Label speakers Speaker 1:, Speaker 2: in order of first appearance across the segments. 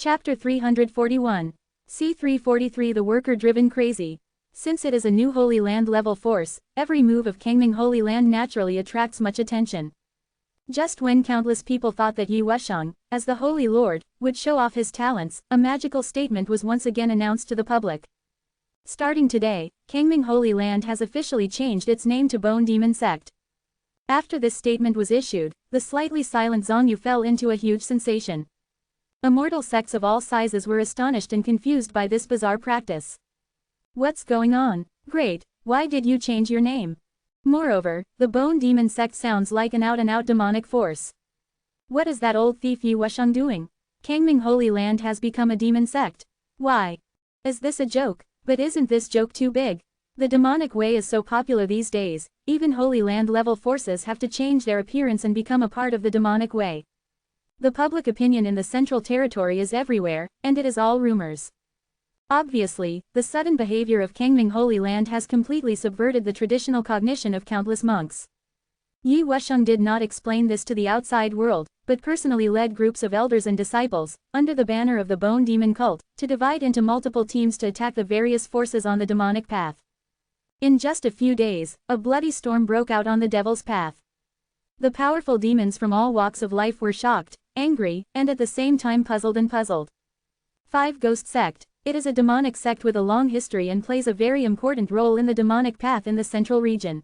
Speaker 1: Chapter 341. C343 The Worker-Driven Crazy. Since it is a new Holy Land level force, every move of Kangming Holy Land naturally attracts much attention. Just when countless people thought that Yi Wusheng, as the Holy Lord, would show off his talents, a magical statement was once again announced to the public. Starting today, Kangming Holy Land has officially changed its name to Bone Demon Sect. After this statement was issued, the slightly silent Zhongyu fell into a huge sensation. Immortal sects of all sizes were astonished and confused by this bizarre practice. What's going on? Great, why did you change your name? Moreover, the Bone Demon Sect sounds like an out-and-out demonic force. What is that old thief Yi Wusheng doing? Kangming Holy Land has become a demon sect. Why? Is this a joke? But isn't this joke too big? The demonic way is so popular these days, even Holy Land level forces have to change their appearance and become a part of the demonic way. The public opinion in the Central Territory is everywhere, and it is all rumors. Obviously, the sudden behavior of Kangming Holy Land has completely subverted the traditional cognition of countless monks. Yi Wusheng did not explain this to the outside world, but personally led groups of elders and disciples, under the banner of the Bone Demon cult, to divide into multiple teams to attack the various forces on the demonic path. In just a few days, a bloody storm broke out on the devil's path. The powerful demons from all walks of life were shocked, angry, and at the same time puzzled. Five Ghost Sect. It is a demonic sect with a long history and plays a very important role in the demonic path in the central region.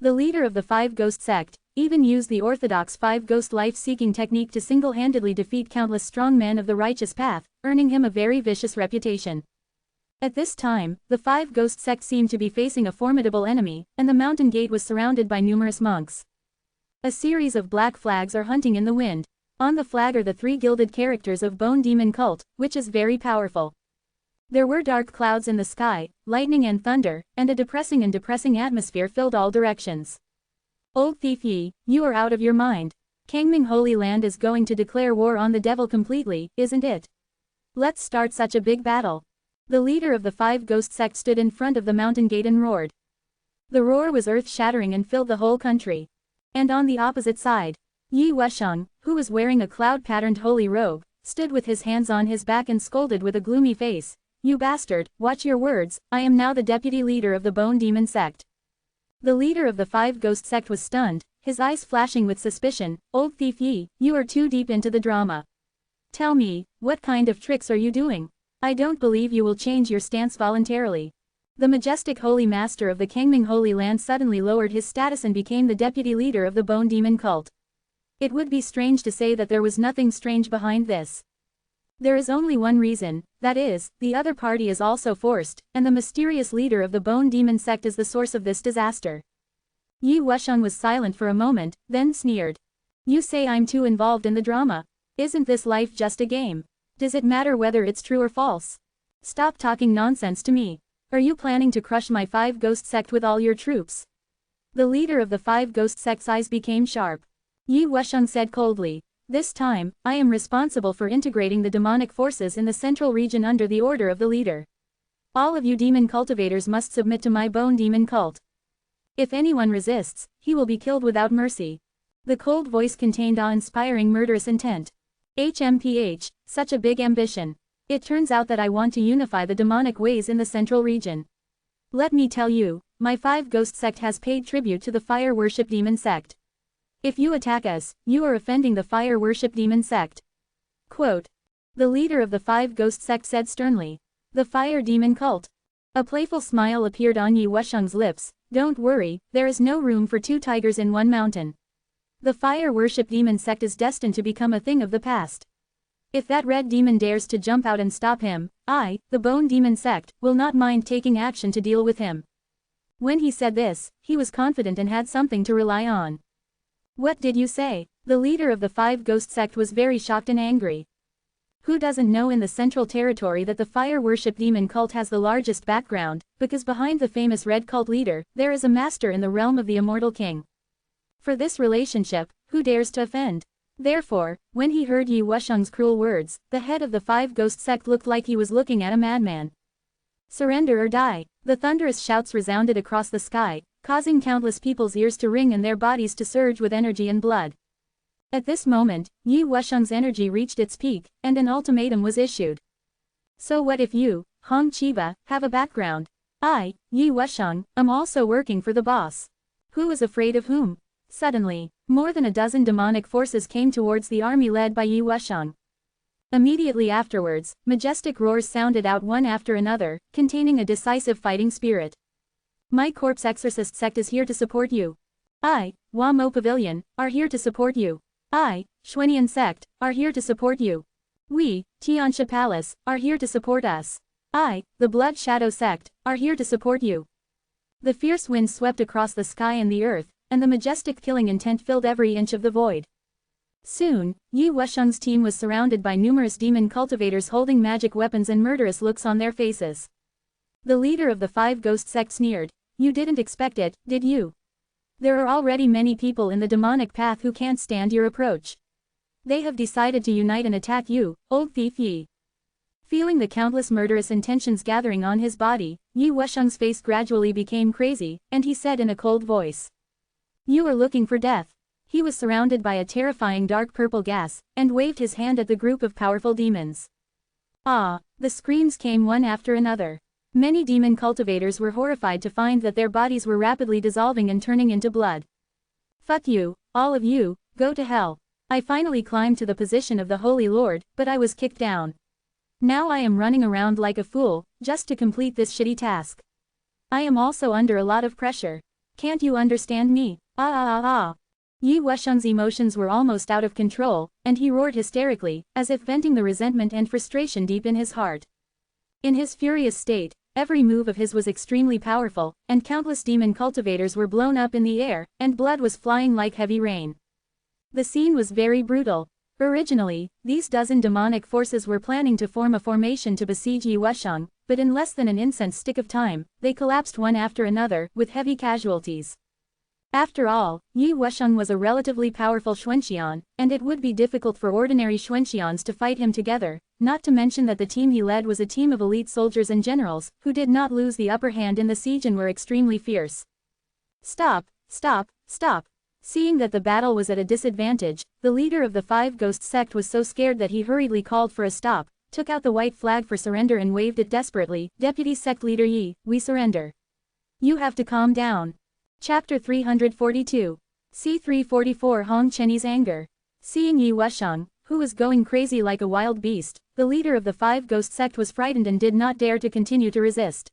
Speaker 1: The leader of the Five Ghost Sect even used the orthodox Five Ghost life-seeking technique to single-handedly defeat countless strong men of the righteous path, earning him a very vicious reputation. At this time, the Five Ghost Sect seemed to be facing a formidable enemy, and the mountain gate was surrounded by numerous monks. A series of black flags are hunting in the wind. On the flag are the three gilded characters of Bone Demon cult, which is very powerful. There were dark clouds in the sky, lightning and thunder, and a depressing atmosphere filled all directions. Old thief Yi, you are out of your mind. Kangming Holy Land is going to declare war on the devil completely, isn't it? Let's start such a big battle. The leader of the Five Ghost Sect stood in front of the mountain gate and roared. The roar was earth-shattering and filled the whole country. And on the opposite side, Yi Wusheng, who was wearing a cloud-patterned holy robe, stood with his hands on his back and scolded with a gloomy face. You bastard, watch your words, I am now the deputy leader of the Bone Demon Sect. The leader of the Five Ghost Sect was stunned, his eyes flashing with suspicion. Old thief Yi, you are too deep into the drama. Tell me, what kind of tricks are you doing? I don't believe you will change your stance voluntarily. The majestic holy master of the Kangming Holy Land suddenly lowered his status and became the deputy leader of the Bone Demon cult. It would be strange to say that there was nothing strange behind this. There is only one reason, that is, the other party is also forced, and the mysterious leader of the Bone Demon Sect is the source of this disaster. Yi Wusheng was silent for a moment, then sneered. You say I'm too involved in the drama. Isn't this life just a game? Does it matter whether it's true or false? Stop talking nonsense to me. Are you planning to crush my Five Ghost Sect with all your troops? The leader of the Five Ghost Sect's eyes became sharp. Yi Wusheng said coldly, this time, I am responsible for integrating the demonic forces in the central region under the order of the leader. All of you demon cultivators must submit to my Bone Demon cult. If anyone resists, he will be killed without mercy. The cold voice contained awe-inspiring murderous intent. HMPH, such a big ambition. It turns out that I want to unify the demonic ways in the central region. Let me tell you, my Five Ghost Sect has paid tribute to the Fire Worship Demon Sect. If you attack us, you are offending the Fire Worship Demon Sect. Quote. The leader of the Five Ghost Sect said sternly. The Fire Demon Cult. A playful smile appeared on Yi Wusheng's lips. Don't worry, there is no room for two tigers in one mountain. The Fire Worship Demon Sect is destined to become a thing of the past. If that red demon dares to jump out and stop him, I, the Bone Demon Sect, will not mind taking action to deal with him. When he said this, he was confident and had something to rely on. What did you say? The leader of the Five Ghost Sect was very shocked and angry. Who doesn't know in the Central Territory that the Fire Worship Demon cult has the largest background, because behind the famous Red cult leader, there is a master in the realm of the Immortal King. For this relationship, who dares to offend? Therefore, when he heard Yi Wusheng's cruel words, the head of the Five Ghost Sect looked like he was looking at a madman. Surrender or die. The thunderous shouts resounded across the sky, causing countless people's ears to ring and their bodies to surge with energy and blood. At this moment, Yi Wusheng's energy reached its peak, and an ultimatum was issued. So what if you, Hong Chiba, have a background? I, Yi Wusheng, am also working for the boss. Who is afraid of whom? Suddenly, more than a dozen demonic forces came towards the army led by Yi Wusheng. Immediately afterwards, majestic roars sounded out one after another, containing a decisive fighting spirit. My Corpse Exorcist sect is here to support you. I, Hua Mo Pavilion, are here to support you. I, Xuanian sect, are here to support you. We, Tiansha Palace, are here to support us. I, the Blood Shadow sect, are here to support you. The fierce wind swept across the sky and the earth, and the majestic killing intent filled every inch of the void. Soon, Yi Wusheng's team was surrounded by numerous demon cultivators holding magic weapons and murderous looks on their faces. The leader of the 5 Ghost sect sneered, "You didn't expect it, did you? There are already many people in the demonic path who can't stand your approach. They have decided to unite and attack you, old thief Yi." Feeling the countless murderous intentions gathering on his body, Yi Wusheng's face gradually became crazy, and he said in a cold voice, "You are looking for death." He was surrounded by a terrifying dark purple gas, and waved his hand at the group of powerful demons. Ah! The screams came one after another. Many demon cultivators were horrified to find that their bodies were rapidly dissolving and turning into blood. "Fuck you, all of you, go to hell. I finally climbed to the position of the Holy Lord, but I was kicked down. Now I am running around like a fool, just to complete this shitty task. I am also under a lot of pressure. Can't you understand me? Ah ah ah ah." Yi Wusheng's emotions were almost out of control, and he roared hysterically, as if venting the resentment and frustration deep in his heart. In his furious state, every move of his was extremely powerful, and countless demon cultivators were blown up in the air, and blood was flying like heavy rain. The scene was very brutal. Originally, these dozen demonic forces were planning to form a formation to besiege Yi Wusheng, but in less than an incense stick of time, they collapsed one after another, with heavy casualties. After all, Yi Wusheng was a relatively powerful Xuanxian, and it would be difficult for ordinary Xuanxians to fight him together, not to mention that the team he led was a team of elite soldiers and generals, who did not lose the upper hand in the siege and were extremely fierce. "Stop, stop, stop." Seeing that the battle was at a disadvantage, the leader of the 5 Ghost sect was so scared that he hurriedly called for a stop, took out the white flag for surrender and waved it desperately. "Deputy Sect Leader Yi, we surrender. You have to calm down." Chapter 342. C344 Hong Chenyi's anger. Seeing Yi Wusheng, who was going crazy like a wild beast, the leader of the 5 Ghost sect was frightened and did not dare to continue to resist.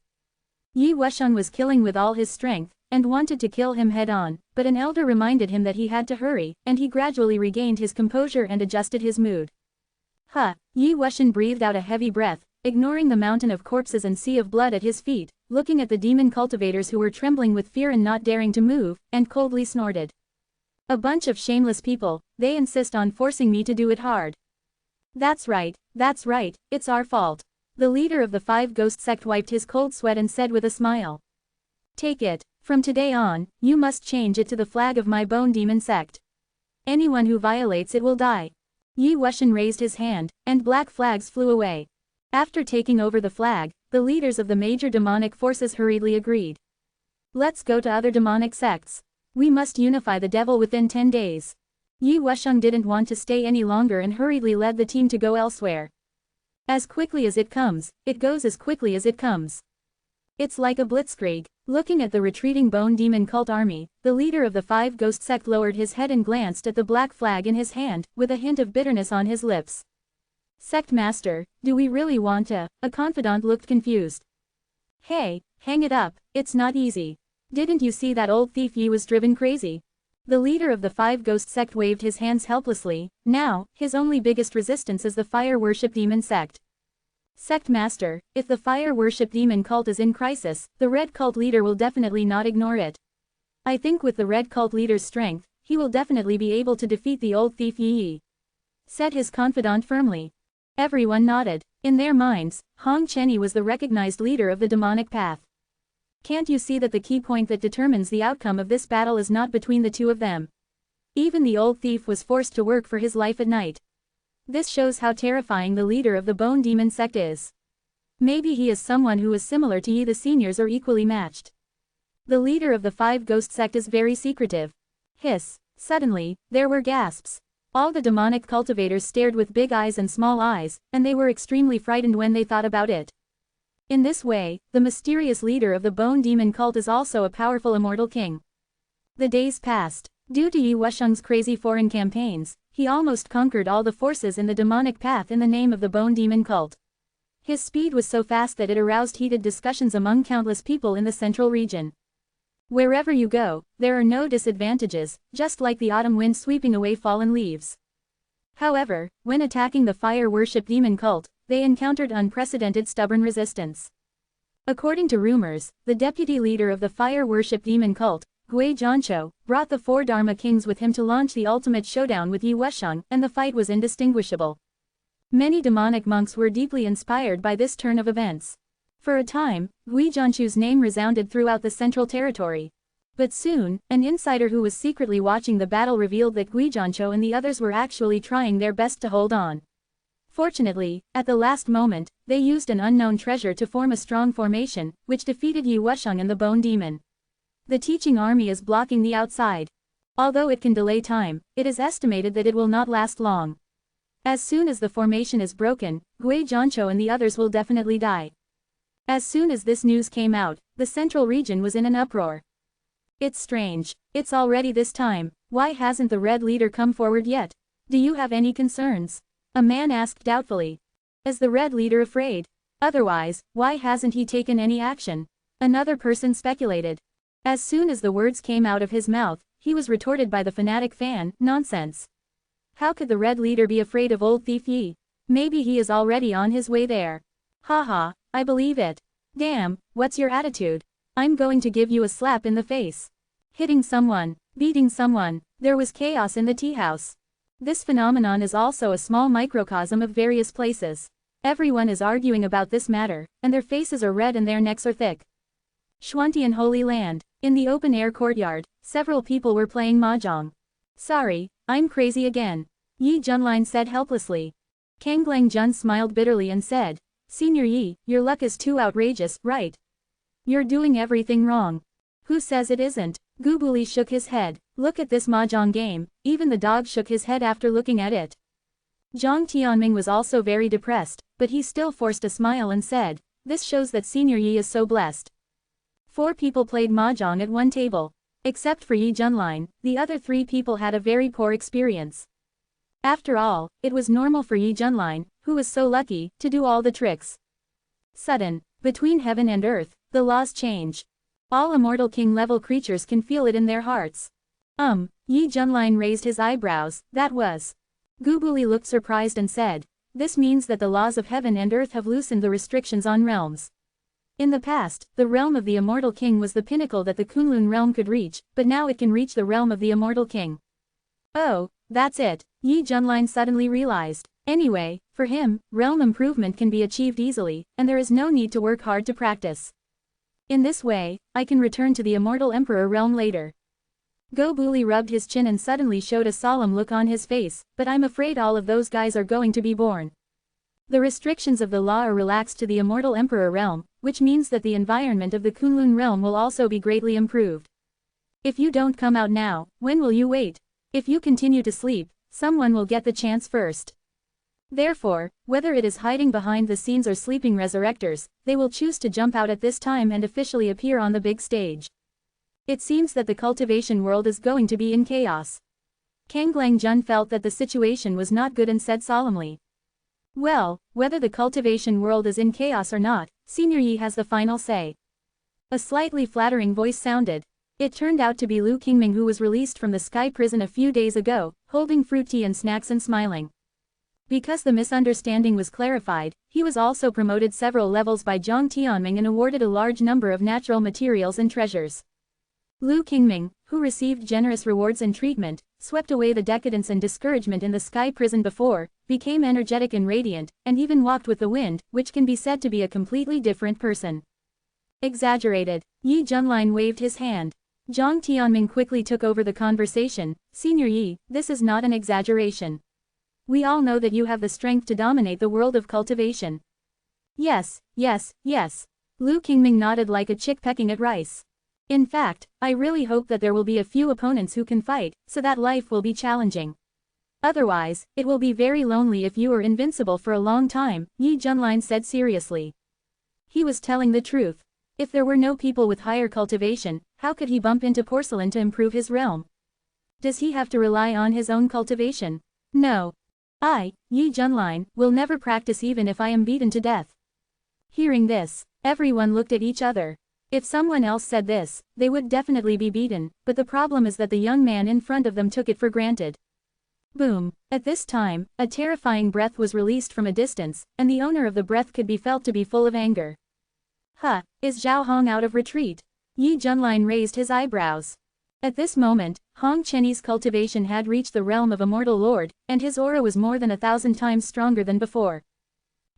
Speaker 1: Yi Wusheng was killing with all his strength, and wanted to kill him head-on, but an elder reminded him that he had to hurry, and he gradually regained his composure and adjusted his mood. "Huh!" Yi Wusheng breathed out a heavy breath, ignoring the mountain of corpses and sea of blood at his feet, looking at the demon cultivators who were trembling with fear and not daring to move, and coldly snorted. "A bunch of shameless people, they insist on forcing me to do it hard. That's right, it's our fault." The leader of the 5 Ghost sect wiped his cold sweat and said with a smile, "Take it. From today on, you must change it to the flag of my Bone Demon sect. Anyone who violates it will die." Yi Wusheng raised his hand, and black flags flew away. After taking over the flag, the leaders of the major demonic forces hurriedly agreed. "Let's go to other demonic sects. We must unify the devil within 10 days. Yi Wusheng didn't want to stay any longer and hurriedly led the team to go elsewhere. As quickly as it comes, it goes as quickly as it comes. It's like a blitzkrieg. Looking at the retreating Bone Demon cult army, the leader of the 5 Ghost sect lowered his head and glanced at the black flag in his hand, with a hint of bitterness on his lips. "Sect Master, do we really want to?" A confidant looked confused. "Hey, hang it up, it's not easy. Didn't you see that old thief Yi was driven crazy?" The leader of the 5 Ghost sect waved his hands helplessly. Now, his only biggest resistance is the Fire Worship Demon sect. "Sect Master, if the Fire Worship Demon cult is in crisis, the Red Cult leader will definitely not ignore it. I think with the Red Cult leader's strength, he will definitely be able to defeat the old thief Yi," said his confidant firmly. Everyone nodded. In their minds, Hong Chenyi was the recognized leader of the demonic path. Can't you see that the key point that determines the outcome of this battle is not between the two of them? Even the old thief was forced to work for his life at night. This shows how terrifying the leader of the Bone Demon sect is. Maybe he is someone who is similar to Yi. The seniors are equally matched. The leader of the 5 Ghost sect is very secretive. Hiss. Suddenly, there were gasps. All the demonic cultivators stared with big eyes and small eyes, and they were extremely frightened when they thought about it. In this way, the mysterious leader of the Bone Demon cult is also a powerful immortal king. The days passed. Due to Yi Wusheng's crazy foreign campaigns, he almost conquered all the forces in the demonic path in the name of the Bone Demon cult. His speed was so fast that it aroused heated discussions among countless people in the central region. Wherever you go, there are no disadvantages, just like the autumn wind sweeping away fallen leaves. However, when attacking the fire worship demon cult, they encountered unprecedented stubborn resistance. According to rumors, the deputy leader of the fire worship demon cult, Gui Zhanqiu, brought the four Dharma kings with him to launch the ultimate showdown with Yi Wusheng, and the fight was indistinguishable. Many demonic monks were deeply inspired by this turn of events. For a time, Gui Zhanqiu's name resounded throughout the central territory. But soon, an insider who was secretly watching the battle revealed that Gui Zhanqiu and the others were actually trying their best to hold on. Fortunately, at the last moment, they used an unknown treasure to form a strong formation, which defeated Yi Wusheng and the Bone Demon. The teaching army is blocking the outside. Although it can delay time, it is estimated that it will not last long. As soon as the formation is broken, Gui Zhanqiu and the others will definitely die. As soon as this news came out, the central region was in an uproar. It's strange. It's already this time. Why hasn't the red leader come forward yet? Do you have any concerns? A man asked doubtfully. Is the red leader afraid? Otherwise, why hasn't he taken any action? Another person speculated. As soon as the words came out of his mouth, he was retorted by the fanatic fan, nonsense. How could the red leader be afraid of old thief Yi? Maybe he is already on his way there. Haha, I believe it. Damn, what's your attitude? I'm going to give you a slap in the face. Hitting someone, beating someone, there was chaos in the tea house. This phenomenon is also a small microcosm of various places. Everyone is arguing about this matter, and their faces are red and their necks are thick. Xuantian Holy Land. In the open-air courtyard, several people were playing mahjong. Sorry, I'm crazy again. Yi Junlin said helplessly. Kanglang Jun smiled bitterly and said, Senior Yi, your luck is too outrageous, right? You're doing everything wrong. Who says it isn't? Gubuli shook his head. Look at this mahjong game. Even the dog shook his head after looking at it. Zhang Tianming was also very depressed, but he still forced a smile and said, this shows that Senior Yi is so blessed. 4 people played mahjong at one table. Except for Yi Junlin, the other 3 people had a very poor experience. After all, it was normal for Yi Junlin, who was so lucky, to do all the tricks. Sudden, between heaven and earth, the laws change. All immortal king-level creatures can feel it in their hearts. Yi Junlin raised his eyebrows, that was. Gubuli looked surprised and said, this means that the laws of heaven and earth have loosened the restrictions on realms. In the past, the realm of the immortal king was the pinnacle that the Kunlun realm could reach, but now it can reach the realm of the immortal king. Oh, that's it, Yi Junlin suddenly realized. Anyway, for him, realm improvement can be achieved easily, and there is no need to work hard to practice. In this way, I can return to the immortal emperor realm later. Gobuli rubbed his chin and suddenly showed a solemn look on his face, but I'm afraid all of those guys are going to be born. The restrictions of the law are relaxed to the immortal emperor realm, which means that the environment of the Kunlun realm will also be greatly improved. If you don't come out now, when will you wait? If you continue to sleep, someone will get the chance first. Therefore, whether it is hiding behind the scenes or sleeping resurrectors, they will choose to jump out at this time and officially appear on the big stage. It seems that the cultivation world is going to be in chaos. Kanglang Jun felt that the situation was not good and said solemnly. Well, whether the cultivation world is in chaos or not, Senior Yi has the final say. A slightly flattering voice sounded. It turned out to be Lu Qingming, who was released from the sky prison a few days ago, holding fruit tea and snacks and smiling. Because the misunderstanding was clarified, he was also promoted several levels by Zhang Tianming and awarded a large number of natural materials and treasures. Lu Qingming, who received generous rewards and treatment, swept away the decadence and discouragement in the sky prison before, became energetic and radiant, and even walked with the wind, which can be said to be a completely different person. Exaggerated. Yi Junlin waved his hand. Zhang Tianming quickly took over the conversation. Senior Yi, this is not an exaggeration. We all know that you have the strength to dominate the world of cultivation. Yes, yes, yes. Lu Qingming nodded like a chick pecking at rice. In fact, I really hope that there will be a few opponents who can fight, so that life will be challenging. Otherwise, it will be very lonely if you are invincible for a long time, Yi Junlin said seriously. He was telling the truth. If there were no people with higher cultivation, how could he bump into porcelain to improve his realm? Does he have to rely on his own cultivation? No. I, Yi Junlin, will never practice even if I am beaten to death. Hearing this, everyone looked at each other. If someone else said this, they would definitely be beaten, but the problem is that the young man in front of them took it for granted. Boom. At this time, a terrifying breath was released from a distance, and the owner of the breath could be felt to be full of anger. Huh, is Zhao Hong out of retreat? Yi Junlin raised his eyebrows. At this moment, Hong Chenyi's cultivation had reached the realm of a mortal lord, and his aura was more than 1,000 times stronger than before.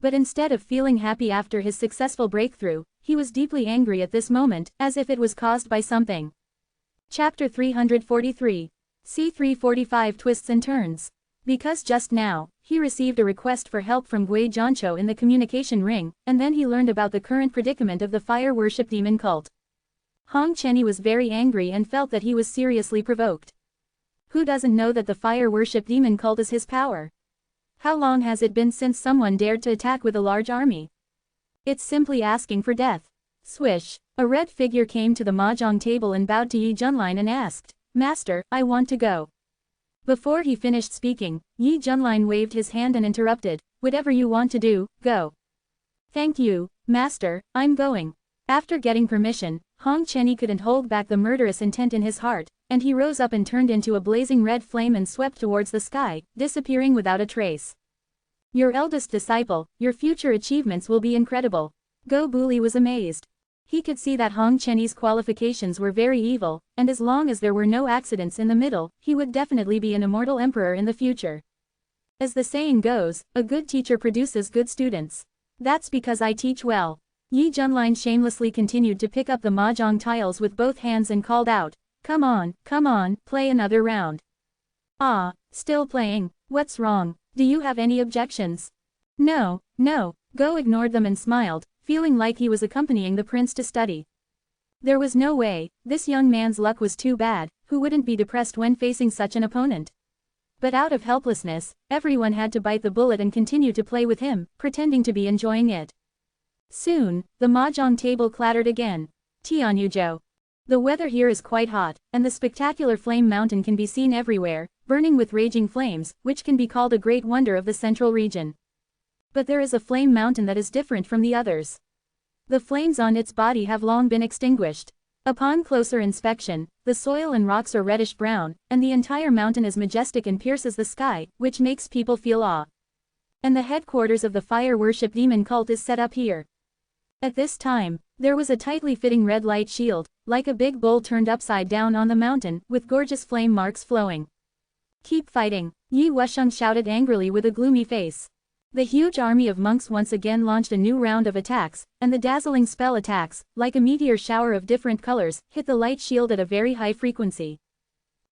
Speaker 1: But instead of feeling happy after his successful breakthrough, he was deeply angry at this moment, as if it was caused by something. Chapter 343. C345 Twists and Turns. Because just now, he received a request for help from Gui Zhanqiu in the communication ring, and then he learned about the current predicament of the fire worship demon cult. Hong Chenyi was very angry and felt that he was seriously provoked. Who doesn't know that the fire worship demon cult is his power? How long has it been since someone dared to attack with a large army? It's simply asking for death. Swish, a red figure came to the mahjong table and bowed to Yi Junlin and asked, "Master, I want to go." Before he finished speaking, Yi Junlin waved his hand and interrupted, "Whatever you want to do, go." "Thank you, Master, I'm going." After getting permission, Hong Chenyi couldn't hold back the murderous intent in his heart, and he rose up and turned into a blazing red flame and swept towards the sky, disappearing without a trace. "Your eldest disciple, your future achievements will be incredible." Go Buli was amazed. He could see that Hong Chenyi's qualifications were very evil, and as long as there were no accidents in the middle, he would definitely be an immortal emperor in the future. As the saying goes, a good teacher produces good students. That's because I teach well. Yi Junlin shamelessly continued to pick up the mahjong tiles with both hands and called out, come on, play another round." "Ah, still playing, what's wrong? Do you have any objections?" No, Go ignored them and smiled, feeling like he was accompanying the prince to study. There was no way, this young man's luck was too bad, who wouldn't be depressed when facing such an opponent? But out of helplessness, everyone had to bite the bullet and continue to play with him, pretending to be enjoying it. Soon, the mahjong table clattered again. Tianyuzhou. The weather here is quite hot, and the spectacular flame mountain can be seen everywhere, burning with raging flames, which can be called a great wonder of the central region. But there is a flame mountain that is different from the others. The flames on its body have long been extinguished. Upon closer inspection, the soil and rocks are reddish-brown, and the entire mountain is majestic and pierces the sky, which makes people feel awe. And the headquarters of the fire worship demon cult is set up here. At this time, there was a tightly fitting red light shield, like a big bowl turned upside down on the mountain, with gorgeous flame marks flowing. "Keep fighting," Yi Wusheng shouted angrily with a gloomy face. The huge army of monks once again launched a new round of attacks, and the dazzling spell attacks, like a meteor shower of different colors, hit the light shield at a very high frequency.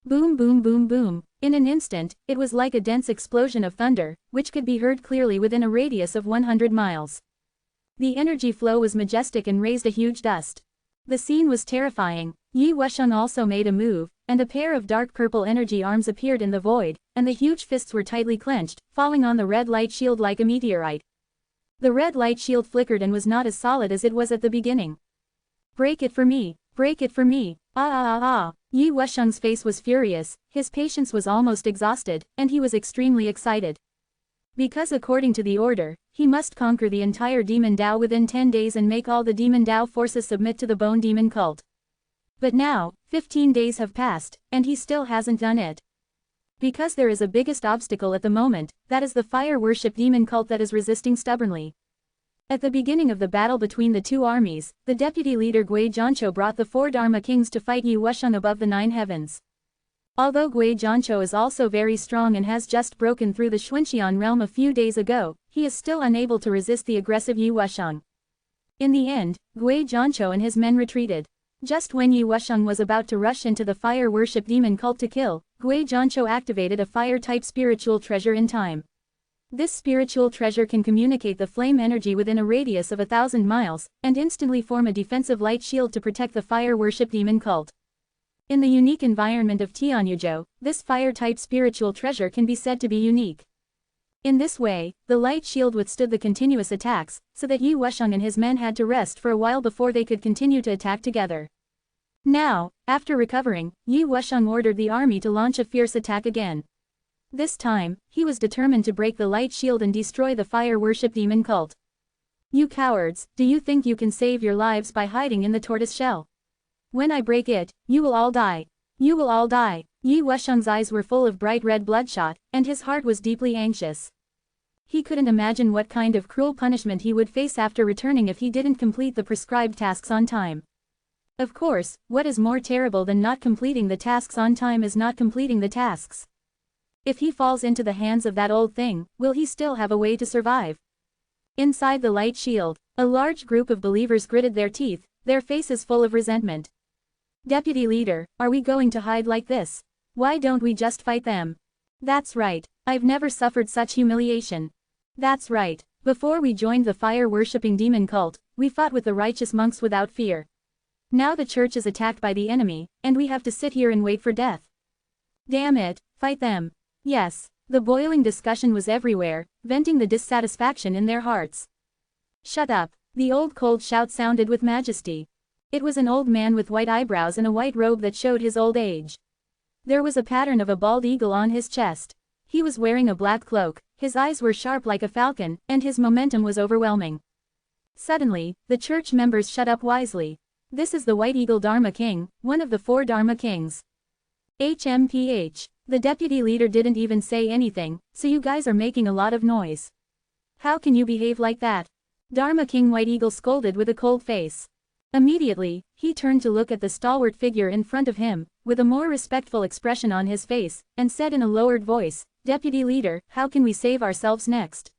Speaker 1: Boom boom boom boom. In an instant, it was like a dense explosion of thunder, which could be heard clearly within a radius of 100 miles. The energy flow was majestic and raised a huge dust. The scene was terrifying. Yi Wusheng also made a move, and a pair of dark purple energy arms appeared in the void, and the huge fists were tightly clenched, falling on the red light shield like a meteorite. The red light shield flickered and was not as solid as it was at the beginning. "Break it for me! Break it for me! Ah! Yi Wusheng's face was furious, his patience was almost exhausted, and he was extremely excited. Because according to the order, he must conquer the entire Demon Dao within 10 days and make all the Demon Dao forces submit to the Bone Demon cult. But now, 15 days have passed, and he still hasn't done it. Because there is a biggest obstacle at the moment, that is the fire worship demon cult that is resisting stubbornly. At the beginning of the battle between the two armies, the deputy leader Gui Zhanqiu brought the 4 Dharma kings to fight Yi Wusheng above the 9 heavens. Although Gui Zhanqiu is also very strong and has just broken through the Xunxian realm a few days ago, he is still unable to resist the aggressive Yi Wusheng. In the end, Gui Zhanqiu and his men retreated. Just when Yi Wusheng was about to rush into the fire worship demon cult to kill, Gui Zhanqiu activated a fire-type spiritual treasure in time. This spiritual treasure can communicate the flame energy within a radius of 1,000 miles, and instantly form a defensive light shield to protect the fire worship demon cult. In the unique environment of Tianyujo, this fire-type spiritual treasure can be said to be unique. In this way, the light shield withstood the continuous attacks, so that Yi Wusheng and his men had to rest for a while before they could continue to attack together. Now, after recovering, Yi Wusheng ordered the army to launch a fierce attack again. This time, he was determined to break the light shield and destroy the fire worship demon cult. You cowards, do you think you can save your lives by hiding in the tortoise shell? When I break it, you will all die. You will all die. Yi Wusheng's eyes were full of bright red bloodshot, and his heart was deeply anxious. He couldn't imagine what kind of cruel punishment he would face after returning if he didn't complete the prescribed tasks on time. Of course, what is more terrible than not completing the tasks on time is not completing the tasks. If he falls into the hands of that old thing, will he still have a way to survive? Inside the light shield, a large group of believers gritted their teeth, their faces full of resentment. Deputy leader, are we going to hide like this? Why don't we just fight them? That's right, I've never suffered such humiliation. That's right, before we joined the fire-worshipping demon cult, we fought with the righteous monks without fear. Now the church is attacked by the enemy, and we have to sit here and wait for death. Damn it, fight them. Yes, the boiling discussion was everywhere, venting the dissatisfaction in their hearts. Shut up, the old cold shout sounded with majesty. It was an old man with white eyebrows and a white robe that showed his old age. There was a pattern of a bald eagle on his chest. He was wearing a black cloak, his eyes were sharp like a falcon, and his momentum was overwhelming. Suddenly, the church members shut up wisely. This is the White Eagle Dharma King, one of the 4 Dharma Kings. HMPH. The deputy leader didn't even say anything, so you guys are making a lot of noise. How can you behave like that? Dharma King White Eagle scolded with a cold face. Immediately, he turned to look at the stalwart figure in front of him, with a more respectful expression on his face, and said in a lowered voice, Deputy leader, how can we save ourselves next?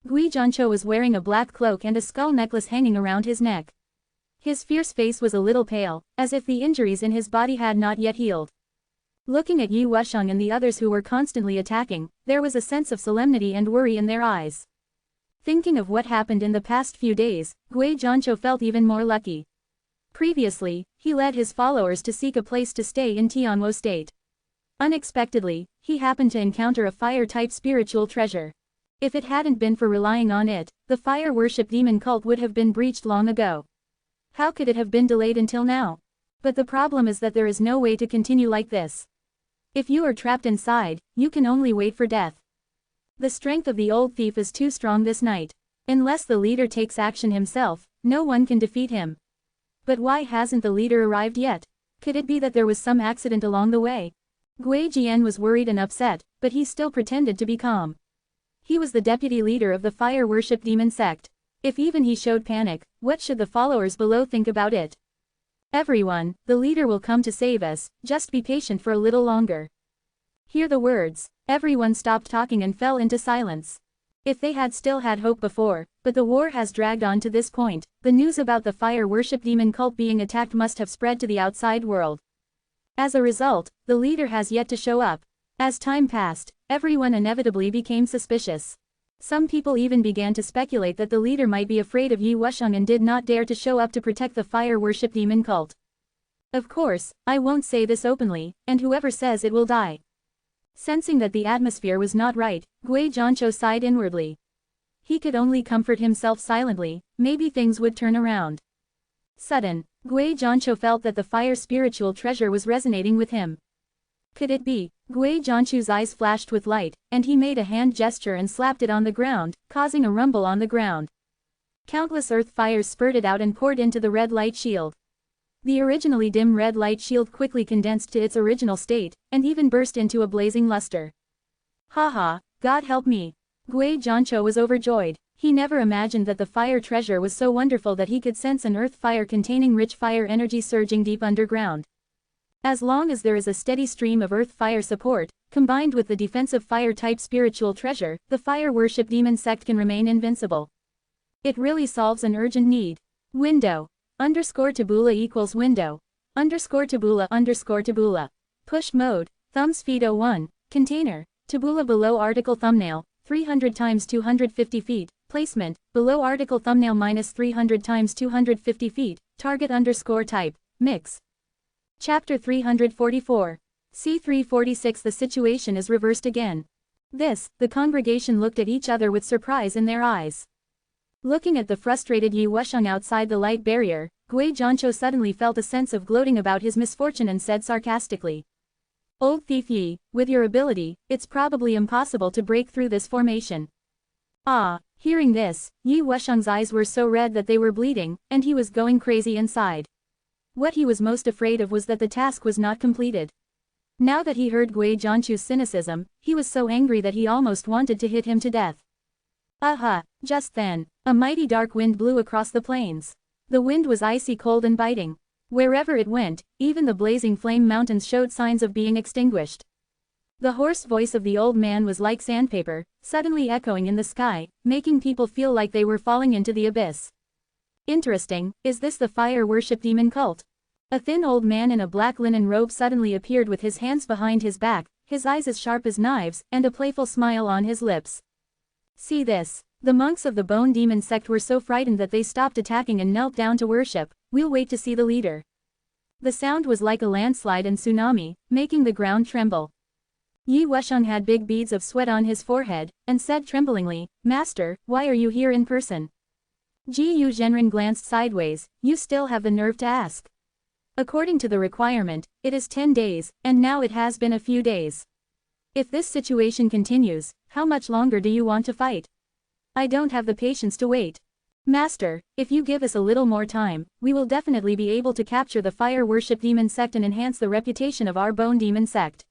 Speaker 1: Gui Zhancho was wearing a black cloak and a skull necklace hanging around his neck. His fierce face was a little pale, as if the injuries in his body had not yet healed. Looking at Yi Wusheng and the others who were constantly attacking, there was a sense of solemnity and worry in their eyes. Thinking of what happened in the past few days, Gui Zhancho felt even more lucky. Previously, he led his followers to seek a place to stay in Tianwo State. Unexpectedly, he happened to encounter a fire-type spiritual treasure. If it hadn't been for relying on it, the fire worship demon cult would have been breached long ago. How could it have been delayed until now? But the problem is that there is no way to continue like this. If you are trapped inside, you can only wait for death. The strength of the old thief is too strong this night. Unless the leader takes action himself, no one can defeat him. But why hasn't the leader arrived yet? Could it be that there was some accident along the way? Gui Jian was worried and upset, but he still pretended to be calm. He was the deputy leader of the fire worship demon sect. If even he showed panic, what should the followers below think about it? Everyone, the leader will come to save us, just be patient for a little longer. Hear the words. Everyone stopped talking and fell into silence. If they had still had hope before, but the war has dragged on to this point, the news about the fire worship demon cult being attacked must have spread to the outside world. As a result, the leader has yet to show up. As time passed, everyone inevitably became suspicious. Some people even began to speculate that the leader might be afraid of Yi Wusheng and did not dare to show up to protect the fire worship demon cult. Of course, I won't say this openly, and whoever says it will die. Sensing that the atmosphere was not right, Gui Zhancho sighed inwardly. He could only comfort himself silently, maybe things would turn around. Sudden, Gui Zhancho felt that the fire spiritual treasure was resonating with him. Could it be? Gui Zhancho's eyes flashed with light, and he made a hand gesture and slapped it on the ground, causing a rumble on the ground. Countless earth fires spurted out and poured into the red light shield. The originally dim red light shield quickly condensed to its original state, and even burst into a blazing luster. Haha, God help me. Gui Zhancho was overjoyed. He never imagined that the fire treasure was so wonderful that he could sense an earth fire containing rich fire energy surging deep underground. As long as there is a steady stream of earth fire support, combined with the defensive fire-type spiritual treasure, the fire worship demon sect can remain invincible. It really solves an urgent need. Window. _tabula equals window. _tabula. Push mode. Thumbs feed 01. Container. Tabula below article thumbnail. 300 times 250 feet. Placement. Below article thumbnail -300 times 250 feet. Target _type. Mix. Chapter 344. C346. The situation is reversed again. The congregation looked at each other with surprise in their eyes. Looking at the frustrated Yi Wusheng outside the light barrier, Gui Zhanqiu suddenly felt a sense of gloating about his misfortune and said sarcastically, "Old thief Yi, with your ability, it's probably impossible to break through this formation." Hearing this, Yi Wusheng's eyes were so red that they were bleeding, and he was going crazy inside. What he was most afraid of was that the task was not completed. Now that he heard Gui Zhanqiu's cynicism, he was so angry that he almost wanted to hit him to death. Just then, a mighty dark wind blew across the plains. The wind was icy cold and biting. Wherever it went, even the blazing flame mountains showed signs of being extinguished. The hoarse voice of the old man was like sandpaper, suddenly echoing in the sky, making people feel like they were falling into the abyss. Interesting, is this the fire worship demon cult? A thin old man in a black linen robe suddenly appeared with his hands behind his back, his eyes as sharp as knives, and a playful smile on his lips. See this. The monks of the Bone Demon sect were so frightened that they stopped attacking and knelt down to worship. We'll wait to see the leader. The sound was like a landslide and tsunami, making the ground tremble. Yi Wusheng had big beads of sweat on his forehead, and said tremblingly, "Master, why are you here in person?" Ji Zhenren glanced sideways. "You still have the nerve to ask?" According to the requirement, it is 10 days, and now it has been a few days. If this situation continues, how much longer do you want to fight? I don't have the patience to wait. Master, if you give us a little more time, we will definitely be able to capture the fire worship demon sect and enhance the reputation of our bone demon sect.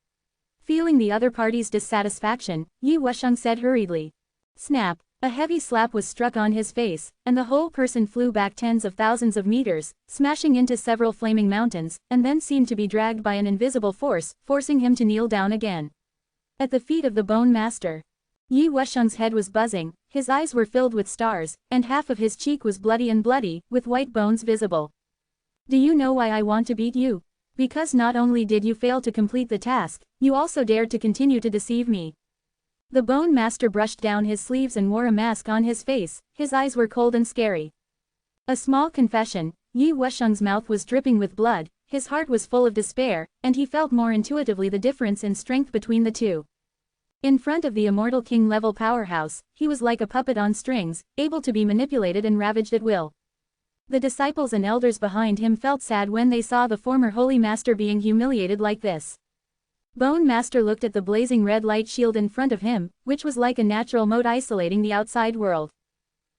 Speaker 1: Feeling the other party's dissatisfaction, Yi Wusheng said hurriedly. Snap. A heavy slap was struck on his face, and the whole person flew back tens of thousands of meters, smashing into several flaming mountains, and then seemed to be dragged by an invisible force, forcing him to kneel down again. At the feet of the Bone Master. Yi Wusheng's head was buzzing, his eyes were filled with stars, and half of his cheek was bloody, with white bones visible. Do you know why I want to beat you? Because not only did you fail to complete the task, you also dared to continue to deceive me. The Bone Master brushed down his sleeves and wore a mask on his face, his eyes were cold and scary. A small confession, Yi Wusheng's mouth was dripping with blood, his heart was full of despair, and he felt more intuitively the difference in strength between the two. In front of the Immortal King level powerhouse, he was like a puppet on strings, able to be manipulated and ravaged at will. The disciples and elders behind him felt sad when they saw the former Holy Master being humiliated like this. Bone Master looked at the blazing red light shield in front of him, which was like a natural moat isolating the outside world.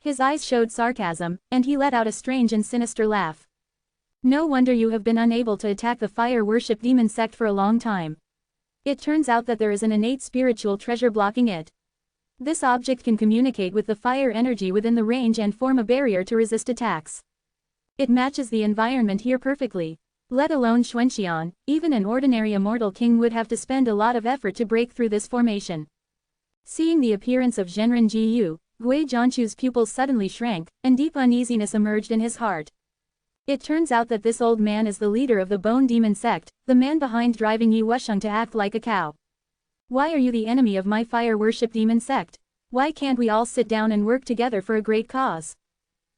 Speaker 1: His eyes showed sarcasm, and he let out a strange and sinister laugh. No wonder you have been unable to attack the fire worship demon sect for a long time. It turns out that there is an innate spiritual treasure blocking it. This object can communicate with the fire energy within the range and form a barrier to resist attacks. It matches the environment here perfectly. Let alone Xuanxian, even an ordinary immortal king would have to spend a lot of effort to break through this formation. Seeing the appearance of Zhenren Jiyu, Gui Zhanqiu's pupils suddenly shrank, and deep uneasiness emerged in his heart. It turns out that this old man is the leader of the Bone Demon sect, the man behind driving Yi Wusheng to act like a cow. Why are you the enemy of my fire worship demon sect? Why can't we all sit down and work together for a great cause?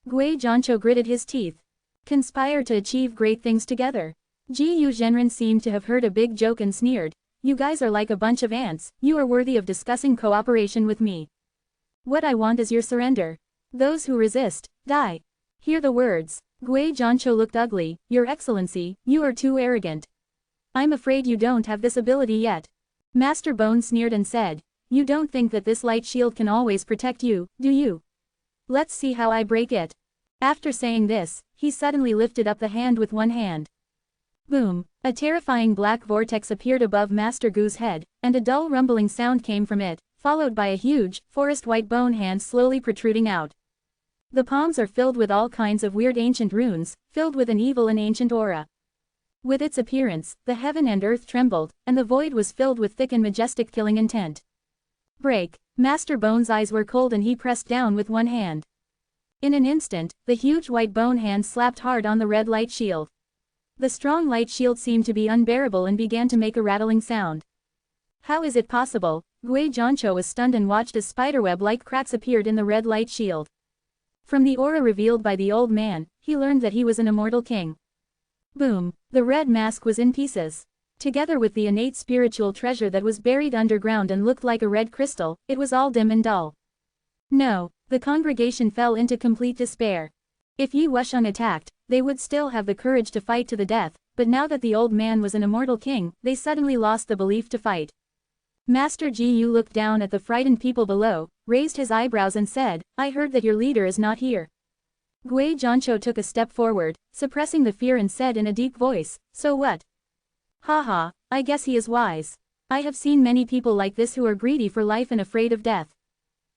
Speaker 1: Gui Zhanqiu gritted his teeth. Conspire to achieve great things together. Ji Zhenren seemed to have heard a big joke and sneered. You guys are like a bunch of ants, you are worthy of discussing cooperation with me. What I want is your surrender. Those who resist, die. Hear the words. Gui Zhanqiu looked ugly. Your Excellency, you are too arrogant. I'm afraid you don't have this ability yet. Master Bone sneered and said, you don't think that this light shield can always protect you, do you? Let's see how I break it. After saying this, he suddenly lifted up the hand with one hand. Boom! A terrifying black vortex appeared above Master Gu's head, and a dull rumbling sound came from it, followed by a huge, forest white bone hand slowly protruding out. The palms are filled with all kinds of weird ancient runes, filled with an evil and ancient aura. With its appearance, the heaven and earth trembled, and the void was filled with thick and majestic killing intent. Break! Master Bone's eyes were cold and he pressed down with one hand. In an instant, the huge white bone hand slapped hard on the red light shield. The strong light shield seemed to be unbearable and began to make a rattling sound. How is it possible? Gui Zhanqiu was stunned and watched as spiderweb-like cracks appeared in the red light shield. From the aura revealed by the old man, he learned that he was an immortal king. Boom, the red mask was in pieces. Together with the innate spiritual treasure that was buried underground and looked like a red crystal, it was all dim and dull. No, the congregation fell into complete despair. If Yi Wusheng attacked, they would still have the courage to fight to the death, but now that the old man was an immortal king, they suddenly lost the belief to fight. Master Ji Yu looked down at the frightened people below, raised his eyebrows and said, "I heard that your leader is not here." Gui Zhanqiu took a step forward, suppressing the fear and said in a deep voice, "So what? Haha, I guess he is wise. I have seen many people like this who are greedy for life and afraid of death."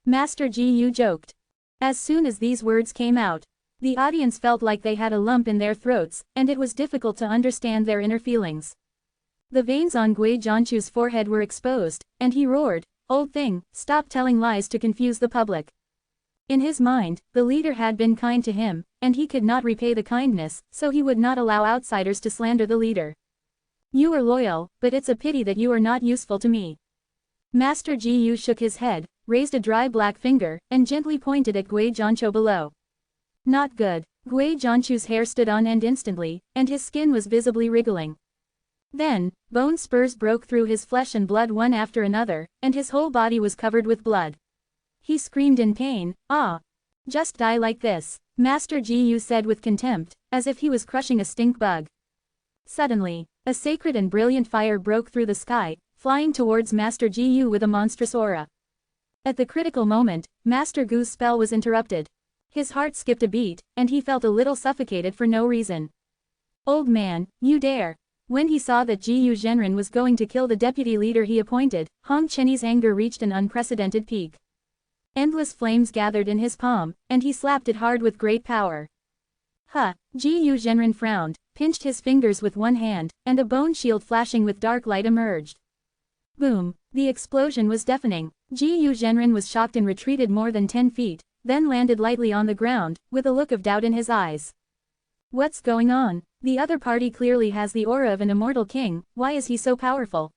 Speaker 1: Master Ji Yu joked. As soon as these words came out, the audience felt like they had a lump in their throats, and it was difficult to understand their inner feelings. The veins on Gui Zhanqiu's forehead were exposed, and he roared, "Old thing, stop telling lies to confuse the public." In his mind, the leader had been kind to him, and he could not repay the kindness, so he would not allow outsiders to slander the leader. "You are loyal, but it's a pity that you are not useful to me." Master Ji Yu shook his head, raised a dry black finger, and gently pointed at Gui Zhanqiu below. Not good. Gui Zhanqiu's hair stood on end instantly, and his skin was visibly wriggling. Then, bone spurs broke through his flesh and blood one after another, and his whole body was covered with blood. He screamed in pain, "Ah! Just die like this," Master Ji Yu said with contempt, as if he was crushing a stink bug. Suddenly, a sacred and brilliant fire broke through the sky, flying towards Master Ji Yu with a monstrous aura. At the critical moment, Master Gu's spell was interrupted. His heart skipped a beat, and he felt a little suffocated for no reason. "Old man, you dare!" When he saw that Ji Yu Zhenren was going to kill the deputy leader he appointed, Hong Chenyi's anger reached an unprecedented peak. Endless flames gathered in his palm, and he slapped it hard with great power. "Huh!" Ji Yu Zhenren frowned, pinched his fingers with one hand, and a bone shield flashing with dark light emerged. Boom! The explosion was deafening. Ji Yu Zhenren was shocked and retreated more than 10 feet, then landed lightly on the ground, with a look of doubt in his eyes. "What's going on? The other party clearly has the aura of an immortal king, why is he so powerful?"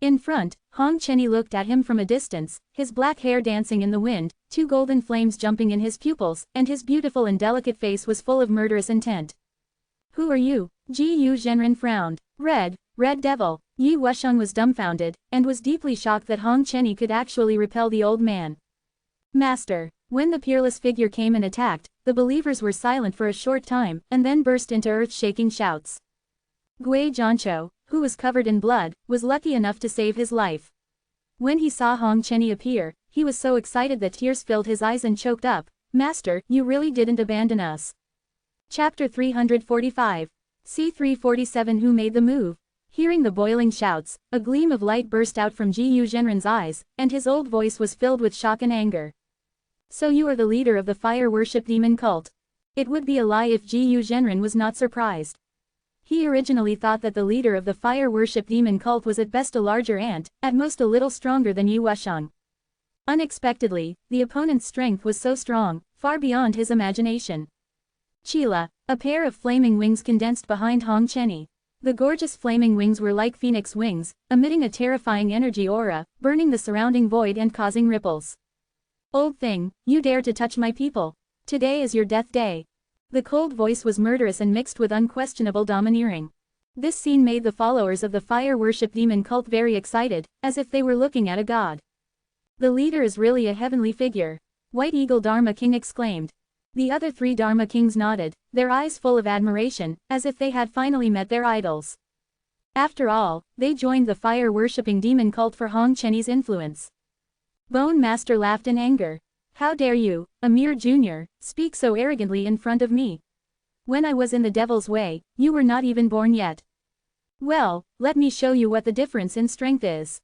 Speaker 1: In front, Hong Chenyi looked at him from a distance, his black hair dancing in the wind, 2 golden flames jumping in his pupils, and his beautiful and delicate face was full of murderous intent. "Who are you?" Ji Yu Zhenren frowned. Red devil." Yi Wusheng was dumbfounded, and was deeply shocked that Hong Chenyi could actually repel the old man. "Master." When the peerless figure came and attacked, the believers were silent for a short time, and then burst into earth-shaking shouts. Gui Zhanqiu, who was covered in blood, was lucky enough to save his life. When he saw Hong Chenyi appear, he was so excited that tears filled his eyes and choked up. "Master, you really didn't abandon us." Chapter 345. C347 Who made the move? Hearing the boiling shouts, a gleam of light burst out from Ji Yu Zhenren's eyes, and his old voice was filled with shock and anger. "So you are the leader of the fire worship demon cult." It would be a lie if Ji Yu Zhenren was not surprised. He originally thought that the leader of the fire worship demon cult was at best a larger ant, at most a little stronger than Yi Wusheng. Unexpectedly, the opponent's strength was so strong, far beyond his imagination. Chila, a pair of flaming wings condensed behind Hong Chenyi. The gorgeous flaming wings were like phoenix wings, emitting a terrifying energy aura, burning the surrounding void and causing ripples. "Old thing, you dare to touch my people. Today is your death day." The cold voice was murderous and mixed with unquestionable domineering. This scene made the followers of the fire worship demon cult very excited, as if they were looking at a god. "The leader is really a heavenly figure," White Eagle Dharma King exclaimed. The other 3 Dharma Kings nodded, their eyes full of admiration, as if they had finally met their idols. After all, they joined the fire-worshipping demon cult for Hong Chenyi's influence. Bone Master laughed in anger. "How dare you, a mere junior, speak so arrogantly in front of me? When I was in the devil's way, you were not even born yet. Well, let me show you what the difference in strength is."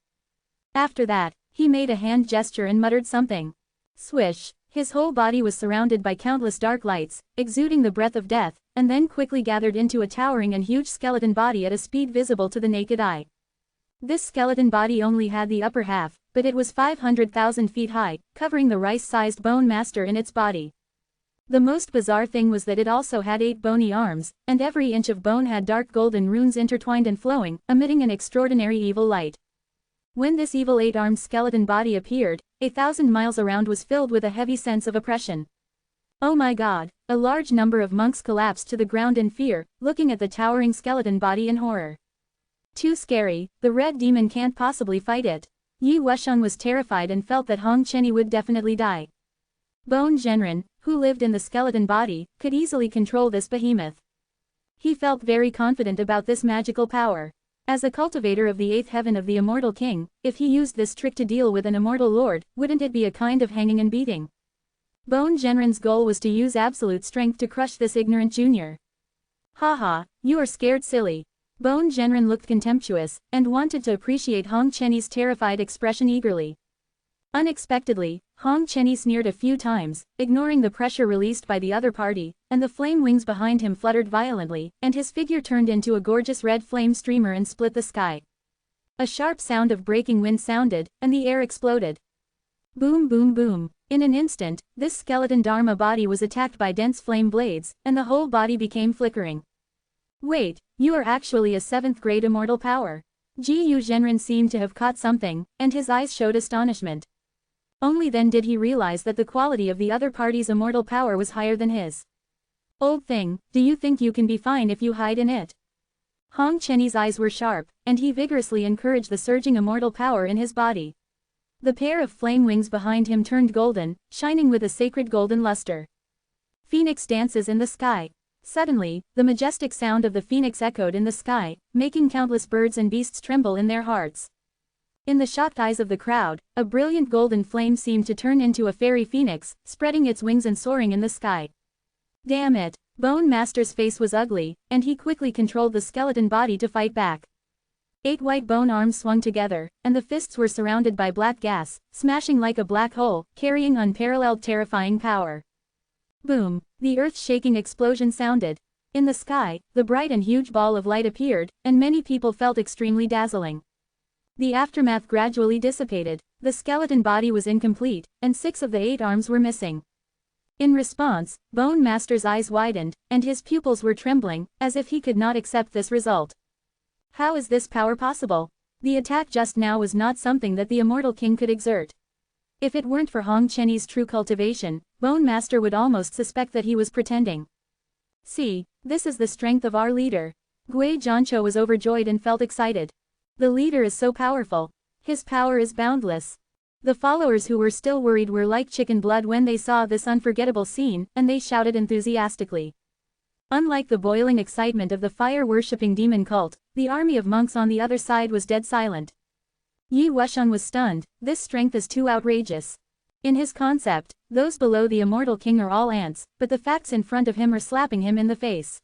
Speaker 1: After that, he made a hand gesture and muttered something. Swish! His whole body was surrounded by countless dark lights, exuding the breath of death, and then quickly gathered into a towering and huge skeleton body at a speed visible to the naked eye. This skeleton body only had the upper half, but it was 500,000 feet high, covering the rice-sized Bone Master in its body. The most bizarre thing was that it also had 8 bony arms, and every inch of bone had dark golden runes intertwined and flowing, emitting an extraordinary evil light. When this evil 8-armed skeleton body appeared, 1,000 miles around was filled with a heavy sense of oppression. Oh my god, a large number of monks collapsed to the ground in fear, looking at the towering skeleton body in horror. Too scary, the red demon can't possibly fight it. Yi Wusheng was terrified and felt that Hong Chenny would definitely die. Bone Zhenren, who lived in the skeleton body, could easily control this behemoth. He felt very confident about this magical power. As a cultivator of the eighth heaven of the immortal king, if he used this trick to deal with an immortal lord, wouldn't it be a kind of hanging and beating? Bone Zhenren's goal was to use absolute strength to crush this ignorant junior. Haha, you are scared silly. Bone Zhenren looked contemptuous, and wanted to appreciate Hong Chenny's terrified expression eagerly. Unexpectedly, Hong Chenny sneered a few times, ignoring the pressure released by the other party, and the flame wings behind him fluttered violently, and his figure turned into a gorgeous red flame streamer and split the sky. A sharp sound of breaking wind sounded, and the air exploded. Boom boom boom. In an instant, this skeleton Dharma body was attacked by dense flame blades, and the whole body became flickering. Wait, you are actually a 7th grade immortal power. Ji Zhenren seemed to have caught something, and his eyes showed astonishment. Only then did he realize that the quality of the other party's immortal power was higher than his. Old thing, do you think you can be fine if you hide in it? Hong Chenny's eyes were sharp, and he vigorously encouraged the surging immortal power in his body. The pair of flame wings behind him turned golden, shining with a sacred golden luster. Phoenix dances in the sky. Suddenly, the majestic sound of the phoenix echoed in the sky, making countless birds and beasts tremble in their hearts. In the shocked eyes of the crowd, a brilliant golden flame seemed to turn into a fairy phoenix, spreading its wings and soaring in the sky. Damn it! Bone Master's face was ugly, and he quickly controlled the skeleton body to fight back. 8 white bone arms swung together, and the fists were surrounded by black gas, smashing like a black hole, carrying unparalleled terrifying power. Boom! The earth-shaking explosion sounded. In the sky, the bright and huge ball of light appeared, and many people felt extremely dazzling. The aftermath gradually dissipated. The skeleton body was incomplete, and 6 of the 8 arms were missing. In response, Bone Master's eyes widened, and his pupils were trembling, as if he could not accept this result. How is this power possible? The attack just now was not something that the immortal king could exert. If it weren't for Hong Chenny's true cultivation, Bone Master would almost suspect that he was pretending. See, this is the strength of our leader. Gui Zhanqiu was overjoyed and felt excited. The leader is so powerful. His power is boundless. The followers who were still worried were like chicken blood when they saw this unforgettable scene, and they shouted enthusiastically. Unlike the boiling excitement of the fire-worshipping demon cult, the army of monks on the other side was dead silent. Yi Wusheng was stunned. This strength is too outrageous. In his concept, those below the immortal king are all ants, but the facts in front of him are slapping him in the face.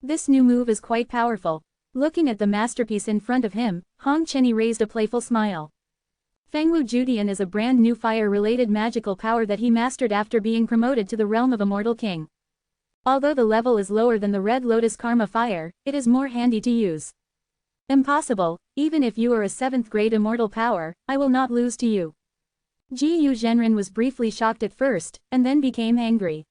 Speaker 1: This new move is quite powerful. Looking at the masterpiece in front of him, Hong Chenny raised a playful smile. Fengwu Judian is a brand new fire-related magical power that he mastered after being promoted to the realm of immortal king. Although the level is lower than the Red Lotus Karma fire, it is more handy to use. Impossible, even if you are a 7th grade immortal power, I will not lose to you. Ji Zhenren was briefly shocked at first, and then became angry.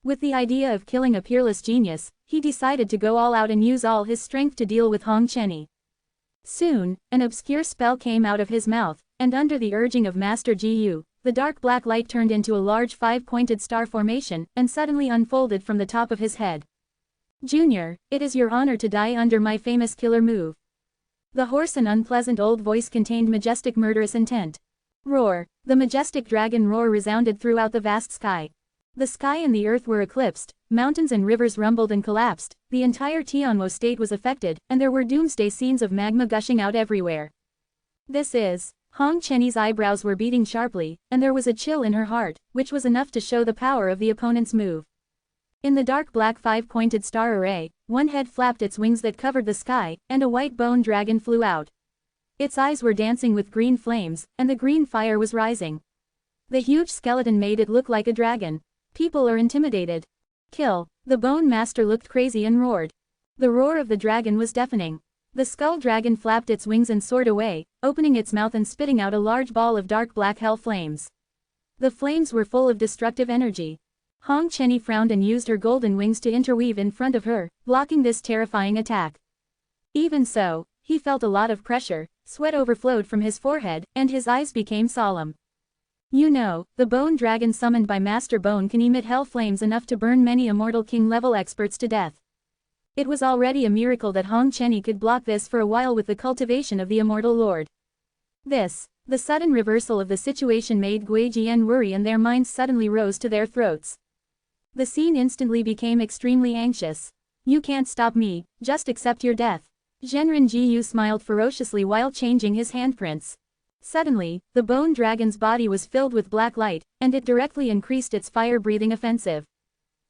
Speaker 1: With the idea of killing a peerless genius, he decided to go all out and use all his strength to deal with Hong Chenny. Soon, an obscure spell came out of his mouth, and under the urging of Master Ji, the dark black light turned into a large 5-pointed star formation, and suddenly unfolded from the top of his head. Junior, it is your honor to die under my famous killer move. The hoarse and unpleasant old voice contained majestic murderous intent. Roar! The majestic dragon roar resounded throughout the vast sky. The sky and the earth were eclipsed, mountains and rivers rumbled and collapsed, the entire Tianwo state was affected, and there were doomsday scenes of magma gushing out everywhere. This is... Hong Chenny's eyebrows were beating sharply, and there was a chill in her heart, which was enough to show the power of the opponent's move. In the dark black 5-pointed star array, one head flapped its wings that covered the sky, and a white bone dragon flew out. Its eyes were dancing with green flames, and the green fire was rising. The huge skeleton made it look like a dragon. People are intimidated. Kill! The Bone Master looked crazy and roared. The roar of the dragon was deafening. The skull dragon flapped its wings and soared away, opening its mouth and spitting out a large ball of dark black hell flames. The flames were full of destructive energy. Hong Chenny frowned and used her golden wings to interweave in front of her, blocking this terrifying attack. Even so, he felt a lot of pressure, sweat overflowed from his forehead, and his eyes became solemn. You know, the bone dragon summoned by Master Bone can emit hell flames enough to burn many immortal king-level experts to death. It was already a miracle that Hong Chenny could block this for a while with the cultivation of the immortal lord. The sudden reversal of the situation made Gui Jian worry and their minds suddenly rose to their throats. The scene instantly became extremely anxious. You can't stop me, just accept your death. Zhenren Jiyu smiled ferociously while changing his handprints. Suddenly, the bone dragon's body was filled with black light, and it directly increased its fire-breathing offensive.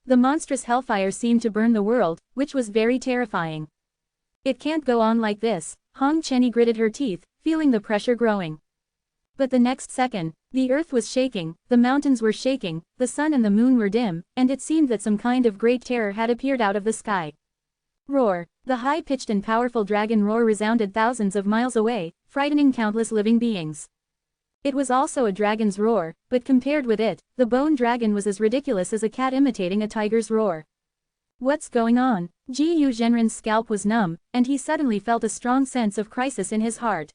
Speaker 1: The monstrous hellfire seemed to burn the world, which was very terrifying. It can't go on like this, Hong Chenny gritted her teeth, feeling the pressure growing. But the next second, the earth was shaking, the mountains were shaking, the sun and the moon were dim, and it seemed that some kind of great terror had appeared out of the sky. Roar! The high-pitched and powerful dragon roar resounded thousands of miles away, frightening countless living beings. It was also a dragon's roar, but compared with it, the bone dragon was as ridiculous as a cat imitating a tiger's roar. What's going on? Jiyu Zhenren's scalp was numb, and he suddenly felt a strong sense of crisis in his heart.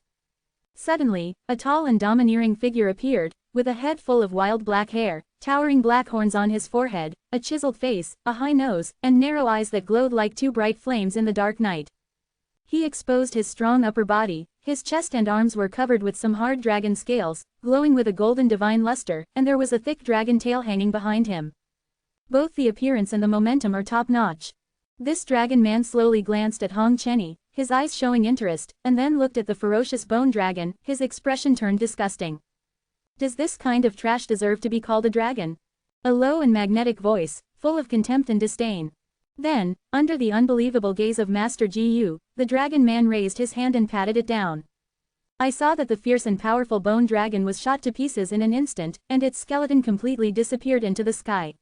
Speaker 1: Suddenly, a tall and domineering figure appeared, with a head full of wild black hair, towering black horns on his forehead, a chiseled face, a high nose, and narrow eyes that glowed like two bright flames in the dark night. He exposed his strong upper body, his chest and arms were covered with some hard dragon scales, glowing with a golden divine luster, and there was a thick dragon tail hanging behind him. Both the appearance and the momentum are top-notch. This dragon man slowly glanced at Hong Chenny, his eyes showing interest, and then looked at the ferocious bone dragon, his expression turned disgusting. Does this kind of trash deserve to be called a dragon? A low and magnetic voice, full of contempt and disdain. Then, under the unbelievable gaze of Master Jiyu, the dragon man raised his hand and patted it down. I saw that the fierce and powerful bone dragon was shot to pieces in an instant, and its skeleton completely disappeared into the sky.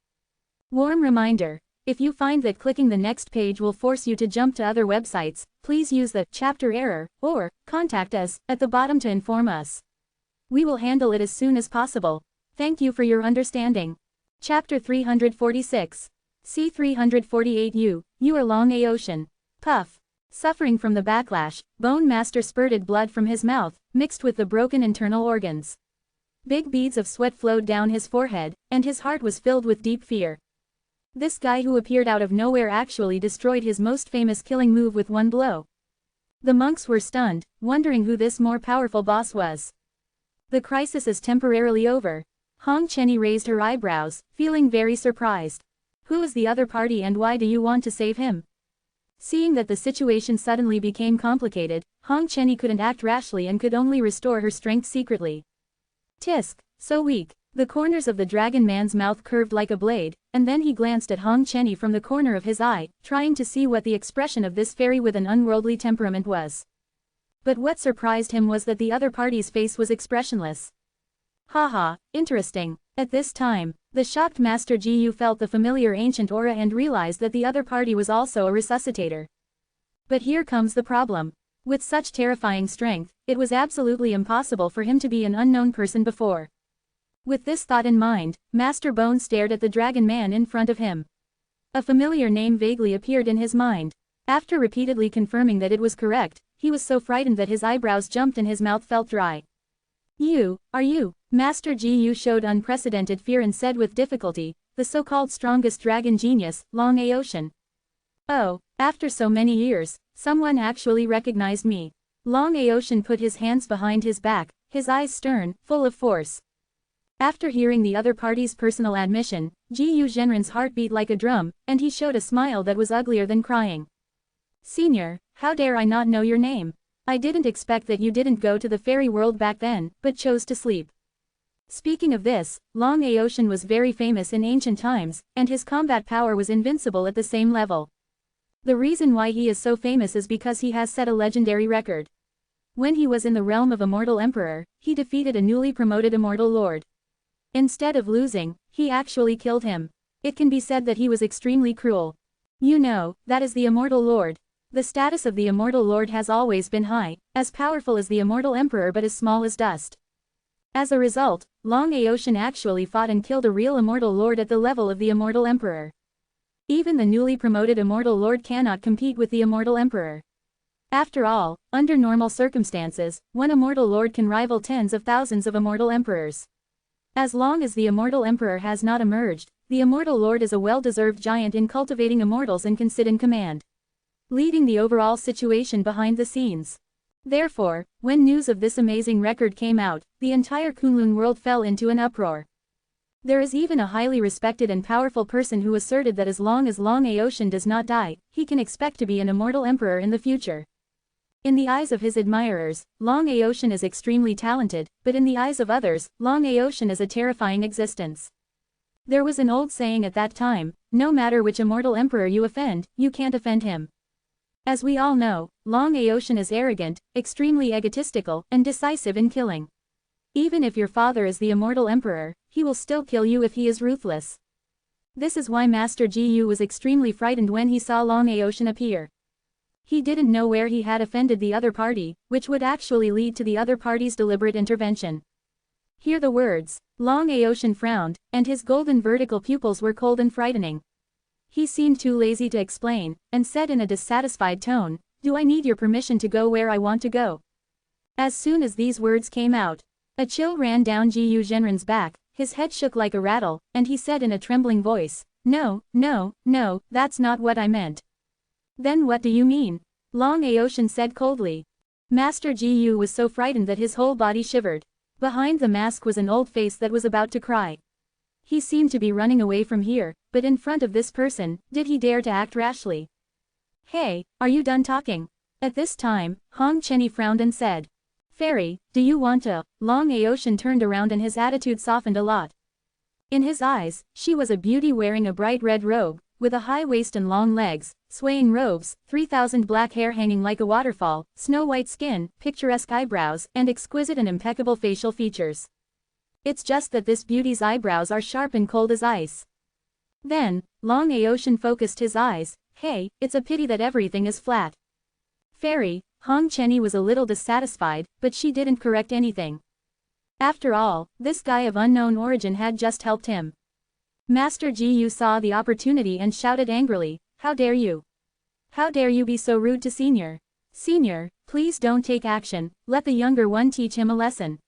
Speaker 1: Warm reminder. If you find that clicking the next page will force you to jump to other websites, please use the chapter error, or contact us at the bottom to inform us. We will handle it as soon as possible. Thank you for your understanding. Chapter 346. C348 You are Long A Ocean. Puff. Suffering from the backlash, Bone Master spurted blood from his mouth, mixed with the broken internal organs. Big beads of sweat flowed down his forehead, and his heart was filled with deep fear. This guy who appeared out of nowhere actually destroyed his most famous killing move with one blow. The monks were stunned, wondering who this more powerful boss was. The crisis is temporarily over. Hong Chenny raised her eyebrows, feeling very surprised. Who is the other party and why do you want to save him? Seeing that the situation suddenly became complicated, Hong Chenny couldn't act rashly and could only restore her strength secretly. Tisk, so weak. The corners of the dragon man's mouth curved like a blade, and then he glanced at Hong Chenny from the corner of his eye, trying to see what the expression of this fairy with an unworldly temperament was. But what surprised him was that the other party's face was expressionless. Haha, interesting. At this time, the shocked Master Jiyu felt the familiar ancient aura and realized that the other party was also a resuscitator. But here comes the problem. With such terrifying strength, it was absolutely impossible for him to be an unknown person before. With this thought in mind, Master Bone stared at the dragon man in front of him. A familiar name vaguely appeared in his mind. After repeatedly confirming that it was correct, he was so frightened that his eyebrows jumped and his mouth felt dry. Are you? Master Jiyu showed unprecedented fear and said with difficulty, the so-called strongest dragon genius, Long A Ocean. Oh, after so many years, someone actually recognized me. Long A Ocean put his hands behind his back, his eyes stern, full of force. After hearing the other party's personal admission, Jiyu Zhenren's heart beat like a drum, and he showed a smile that was uglier than crying. Senior, how dare I not know your name? I didn't expect that you didn't go to the fairy world back then, but chose to sleep. Speaking of this, Long A Ocean was very famous in ancient times, and his combat power was invincible at the same level. The reason why he is so famous is because he has set a legendary record. When he was in the realm of Immortal Emperor, he defeated a newly promoted Immortal Lord. Instead of losing, he actually killed him. It can be said that he was extremely cruel. You know, that is the Immortal Lord. The status of the Immortal Lord has always been high, as powerful as the Immortal Emperor but as small as dust. As a result, Long A Ocean actually fought and killed a real Immortal Lord at the level of the Immortal Emperor. Even the newly promoted Immortal Lord cannot compete with the Immortal Emperor. After all, under normal circumstances, one Immortal Lord can rival tens of thousands of Immortal Emperors. As long as the immortal emperor has not emerged, the immortal lord is a well-deserved giant in cultivating immortals and can sit in command, leading the overall situation behind the scenes. Therefore, when news of this amazing record came out, the entire Kunlun world fell into an uproar. There is even a highly respected and powerful person who asserted that as long as Long Aotian does not die, he can expect to be an immortal emperor in the future. In the eyes of his admirers, Long Aotian is extremely talented, but in the eyes of others, Long Aotian is a terrifying existence. There was an old saying at that time, no matter which immortal emperor you offend, you can't offend him. As we all know, Long Aotian is arrogant, extremely egotistical, and decisive in killing. Even if your father is the immortal emperor, he will still kill you if he is ruthless. This is why Master Gu was extremely frightened when he saw Long Aotian appear. He didn't know where he had offended the other party, which would actually lead to the other party's deliberate intervention. Hear the words. Long Aotian frowned, and his golden vertical pupils were cold and frightening. He seemed too lazy to explain, and said in a dissatisfied tone, "Do I need your permission to go where I want to go?" As soon as these words came out, a chill ran down Gu Zhenren's back, his head shook like a rattle, and he said in a trembling voice, "No, no, no, that's not what I meant." "Then what do you mean?" Long Aotian said coldly. Master Gu was so frightened that his whole body shivered. Behind the mask was an old face that was about to cry. He seemed to be running away from here, but in front of this person, did he dare to act rashly? "Hey, are you done talking?" At this time, Hong Chenny frowned and said, "Fairy, do you want to?" Long Aotian turned around and his attitude softened a lot. In his eyes, she was a beauty wearing a bright red robe, with a high waist and long legs, swaying robes, 3,000 black hair hanging like a waterfall, snow-white skin, picturesque eyebrows, and exquisite and impeccable facial features. It's just that this beauty's eyebrows are sharp and cold as ice. Then, Long Aotian focused his eyes. "Hey, it's a pity that everything is flat." "Fairy," Hong Chenny was a little dissatisfied, but she didn't correct anything. After all, this guy of unknown origin had just helped him. Master Gu saw the opportunity and shouted angrily, "How dare you? How dare you be so rude to Senior? Senior, please don't take action, let the younger one teach him a lesson."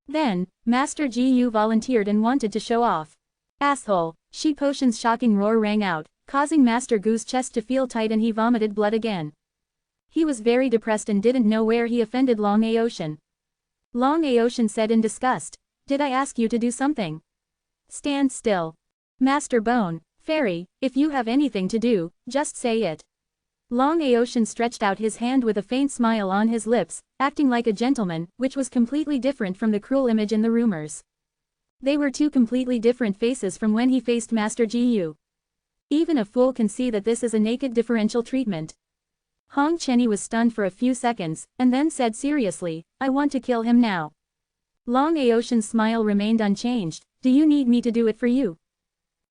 Speaker 1: Then, Master Gu volunteered and wanted to show off. "Asshole!" Shi Potion's shocking roar rang out, causing Master Gu's chest to feel tight and he vomited blood again. He was very depressed and didn't know where he offended Long Aotian. Long Aotian said in disgust, "Did I ask you to do something? Stand still." "Master Bone, Fairy, if you have anything to do, just say it." Long Aotian stretched out his hand with a faint smile on his lips, acting like a gentleman, which was completely different from the cruel image in the rumors. They were two completely different faces from when he faced Master Gu. Even a fool can see that this is a naked differential treatment. Hong Chenny was stunned for a few seconds, and then said seriously, "I want to kill him now." Long Aotian's smile remained unchanged. "Do you need me to do it for you?"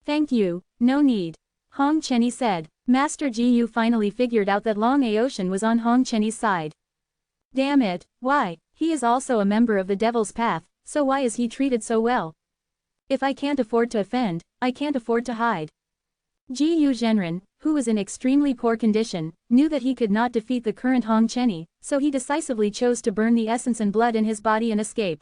Speaker 1: "Thank you, no need," Hong Chenny said. Master Gu finally figured out that Long Aotian was on Hong Chenny's side. Damn it, why? He is also a member of the Devil's Path, so why is he treated so well? If I can't afford to offend, I can't afford to hide. Gu Zhenren, who was in extremely poor condition, knew that he could not defeat the current Hong Chenny, so he decisively chose to burn the essence and blood in his body and escape.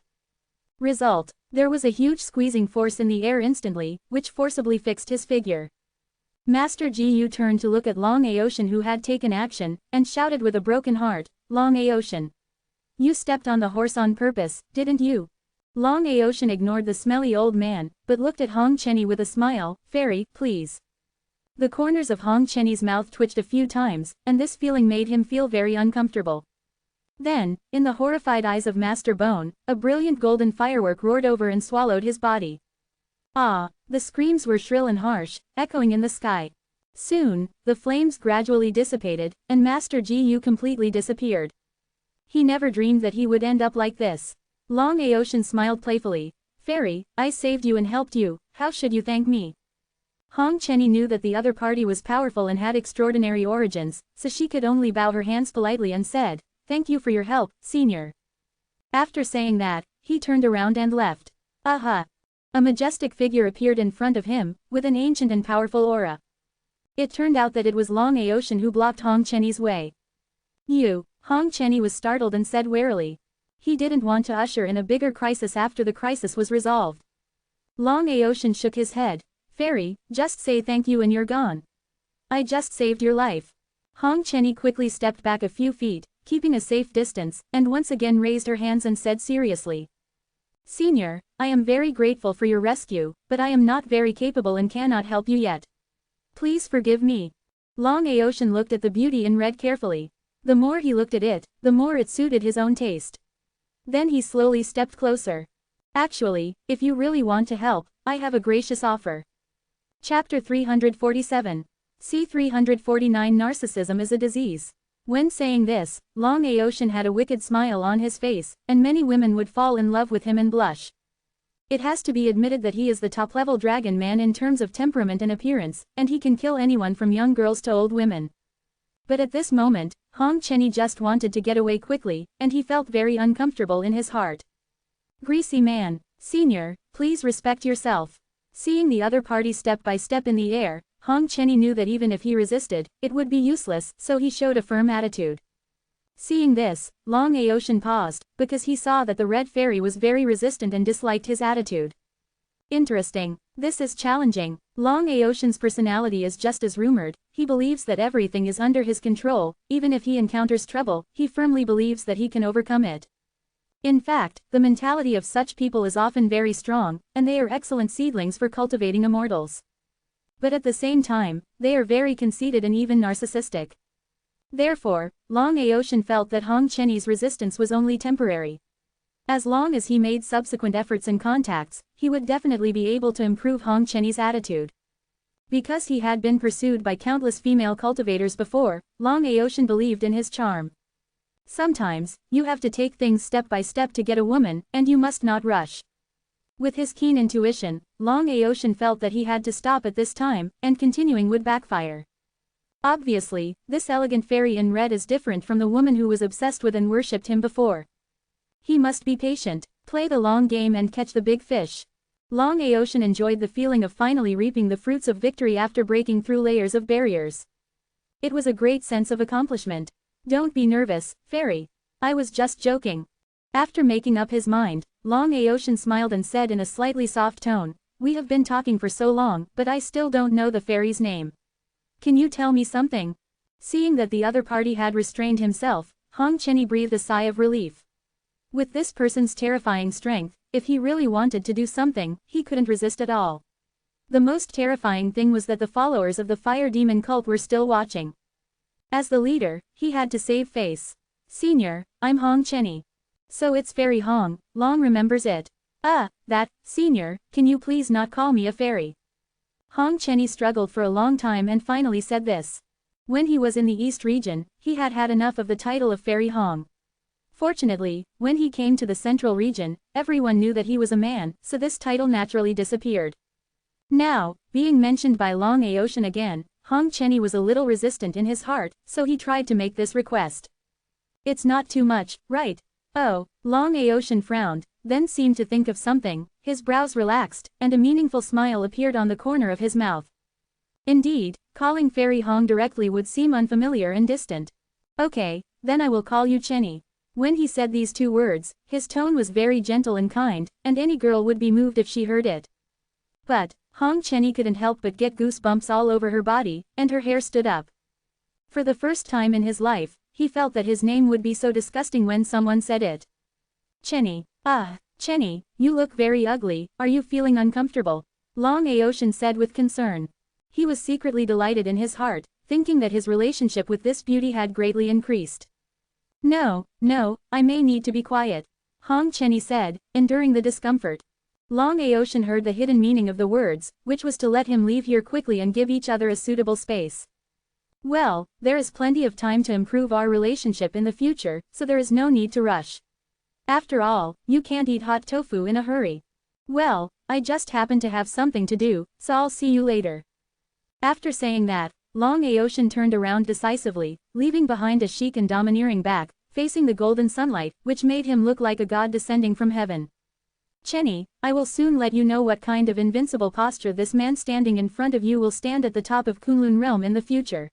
Speaker 1: Result: there was a huge squeezing force in the air instantly, which forcibly fixed his figure. Master Gu turned to look at Long Aotian who had taken action, and shouted with a broken heart, "Long Aotian, you stepped on the horse on purpose, didn't you?" Long Aotian ignored the smelly old man, but looked at Hong Chenny with a smile, "Fairy, please." The corners of Hong Chenny's mouth twitched a few times, and this feeling made him feel very uncomfortable. Then, in the horrified eyes of Master Bone, a brilliant golden firework roared over and swallowed his body. Ah! The screams were shrill and harsh, echoing in the sky. Soon, the flames gradually dissipated, and Master Gu completely disappeared. He never dreamed that he would end up like this. Long Aotian smiled playfully. "Fairy, I saved you and helped you, how should you thank me?" Hong Chenny knew that the other party was powerful and had extraordinary origins, so she could only bow her hands politely and said, "Thank you for your help, Senior." After saying that, he turned around and left. Aha! A majestic figure appeared in front of him, with an ancient and powerful aura. It turned out that it was Long Aotian who blocked Hong Chenny's way. "You," Hong Chenny was startled and said warily. He didn't want to usher in a bigger crisis after the crisis was resolved. Long Aotian shook his head. Fairy, just say thank you and you're gone. I just saved your life. Hong Chenny quickly stepped back a few feet, keeping a safe distance, and once again raised her hands and said seriously. Senior, I am very grateful for your rescue, but I am not very capable and cannot help you yet. Please forgive me. Long Aotian looked at the beauty in red carefully. The more he looked at it, the more it suited his own taste. Then he slowly stepped closer. Actually, if you really want to help, I have a gracious offer. Chapter 347. C349 Narcissism is a disease. When saying this, Long Aotian had a wicked smile on his face, and many women would fall in love with him and blush. It has to be admitted that he is the top-level dragon man in terms of temperament and appearance, and he can kill anyone from young girls to old women. But at this moment, Hong Chenny just wanted to get away quickly, and he felt very uncomfortable in his heart. Greasy man, senior, please respect yourself. Seeing the other party step by step in the air, Hong Chenny knew that even if he resisted, it would be useless, so he showed a firm attitude. Seeing this, Long Aotian paused, because he saw that the red fairy was very resistant and disliked his attitude. Interesting. This is challenging. Long Aotian's personality is just as rumored. He believes that everything is under his control. Even if he encounters trouble, he firmly believes that he can overcome it. In fact, the mentality of such people is often very strong, and they are excellent seedlings for cultivating immortals. But at the same time, they are very conceited and even narcissistic. Therefore, Long Aotian felt that Hong Chenny's resistance was only temporary. As long as he made subsequent efforts and contacts, he would definitely be able to improve Hong Chenny's attitude. Because he had been pursued by countless female cultivators before, Long Aotian believed in his charm. Sometimes, you have to take things step by step to get a woman, and you must not rush. With his keen intuition, Long Aotian felt that he had to stop at this time, and continuing would backfire. Obviously, this elegant fairy in red is different from the woman who was obsessed with and worshipped him before. He must be patient, play the long game and catch the big fish. Long Aotian enjoyed the feeling of finally reaping the fruits of victory after breaking through layers of barriers. It was a great sense of accomplishment. Don't be nervous, fairy. I was just joking. After making up his mind, Long Aotian smiled and said in a slightly soft tone, we have been talking for so long, but I still don't know the fairy's name. Can you tell me something? Seeing that the other party had restrained himself, Hong Chenny breathed a sigh of relief. With this person's terrifying strength, if he really wanted to do something, he couldn't resist at all. The most terrifying thing was that the followers of the fire demon cult were still watching. As the leader, he had to save face. Senior, I'm Hong Chenny. So it's Fairy Hong, Long remembers it. Senior, can you please not call me a fairy? Hong Chenny struggled for a long time and finally said this. When he was in the East region, he had had enough of the title of Fairy Hong. Fortunately, when he came to the Central region, everyone knew that he was a man, so this title naturally disappeared. Now, being mentioned by Long Aotian again, Hong Chenny was a little resistant in his heart, so he tried to make this request. It's not too much, right? Oh, Long Aotian frowned, then seemed to think of something, his brows relaxed, and a meaningful smile appeared on the corner of his mouth. Indeed, calling Fairy Hong directly would seem unfamiliar and distant. Okay, then I will call you Chenny. When he said these two words, his tone was very gentle and kind, and any girl would be moved if she heard it. But, Hong Chenny couldn't help but get goosebumps all over her body, and her hair stood up. For the first time in his life, he felt that his name would be so disgusting when someone said it. Chenny. Chenny, you look very ugly, are you feeling uncomfortable? Long Aotian said with concern. He was secretly delighted in his heart, thinking that his relationship with this beauty had greatly increased. No, I may need to be quiet. Hong Chenny said, enduring the discomfort. Long Aotian heard the hidden meaning of the words, which was to let him leave here quickly and give each other a suitable space. Well, there is plenty of time to improve our relationship in the future, so there is no need to rush. After all, you can't eat hot tofu in a hurry. Well, I just happen to have something to do, so I'll see you later. After saying that, Long Aotian turned around decisively, leaving behind a chic and domineering back, facing the golden sunlight, which made him look like a god descending from heaven. Chenny, I will soon let you know what kind of invincible posture this man standing in front of you will stand at the top of Kunlun realm in the future.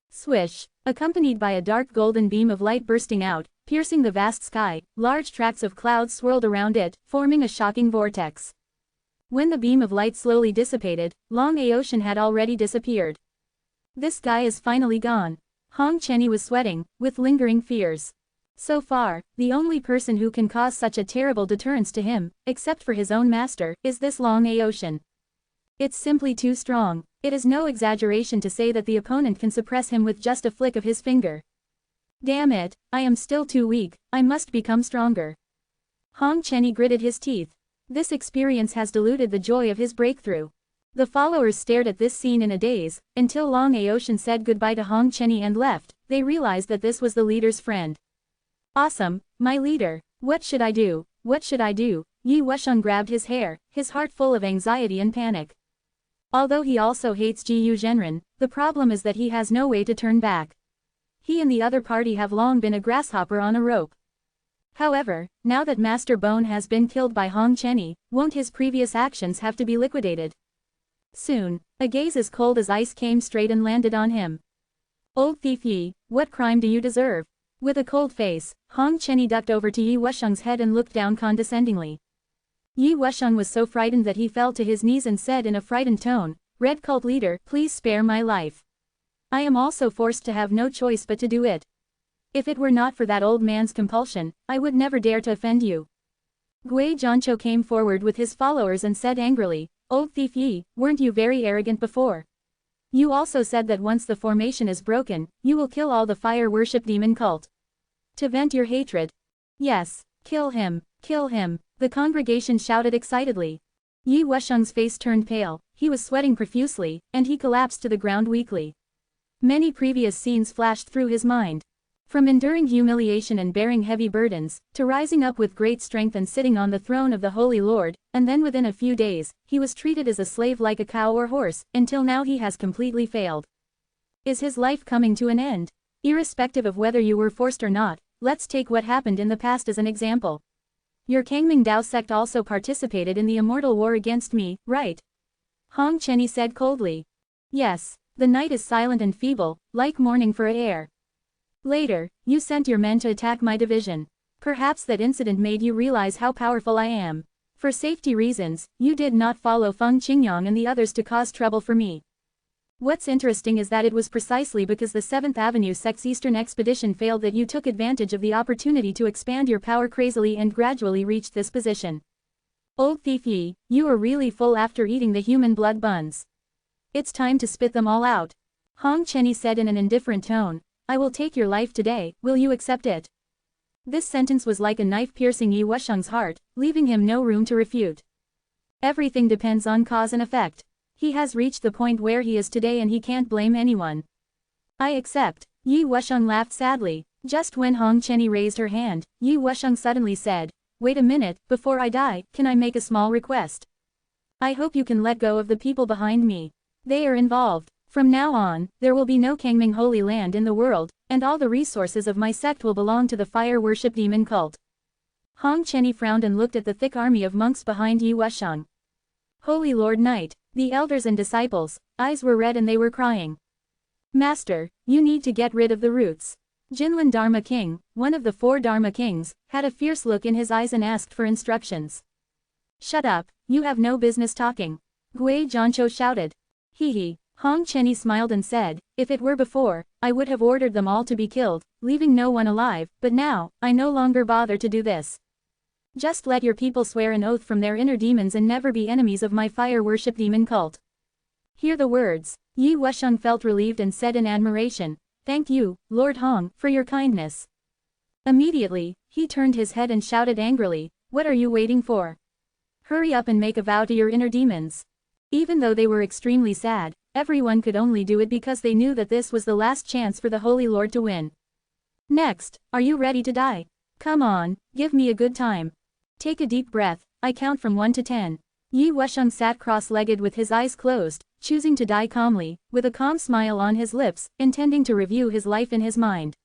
Speaker 1: Swish, accompanied by a dark golden beam of light bursting out, piercing the vast sky, large tracts of clouds swirled around it, forming a shocking vortex. When the beam of light slowly dissipated, Long Aotian had already disappeared. This guy is finally gone. Hong Chenny was sweating, with lingering fears. So far, the only person who can cause such a terrible deterrence to him, except for his own master, is this Long Aotian. It's simply too strong. It is no exaggeration to say that the opponent can suppress him with just a flick of his finger. Damn it, I am still too weak, I must become stronger. Hong Chenny gritted his teeth. This experience has diluted the joy of his breakthrough. The followers stared at this scene in a daze, until Long Aotian said goodbye to Hong Chenny and left. They realized that this was the leader's friend. Awesome, my leader. What should I do? What should I do? Yi Wusheng grabbed his hair, his heart full of anxiety and panic. Although he also hates Ji Zhenren, the problem is that he has no way to turn back. He and the other party have long been a grasshopper on a rope. However, now that Master Bone has been killed by Hong Chenny, won't his previous actions have to be liquidated? Soon, a gaze as cold as ice came straight and landed on him. Old thief Yi, what crime do you deserve? With a cold face, Hong Chenny ducked over to Yi Wusheng's head and looked down condescendingly. Yi Wusheng was so frightened that he fell to his knees and said in a frightened tone, Red Cult Leader, please spare my life. I am also forced to have no choice but to do it. If it were not for that old man's compulsion, I would never dare to offend you. Gui Zhanqiu came forward with his followers and said angrily, Old thief Yi, weren't you very arrogant before? You also said that once the formation is broken, you will kill all the fire worship demon cult. To vent your hatred. Yes, kill him, the congregation shouted excitedly. Yi Wusheng's face turned pale, he was sweating profusely, and he collapsed to the ground weakly. Many previous scenes flashed through his mind. From enduring humiliation and bearing heavy burdens, to rising up with great strength and sitting on the throne of the Holy Lord, and then within a few days, he was treated as a slave like a cow or horse, until now he has completely failed. Is his life coming to an end? Irrespective of whether you were forced or not, let's take what happened in the past as an example. Your Kangming Dao sect also participated in the immortal war against me, right? Hong Chenny said coldly. Yes, the night is silent and feeble, like mourning for a heir. Later, you sent your men to attack my division. Perhaps that incident made you realize how powerful I am. For safety reasons, you did not follow Feng Qingyang and the others to cause trouble for me. What's interesting is that it was precisely because the 7th Avenue sect's Eastern expedition failed that you took advantage of the opportunity to expand your power crazily and gradually reached this position. Old thief Yi, you are really full after eating the human blood buns. It's time to spit them all out. Hong Chenny said in an indifferent tone, I will take your life today, will you accept it? This sentence was like a knife piercing Yi Wusheng's heart, leaving him no room to refute. Everything depends on cause and effect. He has reached the point where he is today and he can't blame anyone. I accept. Yi Wusheng laughed sadly. Just when Hong Chenny raised her hand, Yi Wusheng suddenly said, Wait a minute, before I die, can I make a small request? I hope you can let go of the people behind me. They are involved. From now on, there will be no Kangming Holy Land in the world, and all the resources of my sect will belong to the fire worship demon cult. Hong Chenny frowned and looked at the thick army of monks behind Yi Wusheng. Holy Lord Knight, the elders and disciples, eyes were red and they were crying. Master, you need to get rid of the roots. Jinlin Dharma King, one of the 4 Dharma Kings, had a fierce look in his eyes and asked for instructions. Shut up, you have no business talking. Gui Zhanqiu shouted. Hee. Hong Chenny smiled and said, If it were before, I would have ordered them all to be killed, leaving no one alive, but now, I no longer bother to do this. Just let your people swear an oath from their inner demons and never be enemies of my fire worship demon cult. Hear the words. Yi Wusheng felt relieved and said in admiration, Thank you, Lord Hong, for your kindness. Immediately, he turned his head and shouted angrily, What are you waiting for? Hurry up and make a vow to your inner demons. Even though they were extremely sad, everyone could only do it because they knew that this was the last chance for the Holy Lord to win. Next, are you ready to die? Come on, give me a good time. Take a deep breath, I count from 1 to 10. Yi Wusheng sat cross-legged with his eyes closed, choosing to die calmly, with a calm smile on his lips, intending to review his life in his mind.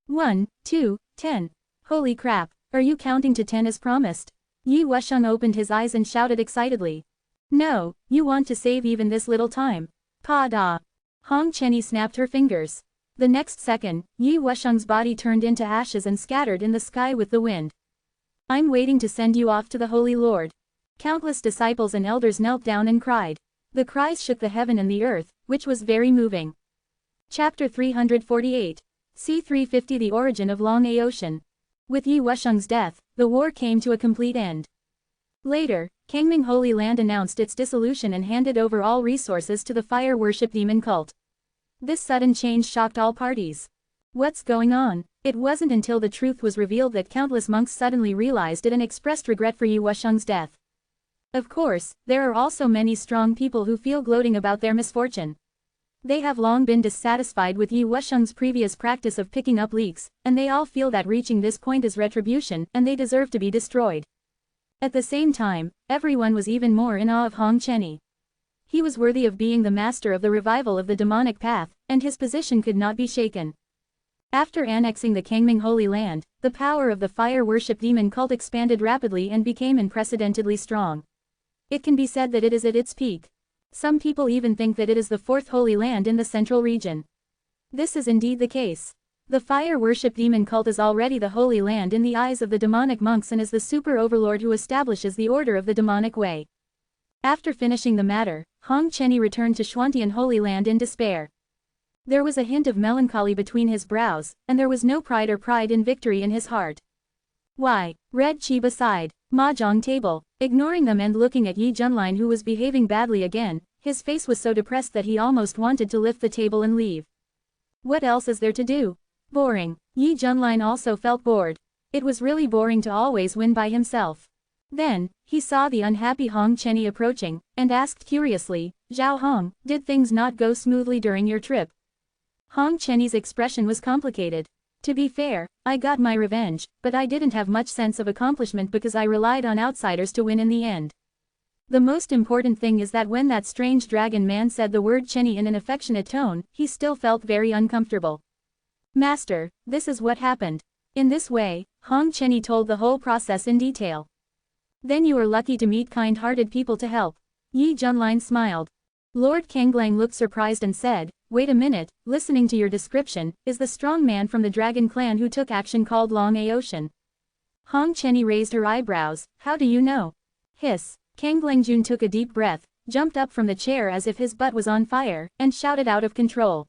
Speaker 1: 1, 2, 10. Holy crap, are you counting to 10 as promised? Yi Wusheng opened his eyes and shouted excitedly. No, you want to save even this little time. Pa-da. Hong Chenny snapped her fingers. The next second, Yi Wusheng's body turned into ashes and scattered in the sky with the wind. I'm waiting to send you off to the Holy Lord. Countless disciples and elders knelt down and cried. The cries shook the heaven and the earth, which was very moving. Chapter 348. C350 The Origin of Long Aotian. With Yi Wusheng's death, the war came to a complete end. Later, Kangming Holy Land announced its dissolution and handed over all resources to the fire worship demon cult. This sudden change shocked all parties. What's going on? It wasn't until the truth was revealed that countless monks suddenly realized it and expressed regret for Yi Wusheng's death. Of course, there are also many strong people who feel gloating about their misfortune. They have long been dissatisfied with Yi Wusheng's previous practice of picking up leaks, and they all feel that reaching this point is retribution and they deserve to be destroyed. At the same time, everyone was even more in awe of Hong Chenny. He was worthy of being the master of the revival of the demonic path, and his position could not be shaken. After annexing the Kangming Holy Land, the power of the fire worship demon cult expanded rapidly and became unprecedentedly strong. It can be said that it is at its peak. Some people even think that it is the fourth holy land in the central region. This is indeed the case. The fire worship demon cult is already the holy land in the eyes of the demonic monks and is the super overlord who establishes the order of the demonic way. After finishing the matter, Hong Chenny returned to Xuantian Holy Land in despair. There was a hint of melancholy between his brows, and there was no pride in victory in his heart. Why? Red Chiba sighed. Mahjong table. Ignoring them and looking at Yi Junlin who was behaving badly again, his face was so depressed that he almost wanted to lift the table and leave. What else is there to do? Boring. Yi Junlin also felt bored. It was really boring to always win by himself. Then, he saw the unhappy Hong Chenny approaching, and asked curiously, Zhao Hong, did things not go smoothly during your trip? Hong Chenny's expression was complicated. To be fair, I got my revenge, but I didn't have much sense of accomplishment because I relied on outsiders to win in the end. The most important thing is that when that strange dragon man said the word Chenny in an affectionate tone, he still felt very uncomfortable. Master, this is what happened. In this way, Hong Chenny told the whole process in detail. Then you are lucky to meet kind-hearted people to help. Yi Junlin smiled. Lord Kanglang looked surprised and said, wait a minute, listening to your description, is the strong man from the dragon clan who took action called Long Aotian. Hong Chenny raised her eyebrows, how do you know? Hiss. Kanglangjun took a deep breath, jumped up from the chair as if his butt was on fire, and shouted out of control.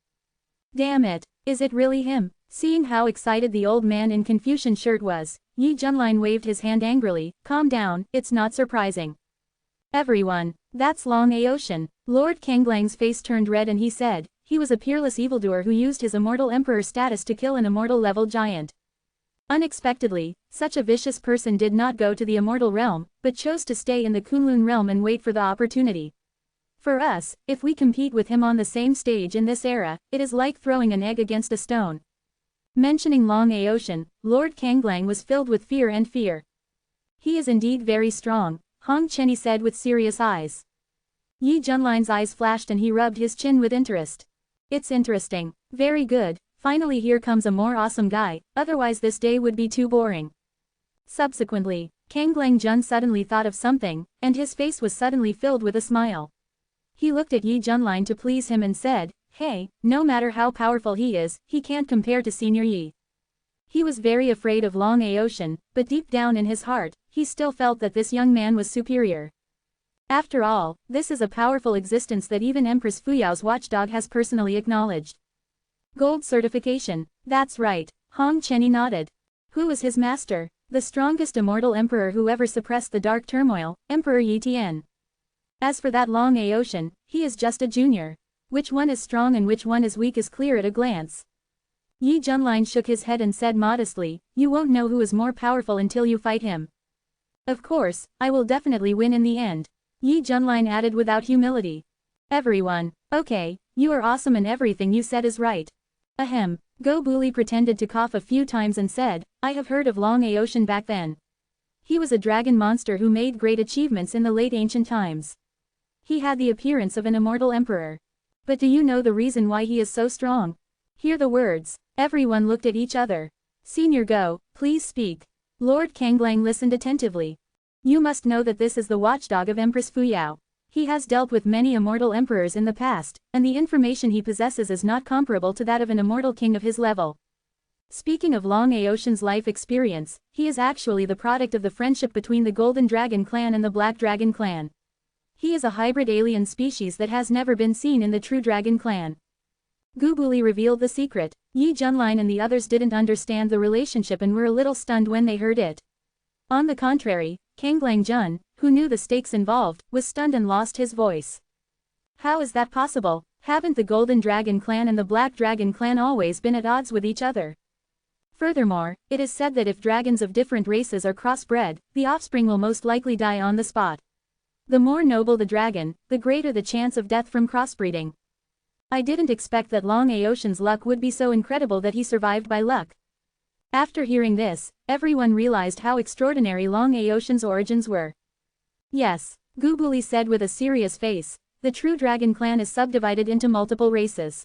Speaker 1: Damn it, is it really him? Seeing how excited the old man in Confucian shirt was, Yi Junlin waved his hand angrily, calm down, it's not surprising. Everyone, that's Long Aotian. Lord Kanglang's face turned red and he said, he was a peerless evildoer who used his immortal emperor status to kill an immortal-level giant. Unexpectedly, such a vicious person did not go to the immortal realm, but chose to stay in the Kunlun realm and wait for the opportunity. For us, if we compete with him on the same stage in this era, it is like throwing an egg against a stone. Mentioning Long Aotian, Lord Kanglang was filled with fear. He is indeed very strong, Hong Chenny said with serious eyes. Yi Junlin's eyes flashed and he rubbed his chin with interest. It's interesting. Very good, finally here comes a more awesome guy, otherwise this day would be too boring. Subsequently, Kanglang Jun suddenly thought of something, and his face was suddenly filled with a smile. He looked at Yi Junlin to please him and said, hey, no matter how powerful he is, he can't compare to Senior Yi. He was very afraid of Long Aotian, but deep down in his heart, he still felt that this young man was superior. After all, this is a powerful existence that even Empress Fuyao's watchdog has personally acknowledged. Gold certification, that's right, Hong Chenny nodded. Who is his master? The strongest immortal emperor who ever suppressed the dark turmoil, Emperor Yi Tian. As for that Long Aotian, he is just a junior. Which one is strong and which one is weak is clear at a glance. Yi Junlin shook his head and said modestly, you won't know who is more powerful until you fight him. Of course, I will definitely win in the end. Yi Junlin added without humility. Everyone, okay, you are awesome and everything you said is right. Ahem, Go Buli pretended to cough a few times and said, I have heard of Long Aotian back then. He was a dragon monster who made great achievements in the late ancient times. He had the appearance of an immortal emperor. But do you know the reason why he is so strong? Hear the words. Everyone looked at each other. Senior Go, please speak. Lord Kanglang listened attentively. You must know that this is the watchdog of Empress Fuyao. He has dealt with many immortal emperors in the past, and the information he possesses is not comparable to that of an immortal king of his level. Speaking of Long Aocean's life experience, he is actually the product of the friendship between the Golden Dragon Clan and the Black Dragon Clan. He is a hybrid alien species that has never been seen in the true Dragon Clan. Gubuli revealed the secret. Yi Junlin and the others didn't understand the relationship and were a little stunned when they heard it. On the contrary, Kanglang Jun, who knew the stakes involved, was stunned and lost his voice. How is that possible? Haven't the Golden Dragon Clan and the Black Dragon Clan always been at odds with each other? Furthermore, it is said that if dragons of different races are crossbred, the offspring will most likely die on the spot. The more noble the dragon, the greater the chance of death from crossbreeding. I didn't expect that Long Aocean's luck would be so incredible that he survived by luck. After hearing this, everyone realized how extraordinary Long Aocean's origins were. Yes, Gubuli said with a serious face, the true Dragon Clan is subdivided into multiple races.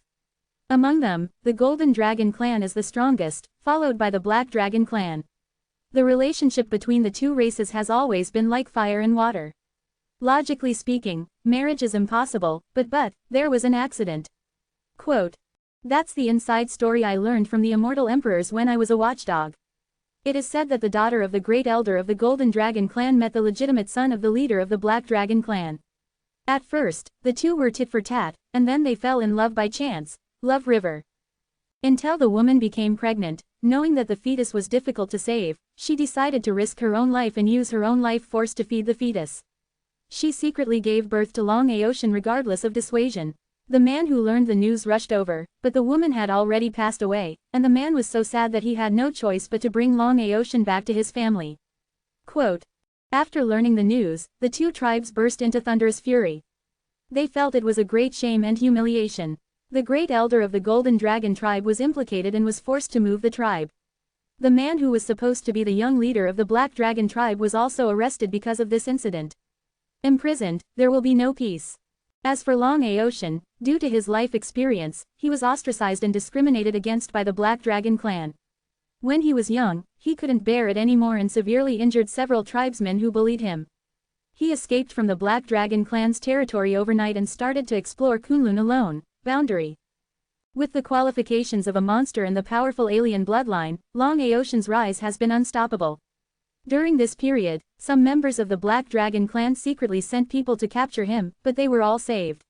Speaker 1: Among them, the Golden Dragon Clan is the strongest, followed by the Black Dragon Clan. The relationship between the two races has always been like fire and water. Logically speaking, marriage is impossible, but there was an accident. Quote, "That's the inside story I learned from the immortal emperors when I was a watchdog. It is said that the daughter of the great elder of the Golden Dragon Clan met the legitimate son of the leader of the Black Dragon Clan. At first, the two were tit for tat, and then they fell in love by chance. Love River. Until the woman became pregnant, knowing that the fetus was difficult to save, she decided to risk her own life and use her own life force to feed the fetus. She secretly gave birth to Long Aocean regardless of dissuasion. The man who learned the news rushed over, but the woman had already passed away, and the man was so sad that he had no choice but to bring Long Aocean back to his family." Quote, "After learning the news, the two tribes burst into thunderous fury. They felt it was a great shame and humiliation. The great elder of the Golden Dragon tribe was implicated and was forced to move the tribe. The man who was supposed to be the young leader of the Black Dragon tribe was also arrested because of this incident. Imprisoned, there will be no peace. As for Long Aocean, due to his life experience, he was ostracized and discriminated against by the Black Dragon Clan. When he was young, he couldn't bear it anymore and severely injured several tribesmen who bullied him. He escaped from the Black Dragon Clan's territory overnight and started to explore Kunlun alone. Boundary. With the qualifications of a monster and the powerful alien bloodline, Long Aocean's rise has been unstoppable. During this period, some members of the Black Dragon Clan secretly sent people to capture him, but they were all saved.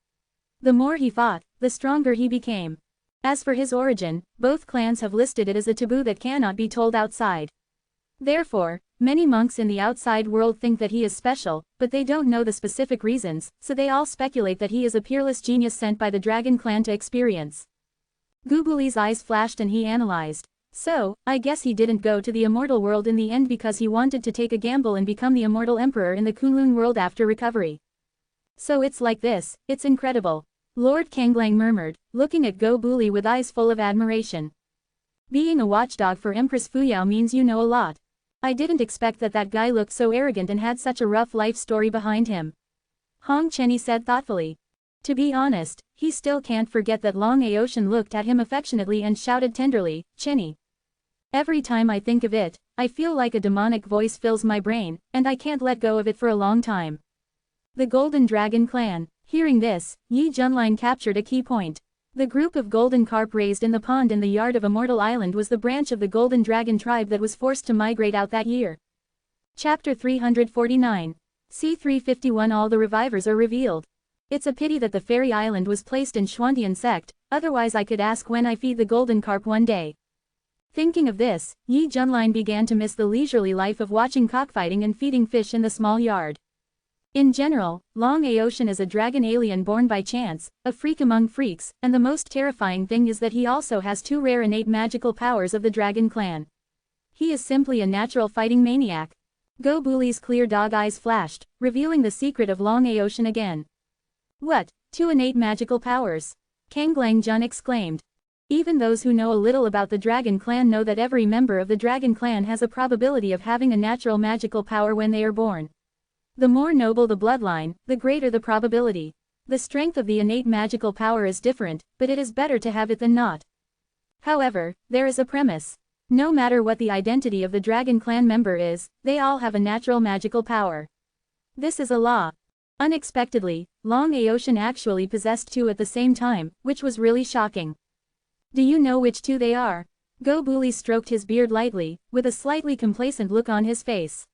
Speaker 1: The more he fought, the stronger he became. As for his origin, both clans have listed it as a taboo that cannot be told outside. Therefore, many monks in the outside world think that he is special, but they don't know the specific reasons, so they all speculate that he is a peerless genius sent by the Dragon Clan to experience. Gubuli's eyes flashed and he analyzed. So, I guess he didn't go to the immortal world in the end because he wanted to take a gamble and become the immortal emperor in the Kunlun world after recovery. So it's like this, it's incredible. Lord Kanglang murmured, looking at Gobuli with eyes full of admiration. Being a watchdog for Empress Fuyao means you know a lot. I didn't expect that guy looked so arrogant and had such a rough life story behind him. Hong Chenny said thoughtfully. To be honest, he still can't forget that Long Aocean looked at him affectionately and shouted tenderly, "Chenny." Every time I think of it, I feel like a demonic voice fills my brain, and I can't let go of it for a long time. The Golden Dragon Clan. Hearing this, Yi Junlin captured a key point. The group of golden carp raised in the pond in the yard of Immortal Island was the branch of the Golden Dragon tribe that was forced to migrate out that year. Chapter 349. C351 All the revivers are revealed. It's a pity that the fairy island was placed in Xuantian sect, otherwise I could ask when I feed the golden carp one day. Thinking of this, Yi Junlin began to miss the leisurely life of watching cockfighting and feeding fish in the small yard. In general, Long Aocean is a dragon alien born by chance, a freak among freaks, and the most terrifying thing is that he also has two rare innate magical powers of the Dragon Clan. He is simply a natural fighting maniac. Gobuli's clear dog eyes flashed, revealing the secret of Long Aocean again. What, two innate magical powers? Kanglang Jun exclaimed. Even those who know a little about the Dragon Clan know that every member of the Dragon Clan has a probability of having a natural magical power when they are born. The more noble the bloodline, the greater the probability. The strength of the innate magical power is different, but it is better to have it than not. However, there is a premise. No matter what the identity of the Dragon Clan member is, they all have a natural magical power. This is a law. Unexpectedly, Long Aocean actually possessed two at the same time, which was really shocking. Do you know which two they are? Go Buli stroked his beard lightly, with a slightly complacent look on his face.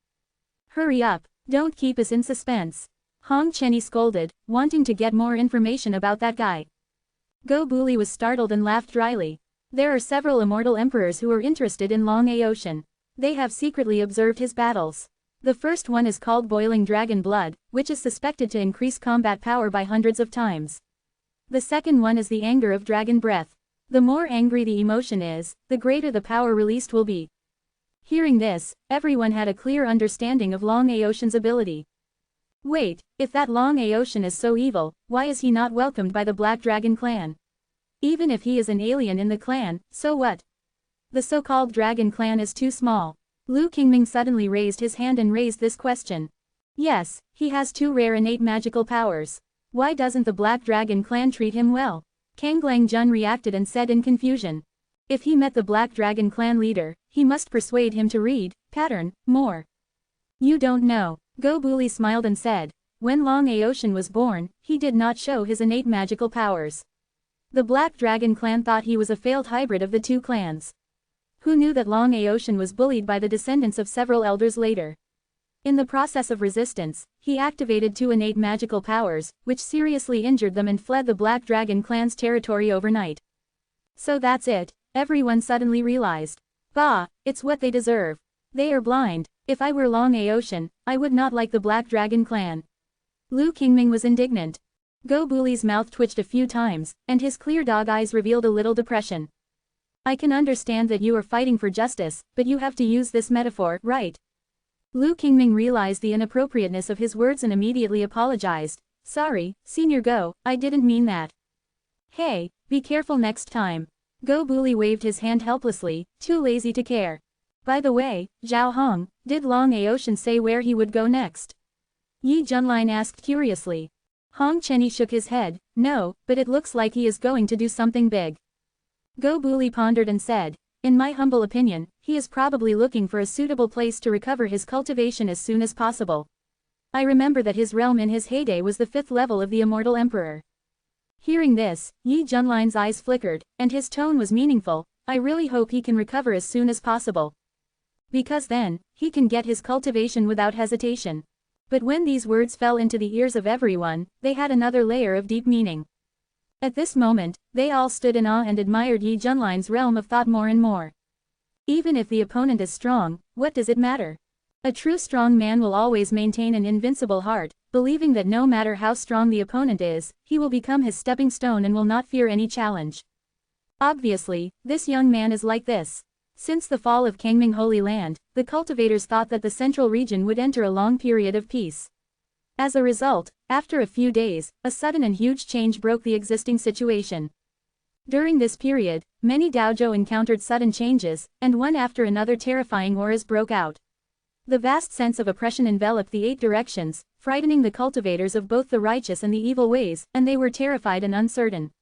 Speaker 1: Hurry up, don't keep us in suspense. Hong Chenny scolded, wanting to get more information about that guy. Go Buli was startled and laughed dryly. There are several immortal emperors who are interested in Long Aotian. They have secretly observed his battles. The first one is called Boiling Dragon Blood, which is suspected to increase combat power by hundreds of times. The second one is the Anger of Dragon Breath. The more angry the emotion is, the greater the power released will be. Hearing this, everyone had a clear understanding of Long Aotian's ability. Wait, if that Long Aotian is so evil, why is he not welcomed by the Black Dragon clan? Even if he is an alien in the clan, so what? The so-called Dragon clan is too small. Lu Qingming suddenly raised his hand and raised this question. Yes, he has 2 rare innate magical powers. Why doesn't the Black Dragon clan treat him well? Kang Langjun reacted and said in confusion. If he met the Black Dragon clan leader, he must persuade him to read, pattern, more. You don't know. Go Buli smiled and said. When Long Aotian was born, he did not show his innate magical powers. The Black Dragon clan thought he was a failed hybrid of the 2 clans. Who knew that Long Aotian was bullied by the descendants of several elders later? In the process of resistance, he activated 2 innate magical powers, which seriously injured them and fled the Black Dragon clan's territory overnight. So that's it, everyone suddenly realized. Bah, it's what they deserve. They are blind. If I were Long Aotian, I would not like the Black Dragon clan. Lu Qingming was indignant. Go Buli's mouth twitched a few times, and his clear dog eyes revealed a little depression. I can understand that you are fighting for justice, but you have to use this metaphor, right? Lu Qingming realized the inappropriateness of his words and immediately apologized. Sorry, Senior Go, I didn't mean that. Hey, be careful next time. Go Buli waved his hand helplessly, too lazy to care. By the way, Zhao Hong, did Long Aotian say where he would go next? Yi Junlin asked curiously. Hong Chenny shook his head. No, but it looks like he is going to do something big. Go Buli pondered and said, in my humble opinion, he is probably looking for a suitable place to recover his cultivation as soon as possible. I remember that his realm in his heyday was the 5th level of the Immortal Emperor. Hearing this, Yi Junlin's eyes flickered, and his tone was meaningful. I really hope he can recover as soon as possible. Because then, he can get his cultivation without hesitation. But when these words fell into the ears of everyone, they had another layer of deep meaning. At this moment, they all stood in awe and admired Yi Junlin's realm of thought more and more. Even if the opponent is strong, what does it matter? A true strong man will always maintain an invincible heart, believing that no matter how strong the opponent is, he will become his stepping stone and will not fear any challenge. Obviously, this young man is like this. Since the fall of Kangming Holy Land, the cultivators thought that the central region would enter a long period of peace. As a result, after a few days, a sudden and huge change broke the existing situation. During this period, many dojo encountered sudden changes, and one after another terrifying auras broke out. The vast sense of oppression enveloped the 8 directions, frightening the cultivators of both the righteous and the evil ways, and they were terrified and uncertain.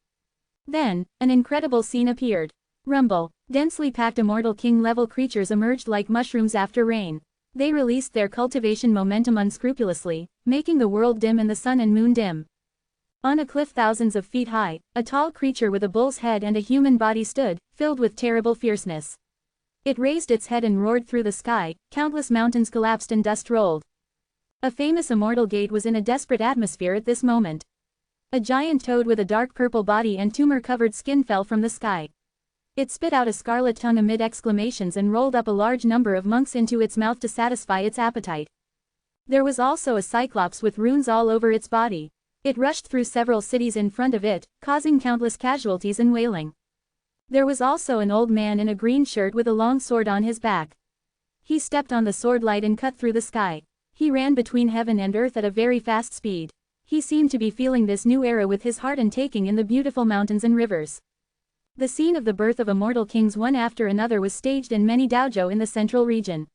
Speaker 1: Then, an incredible scene appeared. Rumble. Densely packed Immortal King-level creatures emerged like mushrooms after rain. They released their cultivation momentum unscrupulously, making the world dim and the sun and moon dim. On a cliff thousands of feet high, a tall creature with a bull's head and a human body stood, filled with terrible fierceness. It raised its head and roared through the sky, countless mountains collapsed and dust rolled. A famous immortal gate was in a desperate atmosphere at this moment. A giant toad with a dark purple body and tumor-covered skin fell from the sky. It spit out a scarlet tongue amid exclamations and rolled up a large number of monks into its mouth to satisfy its appetite. There was also a cyclops with runes all over its body. It rushed through several cities in front of it, causing countless casualties and wailing. There was also an old man in a green shirt with a long sword on his back. He stepped on the sword light and cut through the sky. He ran between heaven and earth at a very fast speed. He seemed to be feeling this new era with his heart and taking in the beautiful mountains and rivers. The scene of the birth of immortal kings one after another was staged in many dojo in the central region.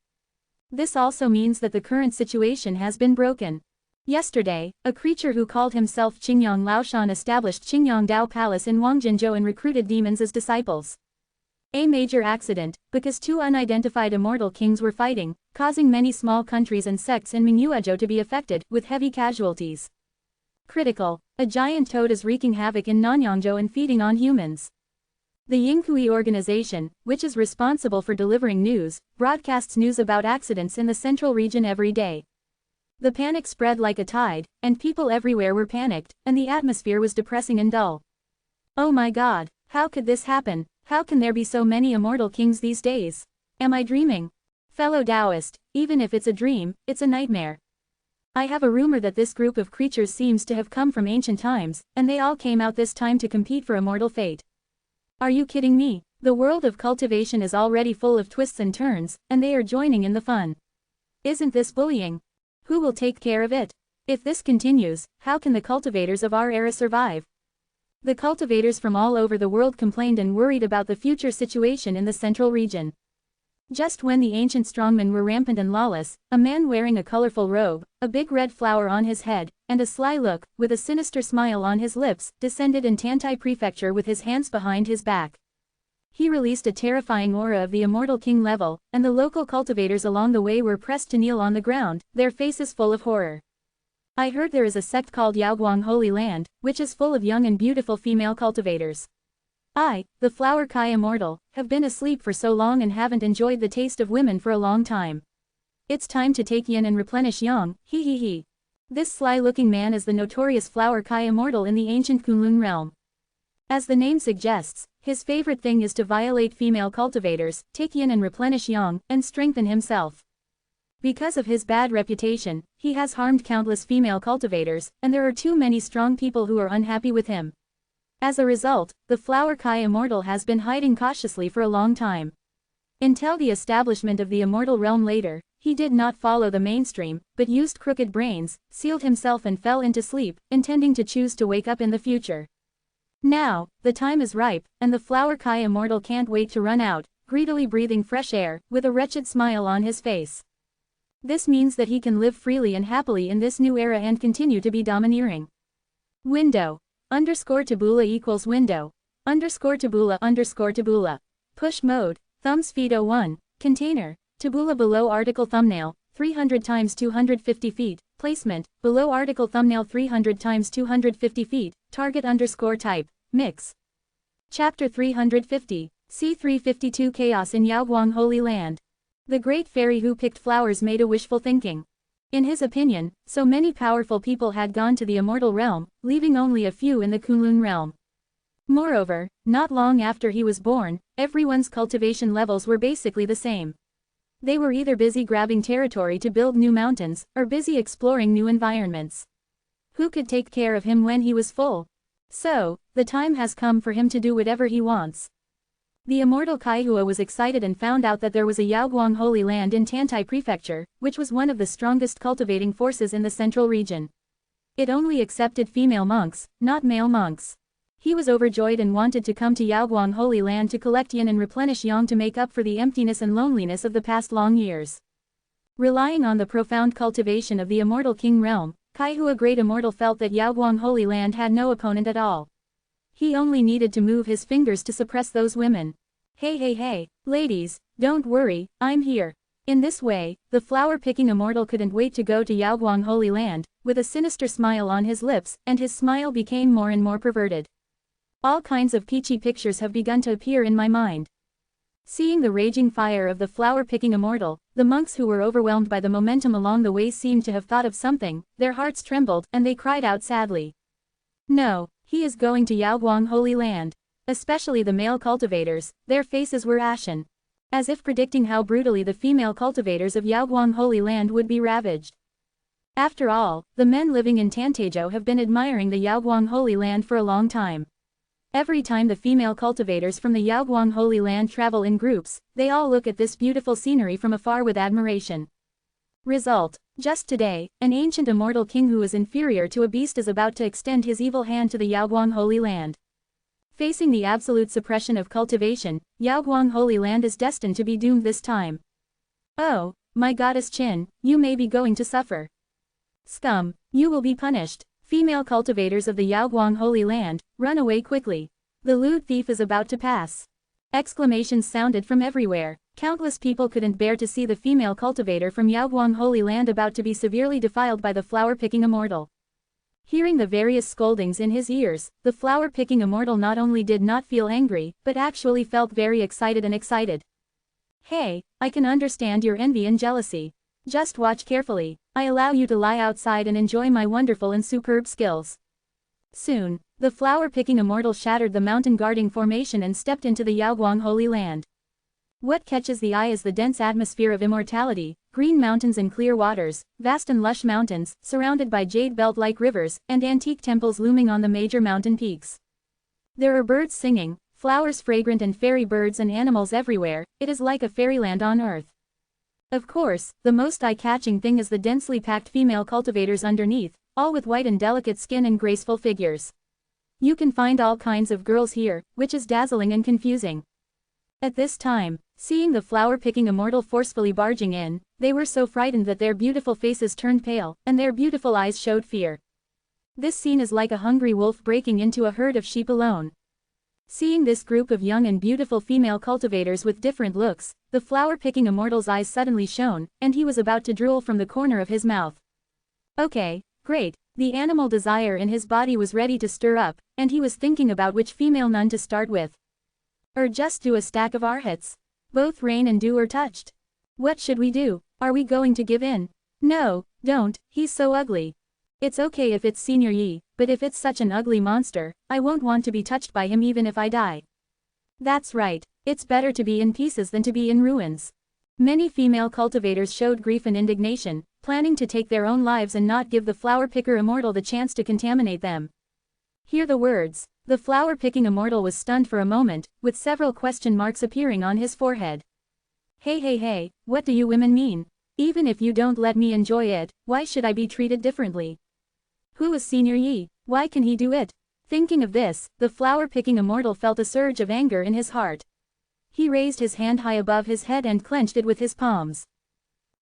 Speaker 1: This also means that the current situation has been broken. Yesterday, a creature who called himself Qingyang Laoshan established Qingyang Dao Palace in Wangjinzhou and recruited demons as disciples. A major accident, because 2 unidentified immortal kings were fighting, causing many small countries and sects in Mingyuezhou to be affected, with heavy casualties. Critical. A giant toad is wreaking havoc in Nanyangzhou and feeding on humans. The enquiries organization, which is responsible for delivering news, broadcasts news about accidents in the central region every day. The panic spread like a tide, and people everywhere were panicked, and the atmosphere was depressing and dull. Oh my God, how could this happen? How can there be so many immortal kings these days? Am I dreaming? Fellow Taoist, even if it's a dream, it's a nightmare. I have a rumor that this group of creatures seems to have come from ancient times, and they all came out this time to compete for immortal fate. Are you kidding me? The world of cultivation is already full of twists and turns, and they are joining in the fun. Isn't this bullying? Who will take care of it? If this continues, how can the cultivators of our era survive? The cultivators from all over the world complained and worried about the future situation in the central region. Just when the ancient strongmen were rampant and lawless, a man wearing a colorful robe, a big red flower on his head, and a sly look, with a sinister smile on his lips, descended in Tantai Prefecture with his hands behind his back. He released a terrifying aura of the immortal king level, and the local cultivators along the way were pressed to kneel on the ground, their faces full of horror. I heard there is a sect called Yaoguang Holy Land, which is full of young and beautiful female cultivators. I, the Flower Kai Immortal, have been asleep for so long and haven't enjoyed the taste of women for a long time. It's time to take yin and replenish yang, he he he. This sly-looking man is the notorious Flower Kai Immortal in the ancient Kunlun realm. As the name suggests, his favorite thing is to violate female cultivators, take yin and replenish yang, and strengthen himself. Because of his bad reputation, he has harmed countless female cultivators, and there are too many strong people who are unhappy with him. As a result, the Flower Kai Immortal has been hiding cautiously for a long time. Until the establishment of the immortal realm later, he did not follow the mainstream, but used crooked brains, sealed himself and fell into sleep, intending to choose to wake up in the future. Now, the time is ripe, and the Flower Kai Immortal can't wait to run out, greedily breathing fresh air, with a wretched smile on his face. This means that he can live freely and happily in this new era and continue to be domineering. Window. _tabula equals window. _tabula. Push mode. Thumbs feed 01. Container. Tabula below article thumbnail. 300 times 250 feet. Placement. Below article thumbnail 300 times 250 feet. Target _type. Mix. Chapter 350. C352 Chaos in Yaoguang Holy Land. The great fairy who picked flowers made a wishful thinking. In his opinion, so many powerful people had gone to the immortal realm, leaving only a few in the Kunlun realm. Moreover, not long after he was born, everyone's cultivation levels were basically the same. They were either busy grabbing territory to build new mountains, or busy exploring new environments. Who could take care of him when he was full? So, the time has come for him to do whatever he wants. The immortal Kaihua was excited and found out that there was a Yaoguang Holy Land in Tantai Prefecture, which was one of the strongest cultivating forces in the central region. It only accepted female monks, not male monks. He was overjoyed and wanted to come to Yaoguang Holy Land to collect yin and replenish yang to make up for the emptiness and loneliness of the past long years. Relying on the profound cultivation of the immortal king realm, Kaihua Great Immortal felt that Yaoguang Holy Land had no opponent at all. He only needed to move his fingers to suppress those women. Hey, ladies, don't worry, I'm here. In this way, the flower-picking immortal couldn't wait to go to Yaoguang Holy Land, with a sinister smile on his lips, and his smile became more and more perverted. All kinds of peachy pictures have begun to appear in my mind. Seeing the raging fire of the flower-picking immortal, the monks who were overwhelmed by the momentum along the way seemed to have thought of something, their hearts trembled, and they cried out sadly. No, he is going to Yaoguang Holy Land. Especially the male cultivators, their faces were ashen. As if predicting how brutally the female cultivators of Yaoguang Holy Land would be ravaged. After all, the men living in Tantejo have been admiring the Yaoguang Holy Land for a long time. Every time the female cultivators from the Yaoguang Holy Land travel in groups, they all look at this beautiful scenery from afar with admiration. Result: just today, an ancient immortal king who is inferior to a beast is about to extend his evil hand to the Yaoguang Holy Land. Facing the absolute suppression of cultivation, Yaoguang Holy Land is destined to be doomed this time. Oh, my goddess Qin, you may be going to suffer. Scum, you will be punished. Female cultivators of the Yaoguang Holy Land, run away quickly. The lewd thief is about to pass. Exclamations sounded from everywhere. Countless people couldn't bear to see the female cultivator from Yaoguang Holy Land about to be severely defiled by the flower-picking immortal. Hearing the various scoldings in his ears, the flower-picking immortal not only did not feel angry, but actually felt very excited. Hey, I can understand your envy and jealousy. Just watch carefully. I allow you to lie outside and enjoy my wonderful and superb skills. Soon, the flower-picking immortal shattered the mountain-guarding formation and stepped into the Yaoguang Holy Land. What catches the eye is the dense atmosphere of immortality, green mountains and clear waters, vast and lush mountains, surrounded by jade belt-like rivers, and antique temples looming on the major mountain peaks. There are birds singing, flowers fragrant and fairy birds and animals everywhere. It is like a fairyland on earth. Of course, the most eye-catching thing is the densely packed female cultivators underneath, all with white and delicate skin and graceful figures. You can find all kinds of girls here, which is dazzling and confusing. At this time, seeing the flower-picking immortal forcefully barging in, they were so frightened that their beautiful faces turned pale, and their beautiful eyes showed fear. This scene is like a hungry wolf breaking into a herd of sheep alone. Seeing this group of young and beautiful female cultivators with different looks, the flower-picking immortal's eyes suddenly shone, and he was about to drool from the corner of his mouth. Okay, great. The animal desire in his body was ready to stir up, and he was thinking about which female nun to start with. Or just do a stack of arhats. Both rain and dew are touched. What should we do? Are we going to give in? No, don't, he's so ugly. It's okay if it's Senior Yi, but if it's such an ugly monster, I won't want to be touched by him even if I die. That's right, it's better to be in pieces than to be in ruins. Many female cultivators showed grief and indignation, planning to take their own lives and not give the flower-picker immortal the chance to contaminate them. Hear the words. The flower-picking immortal was stunned for a moment, with several question marks appearing on his forehead. Hey, what do you women mean? Even if you don't let me enjoy it, why should I be treated differently? Who is Senior Yi? Why can he do it? Thinking of this, the flower-picking immortal felt a surge of anger in his heart. He raised his hand high above his head and clenched it with his palms.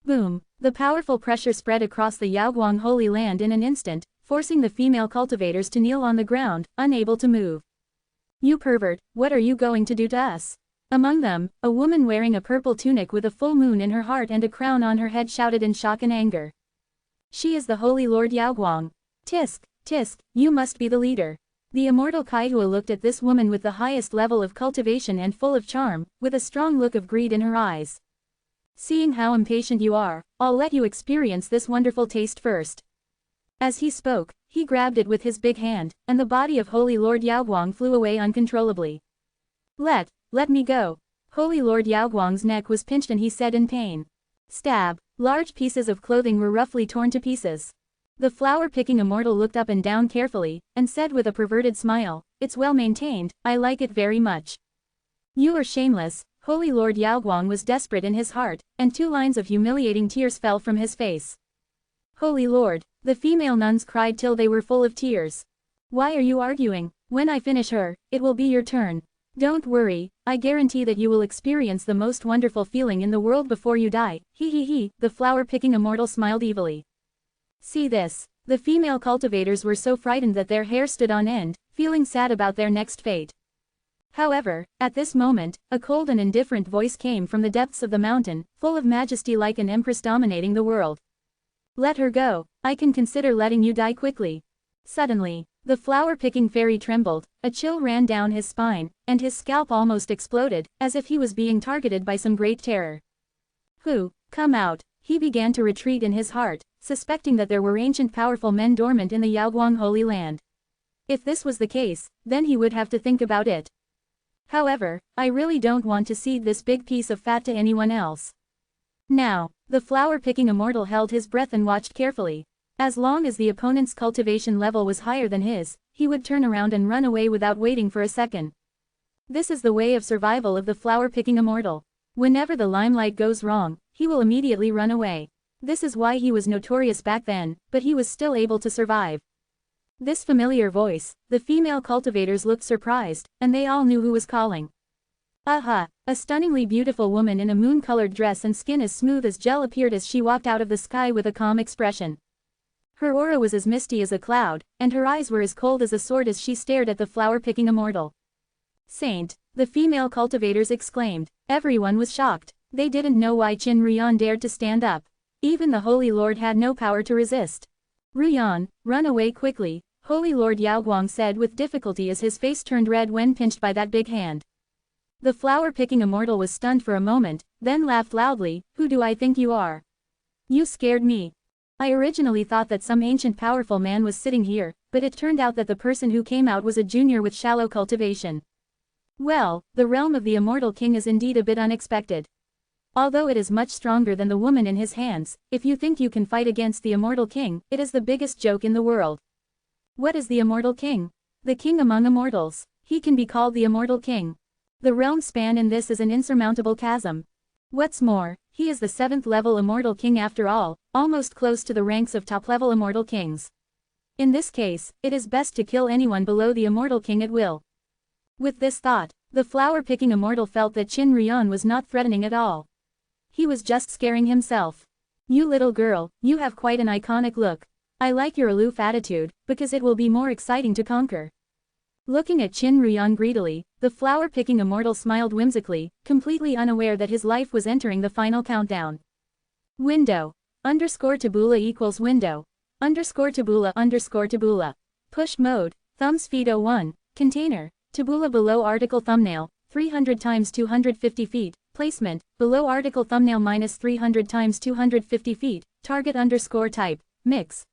Speaker 1: Boom! The powerful pressure spread across the Yaoguang Holy Land in an instant, forcing the female cultivators to kneel on the ground, unable to move. You pervert, what are you going to do to us? Among them, a woman wearing a purple tunic with a full moon in her heart and a crown on her head shouted in shock and anger. She is the Holy Lord Yaoguang. Tisk, you must be the leader. The immortal Kaihua looked at this woman with the highest level of cultivation and full of charm, with a strong look of greed in her eyes. Seeing how impatient you are, I'll let you experience this wonderful taste first. As he spoke, he grabbed it with his big hand, and the body of Holy Lord Yaoguang flew away uncontrollably. Let me go. Holy Lord Yaoguang's neck was pinched and he said in pain. Stab. Large pieces of clothing were roughly torn to pieces. The flower-picking immortal looked up and down carefully, and said with a perverted smile, it's well maintained, I like it very much. You are shameless. Holy Lord Yaoguang was desperate in his heart, and 2 lines of humiliating tears fell from his face. Holy Lord, the female nuns cried till they were full of tears. Why are you arguing? When I finish her, it will be your turn. Don't worry, I guarantee that you will experience the most wonderful feeling in the world before you die. He, the flower-picking immortal smiled evilly. See this. The female cultivators were so frightened that their hair stood on end, feeling sad about their next fate. However, at this moment, a cold and indifferent voice came from the depths of the mountain, full of majesty like an empress dominating the world. Let her go. I can consider letting you die quickly. Suddenly, the flower-picking fairy trembled, a chill ran down his spine, and his scalp almost exploded, as if he was being targeted by some great terror. Who? Come out. He began to retreat in his heart, suspecting that there were ancient powerful men dormant in the Yaoguang Holy Land. If this was the case, then he would have to think about it. However, I really don't want to cede this big piece of fat to anyone else. Now, the flower-picking immortal held his breath and watched carefully. As long as the opponent's cultivation level was higher than his, he would turn around and run away without waiting for a second. This is the way of survival of the flower-picking immortal. Whenever the limelight goes wrong, he will immediately run away. This is why he was notorious back then, but he was still able to survive. This familiar voice, the female cultivators looked surprised, and they all knew who was calling. Aha! A stunningly beautiful woman in a moon-colored dress and skin as smooth as gel appeared as she walked out of the sky with a calm expression. Her aura was as misty as a cloud, and her eyes were as cold as a sword as she stared at the flower-picking immortal. Saint! The female cultivators exclaimed. Everyone was shocked. They didn't know why Qin Ruyan dared to stand up. Even the Holy Lord had no power to resist. Ruyan, run away quickly, Holy Lord Yaoguang said with difficulty as his face turned red when pinched by that big hand. The flower-picking immortal was stunned for a moment, then laughed loudly. Who do I think you are? You scared me. I originally thought that some ancient powerful man was sitting here, but it turned out that the person who came out was a junior with shallow cultivation. Well, the realm of the immortal king is indeed a bit unexpected. Although it is much stronger than the woman in his hands, if you think you can fight against the immortal king, it is the biggest joke in the world. What is the immortal king? The king among immortals. He can be called the immortal king. The realm span in this is an insurmountable chasm. What's more, he is the 7th level immortal king after all, almost close to the ranks of top-level immortal kings. In this case, it is best to kill anyone below the immortal king at will. With this thought, the flower-picking immortal felt that Qin Ruyan was not threatening at all. He was just scaring himself. You little girl, you have quite an iconic look. I like your aloof attitude, because it will be more exciting to conquer. Looking at Qin Ruyan greedily, the flower-picking immortal smiled whimsically, completely unaware that his life was entering the final countdown. Window. _tabula equals window. _tabula. Push mode. Thumb speed 01. Container. Tabula below article thumbnail. 300 times 250 feet. Placement. Below article thumbnail minus 300 times 250 feet. Target _type. Mix.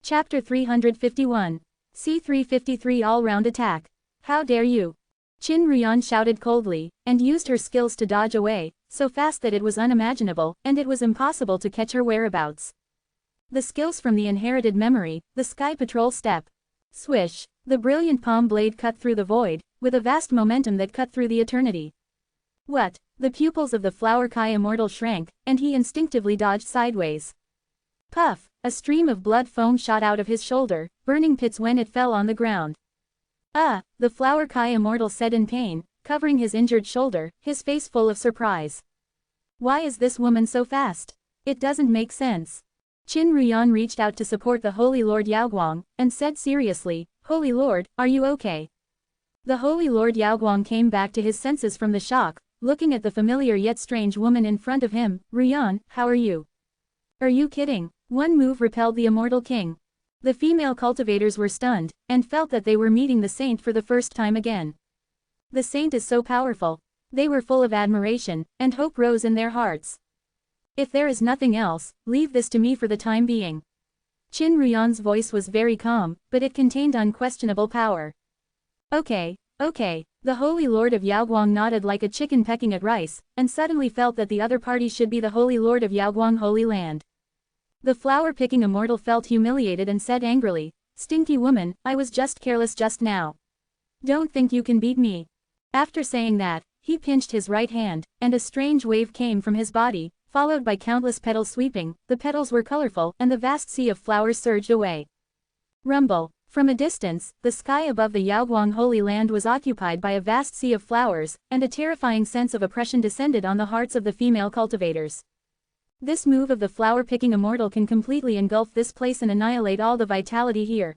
Speaker 1: Chapter 351. C353 All-Round Attack. How dare you? Qin Ruyan shouted coldly, and used her skills to dodge away, so fast that it was unimaginable, and it was impossible to catch her whereabouts. The skills from the inherited memory, the Sky Patrol step. Swish. The brilliant palm blade cut through the void, with a vast momentum that cut through the eternity. What? The pupils of the Flower Kai immortal shrank, and he instinctively dodged sideways. Puff! A stream of blood foam shot out of his shoulder, burning pits when it fell on the ground. The Flower Kai immortal said in pain, covering his injured shoulder, his face full of surprise. Why is this woman so fast? It doesn't make sense. Qin Ruyan reached out to support the Holy Lord Yaoguang, and said seriously, Holy Lord, are you okay? The Holy Lord Yaoguang came back to his senses from the shock, looking at the familiar yet strange woman in front of him. Ruyan, how are you? Are you kidding? One move repelled the immortal king. The female cultivators were stunned, and felt that they were meeting the saint for the first time again. The saint is so powerful. They were full of admiration, and hope rose in their hearts. If there is nothing else, leave this to me for the time being. Qin Ruyan's voice was very calm, but it contained unquestionable power. Okay. The Holy Lord of Yaoguang nodded like a chicken pecking at rice, and suddenly felt that the other party should be the Holy Lord of Yaoguang Holy Land. The flower-picking immortal felt humiliated and said angrily, Stinky woman, I was just careless just now. Don't think you can beat me. After saying that, he pinched his right hand, and a strange wave came from his body, followed by countless petals sweeping. The petals were colorful, and the vast sea of flowers surged away. Rumble. From a distance, the sky above the Yaoguang Holy Land was occupied by a vast sea of flowers, and a terrifying sense of oppression descended on the hearts of the female cultivators. This move of the flower-picking immortal can completely engulf this place and annihilate all the vitality here.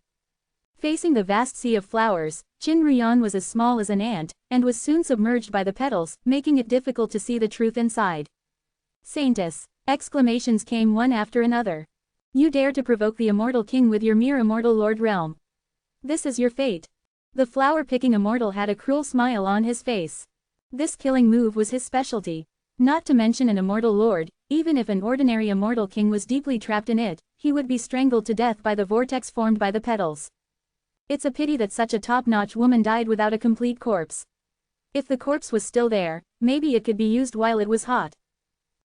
Speaker 1: Facing the vast sea of flowers, Qin Ruyan was as small as an ant, and was soon submerged by the petals, making it difficult to see the truth inside. Saintess! Exclamations came one after another. You dare to provoke the immortal king with your mere immortal lord realm. This is your fate. The flower-picking immortal had a cruel smile on his face. This killing move was his specialty. Not to mention an immortal lord, even if an ordinary immortal king was deeply trapped in it, he would be strangled to death by the vortex formed by the petals. It's a pity that such a top-notch woman died without a complete corpse. If the corpse was still there, maybe it could be used while it was hot.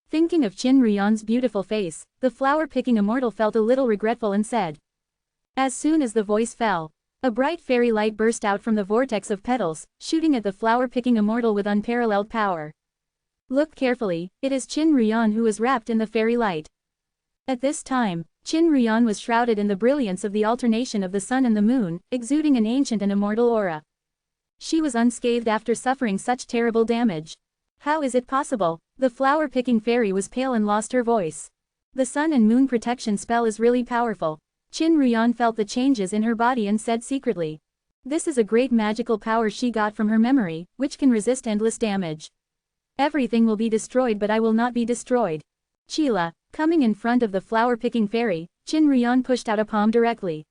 Speaker 1: Thinking of Qin Ruyan's beautiful face, the flower-picking immortal felt a little regretful and said. As soon as the voice fell, a bright fairy light burst out from the vortex of petals, shooting at the flower-picking immortal with unparalleled power. Look carefully, it is Qin Ruyan who is wrapped in the fairy light. At this time, Qin Ruyan was shrouded in the brilliance of the alternation of the sun and the moon, exuding an ancient and immortal aura. She was unscathed after suffering such terrible damage. How is it possible? The flower-picking fairy was pale and lost her voice. The sun and moon protection spell is really powerful. Qin Ruyan felt the changes in her body and said secretly. This is a great magical power she got from her memory, which can resist endless damage. Everything will be destroyed, but I will not be destroyed. Chila, coming in front of the flower-picking fairy, Qin Ruyan pushed out a palm directly.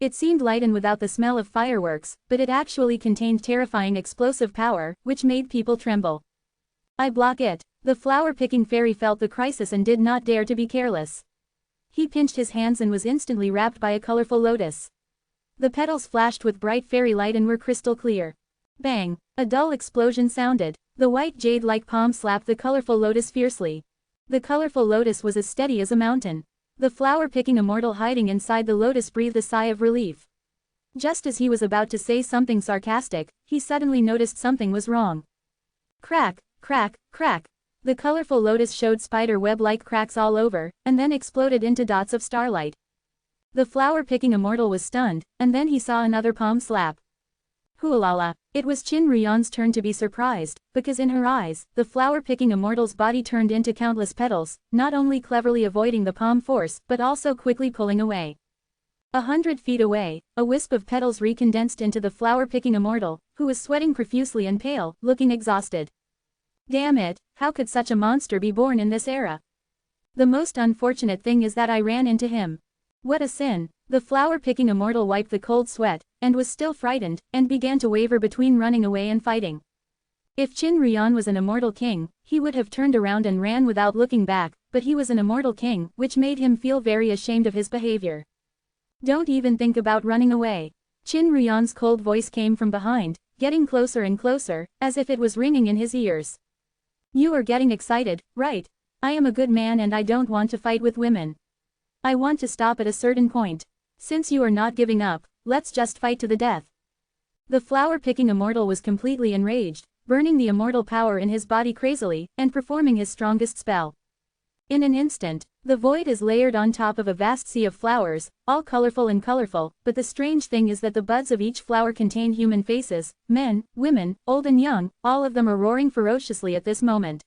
Speaker 1: It seemed light and without the smell of fireworks, but it actually contained terrifying explosive power, which made people tremble. I block it. The flower-picking fairy felt the crisis and did not dare to be careless. He pinched his hands and was instantly wrapped by a colorful lotus. The petals flashed with bright fairy light and were crystal clear. Bang! A dull explosion sounded. The white jade-like palm slapped the colorful lotus fiercely. The colorful lotus was as steady as a mountain. The flower-picking immortal hiding inside the lotus breathed a sigh of relief. Just as he was about to say something sarcastic, he suddenly noticed something was wrong. Crack, crack, crack. The colorful lotus showed spider web-like cracks all over, and then exploded into dots of starlight. The flower-picking immortal was stunned, and then he saw another palm slap. Hualala! It was Qin Ruyan's turn to be surprised, because in her eyes, the flower-picking immortal's body turned into countless petals, not only cleverly avoiding the palm force but also quickly pulling away. 100 feet away, a wisp of petals recondensed into the flower-picking immortal, who was sweating profusely and pale, looking exhausted. Damn it, how could such a monster be born in this era? The most unfortunate thing is that I ran into him. What a sin! The flower-picking immortal wiped the cold sweat, and was still frightened, and began to waver between running away and fighting. If Qin Ruyan was an immortal king, he would have turned around and ran without looking back, but he was an immortal king, which made him feel very ashamed of his behavior. Don't even think about running away. Qin Ruyan's cold voice came from behind, getting closer and closer, as if it was ringing in his ears. You are getting excited, right? I am a good man and I don't want to fight with women. I want to stop at a certain point. Since you are not giving up, let's just fight to the death. The flower-picking immortal was completely enraged, burning the immortal power in his body crazily, and performing his strongest spell. In an instant, the void is layered on top of a vast sea of flowers, all colorful, but the strange thing is that the buds of each flower contain human faces, men, women, old and young, all of them are roaring ferociously at this moment.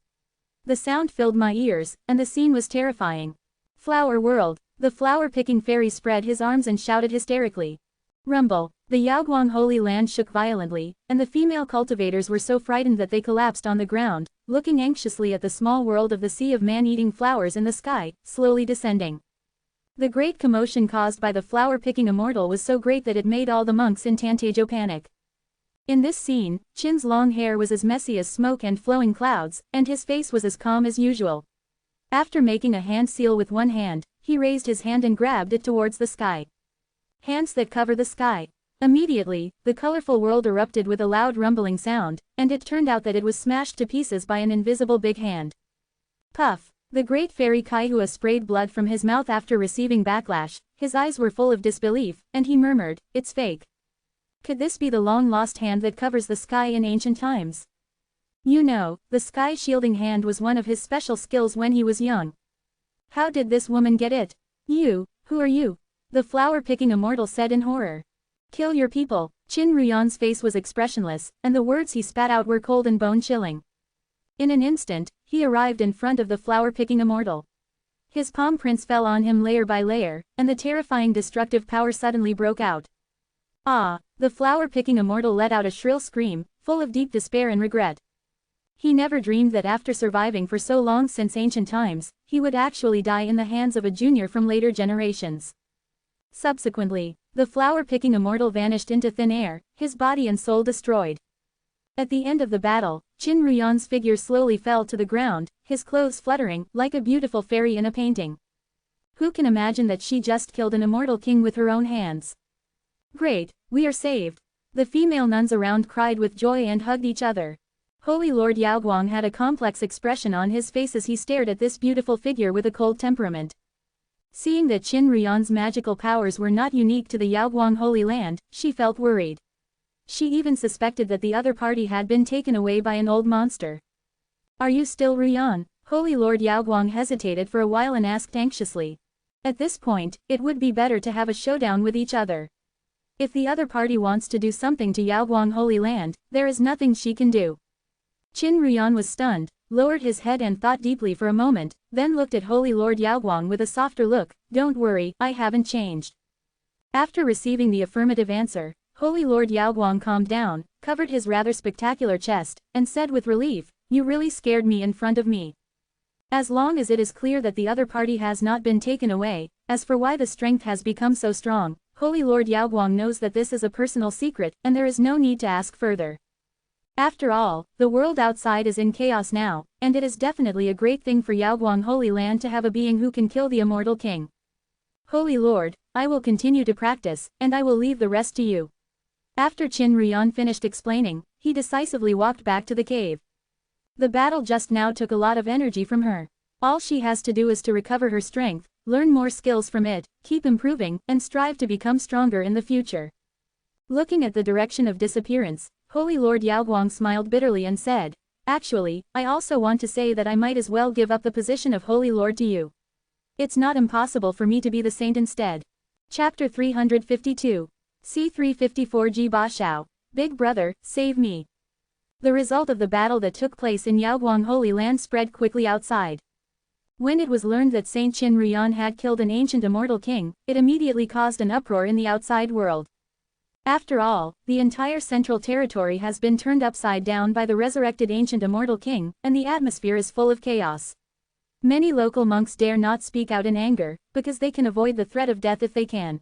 Speaker 1: The sound filled my ears, and the scene was terrifying. Flower world! The flower-picking fairy spread his arms and shouted hysterically. Rumble! The Yaoguang Holy Land shook violently, and the female cultivators were so frightened that they collapsed on the ground, looking anxiously at the small world of the sea of man-eating flowers in the sky, slowly descending. The great commotion caused by the flower-picking immortal was so great that it made all the monks in Tantejo panic. In this scene, Qin's long hair was as messy as smoke and flowing clouds, and his face was as calm as usual. After making a hand seal with one hand, he raised his hand and grabbed it towards the sky. Hands that cover the sky. Immediately, the colorful world erupted with a loud rumbling sound, and it turned out that it was smashed to pieces by an invisible big hand. Puff! The great fairy Kaihua sprayed blood from his mouth after receiving backlash, his eyes were full of disbelief, and he murmured, "It's fake. Could this be the long-lost hand that covers the sky in ancient times?" You know, the sky-shielding hand was one of his special skills when he was young. How did this woman get it? You, who are you? The flower-picking immortal said in horror. Kill your people. Qin Ruyan's face was expressionless, and the words he spat out were cold and bone-chilling. In an instant, he arrived in front of the flower-picking immortal. His palm prints fell on him layer by layer, and the terrifying destructive power suddenly broke out. Ah! The flower-picking immortal let out a shrill scream, full of deep despair and regret. He never dreamed that after surviving for so long since ancient times, he would actually die in the hands of a junior from later generations. Subsequently, the flower-picking immortal vanished into thin air, his body and soul destroyed. At the end of the battle, Qin Ruyan's figure slowly fell to the ground, his clothes fluttering, like a beautiful fairy in a painting. Who can imagine that she just killed an immortal king with her own hands? Great, we are saved! The female nuns around cried with joy and hugged each other. Holy Lord Yaoguang had a complex expression on his face as he stared at this beautiful figure with a cold temperament. Seeing that Qin Ruyan's magical powers were not unique to the Yaoguang Holy Land, she felt worried. She even suspected that the other party had been taken away by an old monster. Are you still Ruyan? Holy Lord Yaoguang hesitated for a while and asked anxiously. At this point, it would be better to have a showdown with each other. If the other party wants to do something to Yaoguang Holy Land, there is nothing she can do. Qin Ruyan was stunned, lowered his head and thought deeply for a moment, then looked at Holy Lord Yaoguang with a softer look. Don't worry, I haven't changed. After receiving the affirmative answer, Holy Lord Yaoguang calmed down, covered his rather spectacular chest, and said with relief, You really scared me in front of me. As long as it is clear that the other party has not been taken away, As for why the strength has become so strong, Holy Lord Yaoguang knows that this is a personal secret, and there is no need to ask further. After all, the world outside is in chaos now, and it is definitely a great thing for Yaoguang Holy Land to have a being who can kill the immortal king. Holy Lord, I will continue to practice, and I will leave the rest to you. After Qin Ruyan finished explaining, he decisively walked back to the cave. The battle just now took a lot of energy from her. All she has to do is to recover her strength, learn more skills from it, keep improving, and strive to become stronger in the future. Looking at the direction of disappearance, Holy Lord Yaoguang smiled bitterly and said, "Actually, I also want to say that I might as well give up the position of Holy Lord to you. It's not impossible for me to be the saint instead." Chapter 352. C354 Ba Shao, Big Brother, Save Me. The result of the battle that took place in Yaoguang Holy Land spread quickly outside. When it was learned that Saint Qin Ruyan had killed an ancient immortal king, it immediately caused an uproar in the outside world. After all, the entire central territory has been turned upside down by the resurrected ancient immortal king, and the atmosphere is full of chaos. Many local monks dare not speak out in anger, because they can avoid the threat of death if they can.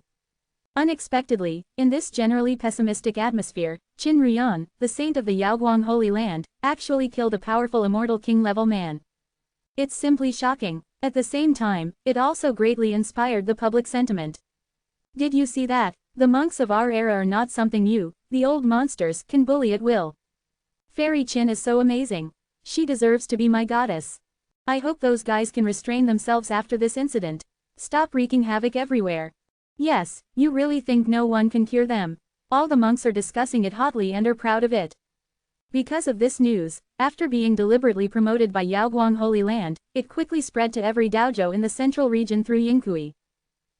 Speaker 1: Unexpectedly, in this generally pessimistic atmosphere, Qin Ruyan, the saint of the Yaoguang Holy Land, actually killed a powerful immortal king-level man. It's simply shocking. At the same time, it also greatly inspired the public sentiment. Did you see that? The monks of our era are not something new, the old monsters can bully at will. Fairy Qin is so amazing. She deserves to be my goddess. I hope those guys can restrain themselves after this incident. Stop wreaking havoc everywhere. Yes, you really think no one can cure them? All the monks are discussing it hotly and are proud of it. Because of this news, after being deliberately promoted by Yaoguang Holy Land, it quickly spread to every dojo in the central region through Yingkui.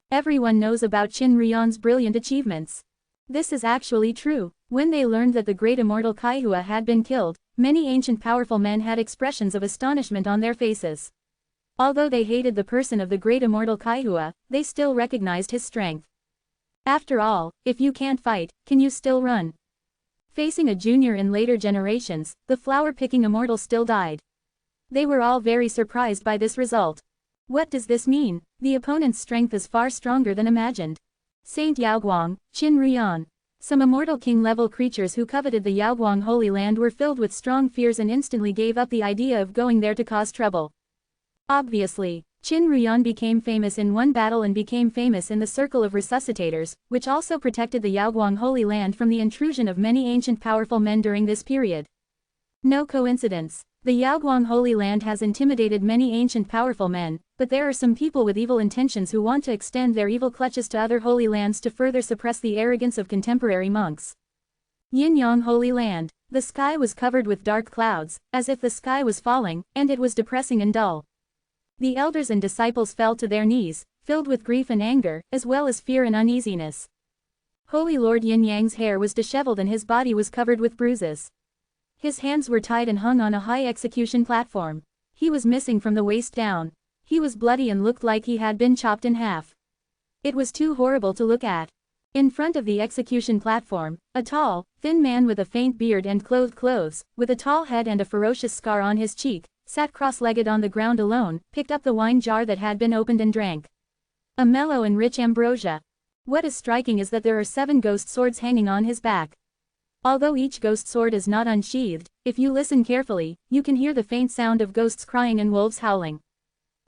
Speaker 1: Everyone knows about Qin Ruyan's brilliant achievements. This is actually true. When they learned that the great immortal Kaihua had been killed, many ancient powerful men had expressions of astonishment on their faces. Although they hated the person of the great immortal Kaihua, they still recognized his strength. After all, if you can't fight, can you still run? Facing a junior in later generations, the flower-picking immortal still died. They were all very surprised by this result. What does this mean? The opponent's strength is far stronger than imagined. Saint Yaoguang, Qin Ruyan. Some immortal king-level creatures who coveted the Yaoguang Holy Land were filled with strong fears and instantly gave up the idea of going there to cause trouble. Obviously, Qin Ruyan became famous in one battle and became famous in the circle of resuscitators, which also protected the Yaoguang Holy Land from the intrusion of many ancient powerful men during this period. No coincidence. The Yaoguang Holy Land has intimidated many ancient powerful men, but there are some people with evil intentions who want to extend their evil clutches to other holy lands to further suppress the arrogance of contemporary monks. Yin-Yang Holy Land. The sky was covered with dark clouds, as if the sky was falling, and it was depressing and dull. The elders and disciples fell to their knees, filled with grief and anger, as well as fear and uneasiness. Holy Lord Yin-Yang's hair was disheveled and his body was covered with bruises. His hands were tied and hung on a high execution platform. He was missing from the waist down. He was bloody and looked like he had been chopped in half. It was too horrible to look at. In front of the execution platform, a tall, thin man with a faint beard and clothed clothes, with a tall head and a ferocious scar on his cheek, sat cross-legged on the ground alone, picked up the wine jar that had been opened and drank. A mellow and rich ambrosia. What is striking is that there are 7 ghost swords hanging on his back. Although each ghost sword is not unsheathed, if you listen carefully, you can hear the faint sound of ghosts crying and wolves howling.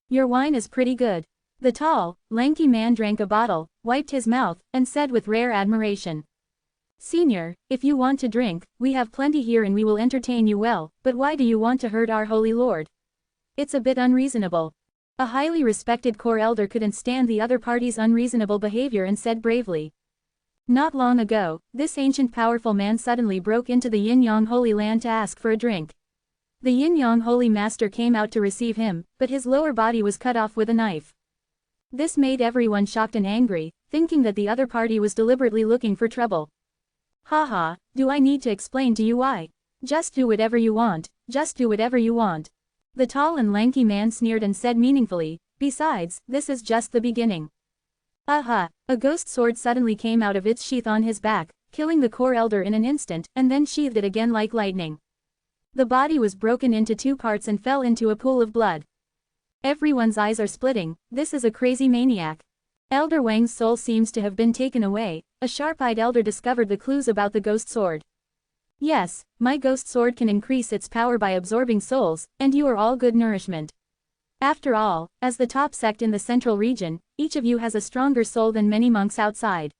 Speaker 1: Your wine is pretty good. The tall, lanky man drank a bottle, wiped his mouth, and said with rare admiration. Senior, if you want to drink, we have plenty here and we will entertain you well, but why do you want to hurt our holy lord? It's a bit unreasonable. A highly respected core elder couldn't stand the other party's unreasonable behavior and said bravely. Not long ago, this ancient powerful man suddenly broke into the Yin-Yang Holy Land to ask for a drink. The Yin-Yang Holy Master came out to receive him, but his lower body was cut off with a knife. This made everyone shocked and angry, thinking that the other party was deliberately looking for trouble. Haha, do I need to explain to you why? Just do whatever you want, just do whatever you want. The tall and lanky man sneered and said meaningfully, besides, this is just the beginning. Aha! A ghost sword suddenly came out of its sheath on his back, killing the core elder in an instant, and then sheathed it again like lightning. The body was broken into 2 parts and fell into a pool of blood. Everyone's eyes are splitting. This is a crazy maniac. Elder Wang's soul seems to have been taken away. A sharp-eyed elder discovered the clues about the ghost sword. Yes, my ghost sword can increase its power by absorbing souls, and you are all good nourishment. After all, as the top sect in the central region, each of you has a stronger soul than many monks outside.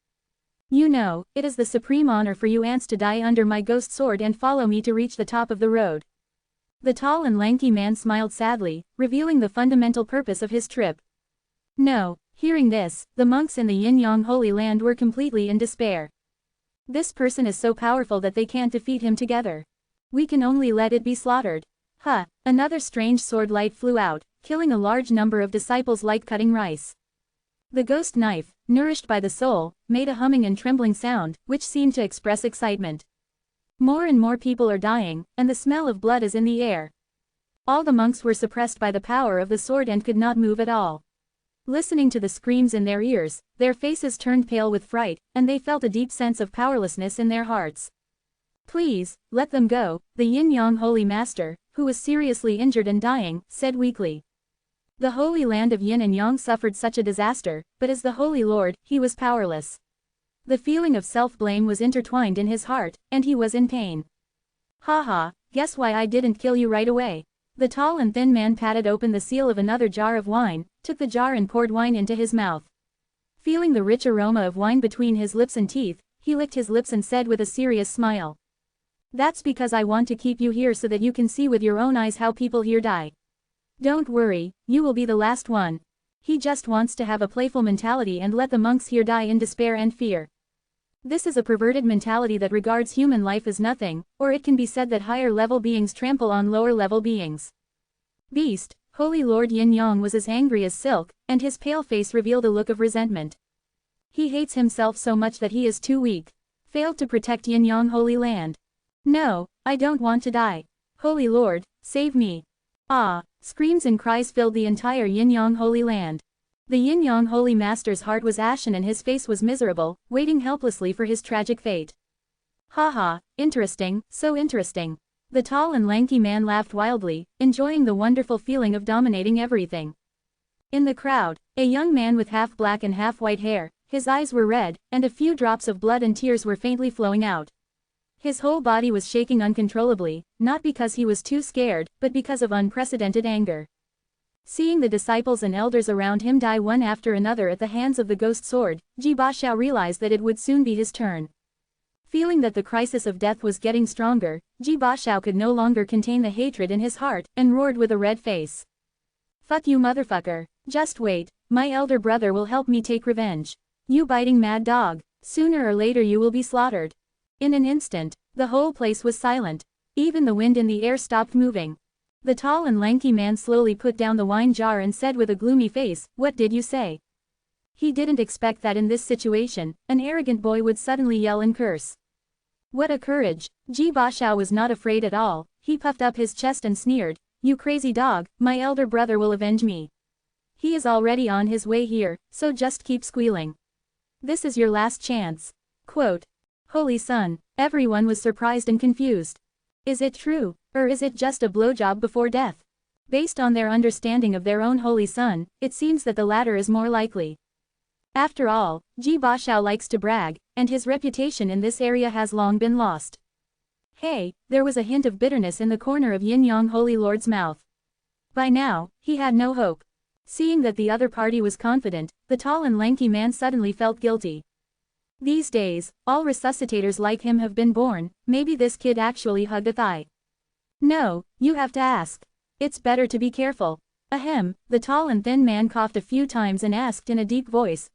Speaker 1: You know, it is the supreme honor for you ants to die under my ghost sword and follow me to reach the top of the road. The tall and lanky man smiled sadly, revealing the fundamental purpose of his trip. No, hearing this, the monks in the Yin-Yang Holy Land were completely in despair. This person is so powerful that they can't defeat him together. We can only let it be slaughtered. Huh, another strange sword light flew out, killing a large number of disciples like cutting rice. The ghost knife, nourished by the soul, made a humming and trembling sound, which seemed to express excitement. More and more people are dying, and the smell of blood is in the air. All the monks were suppressed by the power of the sword and could not move at all. Listening to the screams in their ears, their faces turned pale with fright, and they felt a deep sense of powerlessness in their hearts. Please, let them go, the Yin-Yang Holy Master, who was seriously injured and dying, said weakly. The Holy Land of Yin and Yang suffered such a disaster, but as the Holy Lord, he was powerless. The feeling of self-blame was intertwined in his heart, and he was in pain. Haha, guess why I didn't kill you right away? The tall and thin man patted open the seal of another jar of wine, took the jar and poured wine into his mouth. Feeling the rich aroma of wine between his lips and teeth, he licked his lips and said with a serious smile. That's because I want to keep you here so that you can see with your own eyes how people here die. Don't worry, you will be the last one. He just wants to have a playful mentality and let the monks here die in despair and fear. This is a perverted mentality that regards human life as nothing, or it can be said that higher-level beings trample on lower-level beings. Beast, Holy Lord Yin-Yang was as angry as silk, and his pale face revealed a look of resentment. He hates himself so much that he is too weak. Failed to protect Yin-Yang Holy Land. No, I don't want to die. Holy Lord, save me. Ah, screams and cries filled the entire Yin-Yang Holy Land. The Yin-Yang Holy Master's heart was ashen and his face was miserable, waiting helplessly for his tragic fate. Haha, interesting, so interesting. The tall and lanky man laughed wildly, enjoying the wonderful feeling of dominating everything. In the crowd, a young man with half black and half white hair, his eyes were red, and a few drops of blood and tears were faintly flowing out. His whole body was shaking uncontrollably, not because he was too scared, but because of unprecedented anger. Seeing the disciples and elders around him die one after another at the hands of the ghost sword, Ji Baxiao realized that it would soon be his turn. Feeling that the crisis of death was getting stronger, Ji Baxiao could no longer contain the hatred in his heart, and roared with a red face. Fuck you motherfucker, just wait, my elder brother will help me take revenge. You biting mad dog, sooner or later you will be slaughtered. In an instant, the whole place was silent. Even the wind in the air stopped moving. The tall and lanky man slowly put down the wine jar and said with a gloomy face, "What did you say?" He didn't expect that in this situation, an arrogant boy would suddenly yell and curse. What a courage! Ji Baxiao was not afraid at all. He puffed up his chest and sneered, "You crazy dog, my elder brother will avenge me. He is already on his way here, so just keep squealing. This is your last chance." Quote. Holy Son, everyone was surprised and confused. Is it true, or is it just a blowjob before death? Based on their understanding of their own Holy Son, it seems that the latter is more likely. After all, Ji Baxiao likes to brag, and his reputation in this area has long been lost. Hey, there was a hint of bitterness in the corner of Yin-Yang Holy Lord's mouth. By now, he had no hope. Seeing that the other party was confident, the tall and lanky man suddenly felt guilty. These days, all resuscitators like him have been born, maybe this kid actually hugged a thigh. No, you have to ask. It's better to be careful. Ahem, the tall and thin man coughed a few times and asked in a deep voice,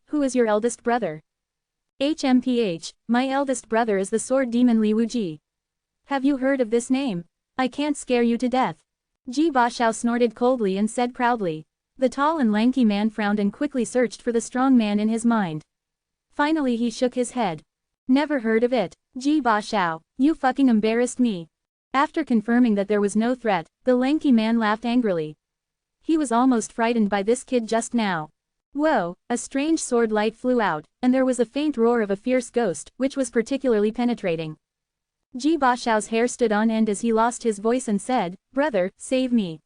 Speaker 1: who is your eldest brother? HMPH, my eldest brother is the sword demon Li Wuji. Have you heard of this name? I can't scare you to death. Ji Baxiao snorted coldly and said proudly. The tall and lanky man frowned and quickly searched for the strong man in his mind. Finally he shook his head. Never heard of it. Ji Baxiao, you fucking embarrassed me. After confirming that there was no threat, the lanky man laughed angrily. He was almost frightened by this kid just now. Whoa, a strange sword light flew out, and there was a faint roar of a fierce ghost, which was particularly penetrating. Ji Baxiao's hair stood on end as he lost his voice and said, "Brother, save me."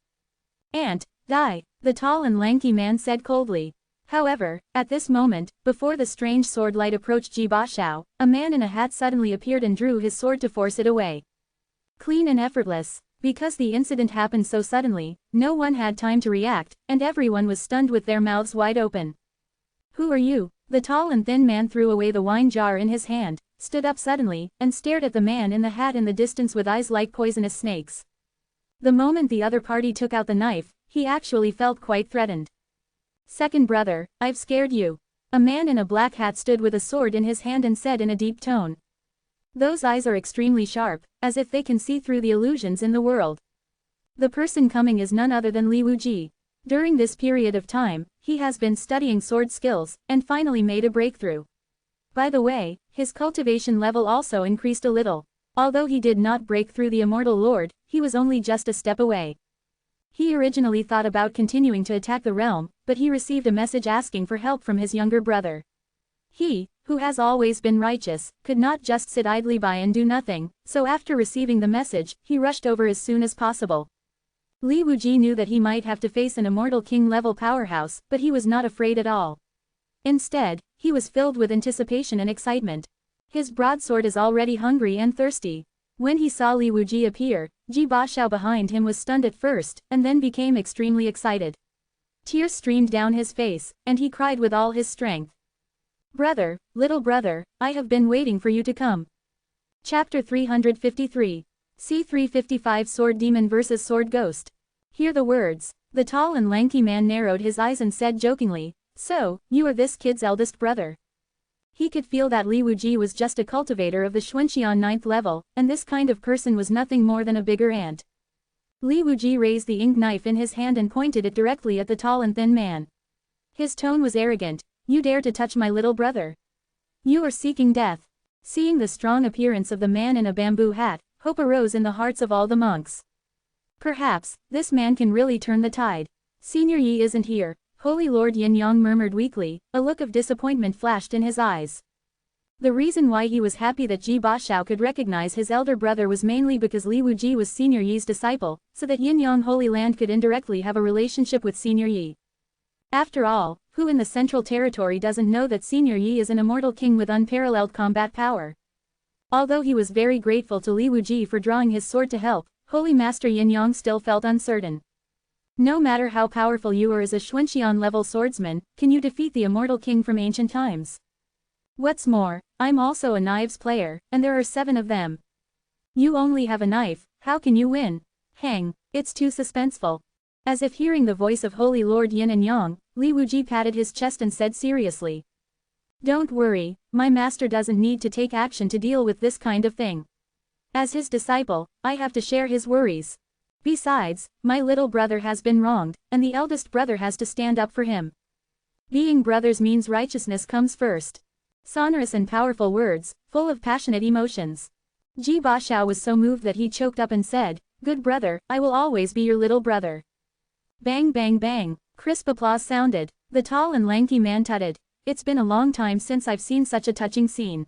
Speaker 1: "Ant, die," the tall and lanky man said coldly. However, at this moment, before the strange sword light approached Ji Baxiao, a man in a hat suddenly appeared and drew his sword to force it away. Clean and effortless. Because the incident happened so suddenly, no one had time to react, and everyone was stunned with their mouths wide open. Who are you? The tall and thin man threw away the wine jar in his hand, stood up suddenly, and stared at the man in the hat in the distance with eyes like poisonous snakes. The moment the other party took out the knife, he actually felt quite threatened. Second brother, I've scared you. A man in a black hat stood with a sword in his hand and said in a deep tone. Those eyes are extremely sharp, as if they can see through the illusions in the world. The person coming is none other than Li Wuji. During this period of time, he has been studying sword skills, and finally made a breakthrough. By the way, his cultivation level also increased a little. Although he did not break through the Immortal Lord, he was only just a step away. He originally thought about continuing to attack the realm, but he received a message asking for help from his younger brother. He, who has always been righteous, could not just sit idly by and do nothing, so after receiving the message, he rushed over as soon as possible. Li Wuji knew that he might have to face an Immortal King-level powerhouse, but he was not afraid at all. Instead, he was filled with anticipation and excitement. His broadsword is already hungry and thirsty. When he saw Li Wuji appear, Ji Baxiao behind him was stunned at first, and then became extremely excited. Tears streamed down his face, and he cried with all his strength. Brother, little brother, I have been waiting for you to come. Chapter 353. C355 Sword Demon vs Sword Ghost. Hear the words. The tall and lanky man narrowed his eyes and said jokingly, so, you are this kid's eldest brother. He could feel that Li Wuji was just a cultivator of the Xuanxian 9th level, and this kind of person was nothing more than a bigger ant. Li Wuji raised the ink knife in his hand and pointed it directly at the tall and thin man. His tone was arrogant. You dare to touch my little brother? You are seeking death. Seeing the strong appearance of the man in a bamboo hat, hope arose in the hearts of all the monks. Perhaps, this man can really turn the tide. Senior Yi isn't here, Holy Lord Yin Yang murmured weakly, a look of disappointment flashed in his eyes. The reason why he was happy that Ji Baxiao could recognize his elder brother was mainly because Li Wuji was Senior Yi's disciple, so that Yin Yang Holy Land could indirectly have a relationship with Senior Yi. After all, who in the Central Territory doesn't know that Senior Yi is an immortal king with unparalleled combat power? Although he was very grateful to Li Wuji for drawing his sword to help, Holy Master Yin Yang still felt uncertain. No matter how powerful you are as a Xuanxian-level swordsman, can you defeat the immortal king from ancient times? What's more, I'm also a knives player, and there are 7 of them. You only have a knife, how can you win? Hang, it's too suspenseful. As if hearing the voice of Holy Lord Yin and Yang, Li Wuji patted his chest and said seriously. Don't worry, my master doesn't need to take action to deal with this kind of thing. As his disciple, I have to share his worries. Besides, my little brother has been wronged, and the eldest brother has to stand up for him. Being brothers means righteousness comes first. Sonorous and powerful words, full of passionate emotions. Ji Baxiao was so moved that he choked up and said, Good brother, I will always be your little brother. Bang bang bang, crisp applause sounded. The tall and lanky man tutted. It's been a long time since I've seen such a touching scene.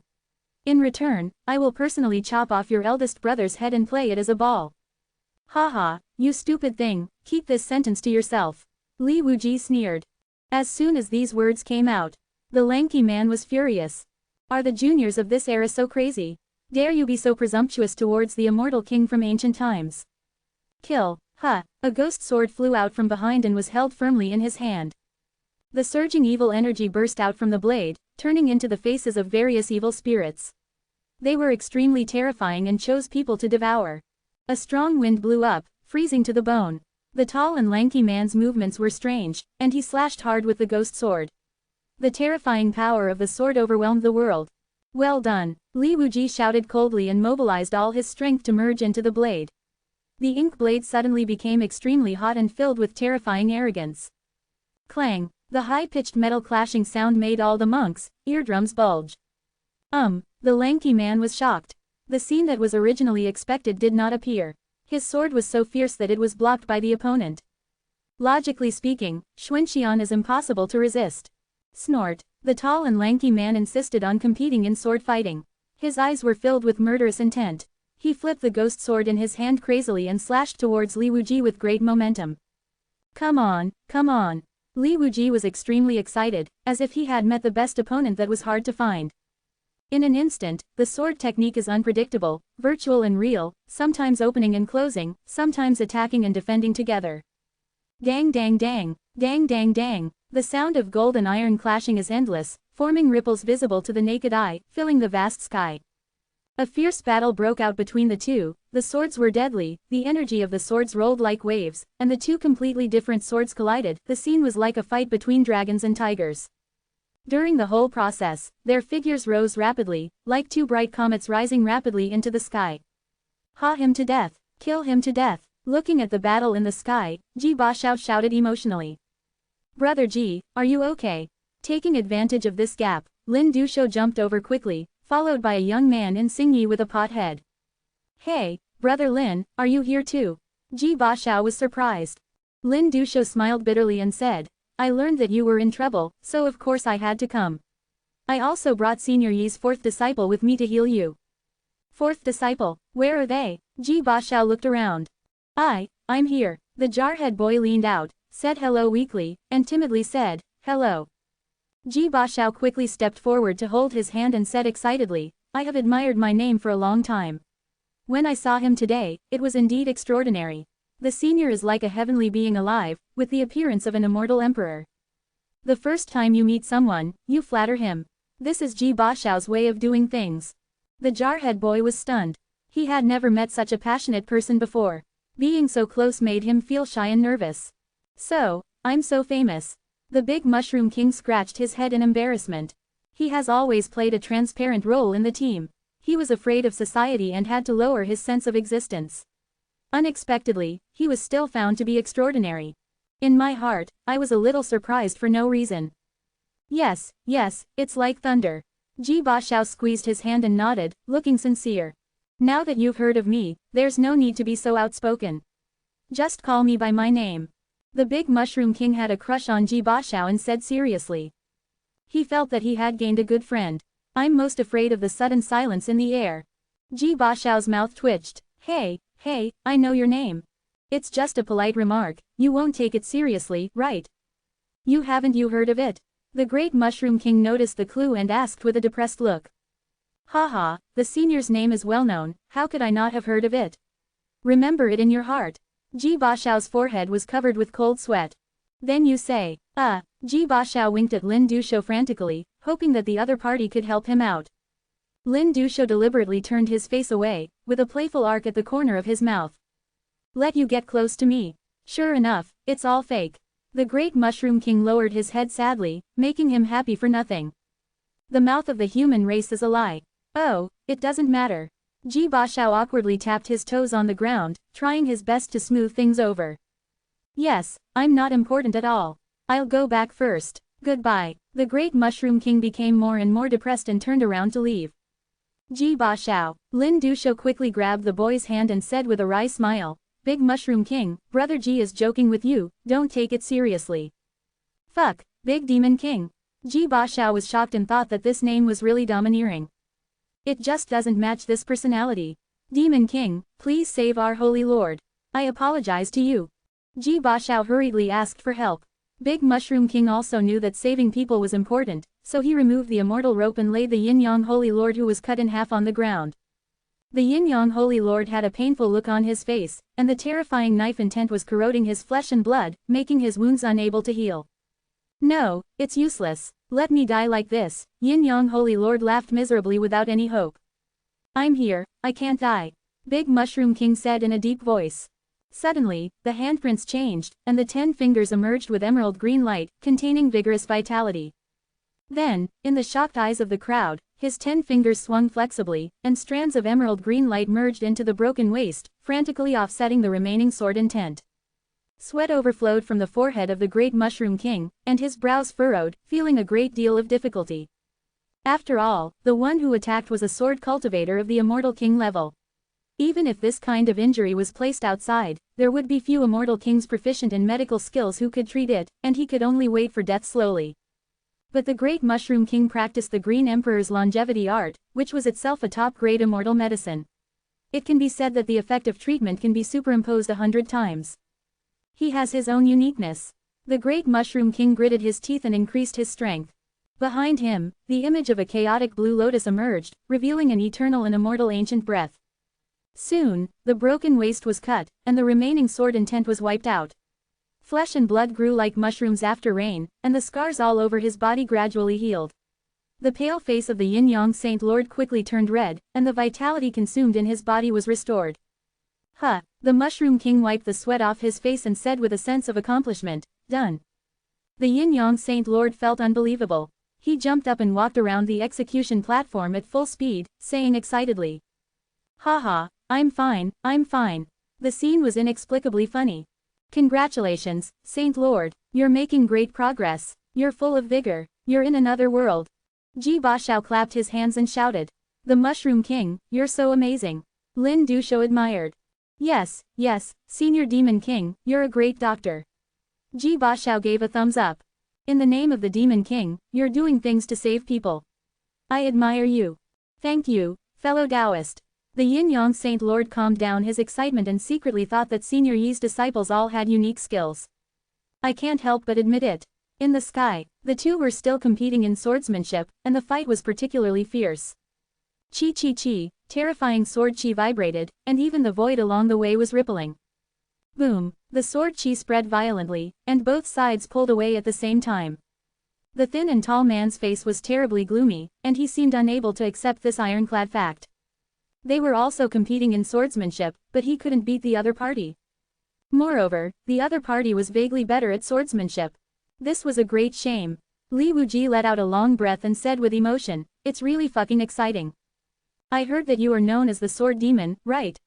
Speaker 1: In return, I will personally chop off your eldest brother's head and play it as a ball. Haha, you stupid thing, keep this sentence to yourself. Li Wuji sneered. As soon as these words came out, the lanky man was furious. Are the juniors of this era so crazy? Dare you be so presumptuous towards the immortal king from ancient times? Kill, huh, a ghost sword flew out from behind and was held firmly in his hand. The surging evil energy burst out from the blade, turning into the faces of various evil spirits. They were extremely terrifying and chose people to devour. A strong wind blew up, freezing to the bone. The tall and lanky man's movements were strange, and he slashed hard with the ghost sword. The terrifying power of the sword overwhelmed the world. Well done, Li Wuji shouted coldly and mobilized all his strength to merge into the blade. The ink blade suddenly became extremely hot and filled with terrifying arrogance. Clang, the high-pitched metal clashing sound made all the monks' eardrums bulge. The lanky man was shocked. The scene that was originally expected did not appear. His sword was so fierce that it was blocked by the opponent. Logically speaking, Xuanxian is impossible to resist. Snort. The tall and lanky man insisted on competing in sword fighting. His eyes were filled with murderous intent. He flipped the ghost sword in his hand crazily and slashed towards Li Wuji with great momentum. Come on, come on. Li Wuji was extremely excited, as if he had met the best opponent that was hard to find. In an instant, the sword technique is unpredictable, virtual and real, sometimes opening and closing, sometimes attacking and defending together. Dang dang dang, dang dang dang, the sound of gold and iron clashing is endless, forming ripples visible to the naked eye, filling the vast sky. A fierce battle broke out between the two, the swords were deadly, the energy of the swords rolled like waves, and the two completely different swords collided. The scene was like a fight between dragons and tigers. During the whole process, their figures rose rapidly, like two bright comets rising rapidly into the sky. Ha him to death, kill him to death. Looking at the battle in the sky, Ji Bashao shouted emotionally. Brother Ji, are you okay? Taking advantage of this gap, Lin Dushou jumped over quickly, followed by a young man in Xingyi with a pot head. Hey, Brother Lin, are you here too? Ji Bashao was surprised. Lin Dushou smiled bitterly and said, I learned that you were in trouble, so of course I had to come. I also brought Senior Yi's fourth disciple with me to heal you. Fourth disciple, where are they? Ji Bashao looked around. I'm here. The jarhead boy leaned out, said hello weakly, and timidly said, hello. Ji Bashao quickly stepped forward to hold his hand and said excitedly, I have admired my name for a long time. When I saw him today, it was indeed extraordinary. The senior is like a heavenly being alive, with the appearance of an immortal emperor. The first time you meet someone, you flatter him. This is Ji Bashao's way of doing things. The jarhead boy was stunned. He had never met such a passionate person before. Being so close made him feel shy and nervous. So, I'm so famous. The big mushroom king scratched his head in embarrassment. He has always played a transparent role in the team. He was afraid of society and had to lower his sense of existence. Unexpectedly, he was still found to be extraordinary. In my heart, I was a little surprised for no reason. Yes, it's like thunder. Ji Bashao squeezed his hand and nodded, looking sincere. Now that you've heard of me, there's no need to be so outspoken. Just call me by my name. The big mushroom king had a crush on Ji Bashao and said seriously. He felt that he had gained a good friend. I'm most afraid of the sudden silence in the air. Ji Bashao's mouth twitched. Hey, I know your name. It's just a polite remark, you won't take it seriously, right? Haven't you heard of it? The great mushroom king noticed the clue and asked with a depressed look. Haha, the senior's name is well known, how could I not have heard of it? Remember it in your heart. Ji Bashao's forehead was covered with cold sweat. Then you say, Ji Bashao winked at Lin Dushou frantically, hoping that the other party could help him out. Lin Dushou deliberately turned his face away, with a playful arc at the corner of his mouth. Let you get close to me. Sure enough, it's all fake. The great mushroom king lowered his head sadly, making him happy for nothing. The mouth of the human race is a lie. Oh, it doesn't matter. Ji Bashao awkwardly tapped his toes on the ground, trying his best to smooth things over. Yes, I'm not important at all. I'll go back first. Goodbye. The great mushroom king became more and more depressed and turned around to leave. Ji Bashao. Lin Dushou quickly grabbed the boy's hand and said with a wry smile, Big Mushroom King, Brother Ji is joking with you, don't take it seriously. Fuck, Big Demon King. Ji Bashao was shocked and thought that this name was really domineering. It just doesn't match this personality. Demon King, please save our holy lord. I apologize to you. Ji Bashao hurriedly asked for help. Big Mushroom King also knew that saving people was important, so he removed the immortal rope and laid the Yin-Yang Holy Lord who was cut in half on the ground. The Yin-Yang Holy Lord had a painful look on his face, and the terrifying knife intent was corroding his flesh and blood, making his wounds unable to heal. No, it's useless. Let me die like this. Yin-Yang Holy Lord laughed miserably without any hope. I'm here, I can't die. Big Mushroom King said in a deep voice. Suddenly, the handprints changed, and the 10 fingers emerged with emerald green light, containing vigorous vitality. Then, in the shocked eyes of the crowd, his 10 fingers swung flexibly, and strands of emerald green light merged into the broken waist, frantically offsetting the remaining sword intent. Sweat overflowed from the forehead of the great Mushroom King, and his brows furrowed, feeling a great deal of difficulty. After all, the one who attacked was a sword cultivator of the Immortal King level. Even if this kind of injury was placed outside, there would be few Immortal Kings proficient in medical skills who could treat it, and he could only wait for death slowly. But the great Mushroom King practiced the Green Emperor's longevity art, which was itself a top-grade immortal medicine. It can be said that the effect of treatment can be superimposed 100 times. He has his own uniqueness. The great Mushroom King gritted his teeth and increased his strength. Behind him, the image of a chaotic blue lotus emerged, revealing an eternal and immortal ancient breath. Soon, the broken waist was cut, and the remaining sword intent was wiped out. Flesh and blood grew like mushrooms after rain, and the scars all over his body gradually healed. The pale face of the Yin-Yang Saint Lord quickly turned red, and the vitality consumed in his body was restored. Huh! The Mushroom King wiped the sweat off his face and said with a sense of accomplishment, "Done." The Yin-Yang Saint Lord felt unbelievable. He jumped up and walked around the execution platform at full speed, saying excitedly, "Haha, I'm fine, I'm fine." The scene was inexplicably funny. "Congratulations, Saint Lord, you're making great progress, you're full of vigor, you're in another world." Ji Bashao clapped his hands and shouted, "The Mushroom King, you're so amazing." Lin Dushou admired. Yes, Senior Demon King, you're a great doctor." Ji Bashao gave a thumbs up. "In the name of the Demon King, you're doing things to save people. I admire you." "Thank you, fellow Taoist." The Yin-Yang Saint Lord calmed down his excitement and secretly thought that Senior Yi's disciples all had unique skills. "I can't help but admit it." In the sky, the two were still competing in swordsmanship, and the fight was particularly fierce. Chi chi chi, terrifying sword chi vibrated, and even the void along the way was rippling. Boom, the sword chi spread violently, and both sides pulled away at the same time. The thin and tall man's face was terribly gloomy, and he seemed unable to accept this ironclad fact. They were also competing in swordsmanship, but he couldn't beat the other party. Moreover, the other party was vaguely better at swordsmanship. This was a great shame. Li Wuji let out a long breath and said with emotion, "It's really fucking exciting." "I heard that you are known as the Sword Demon, right?"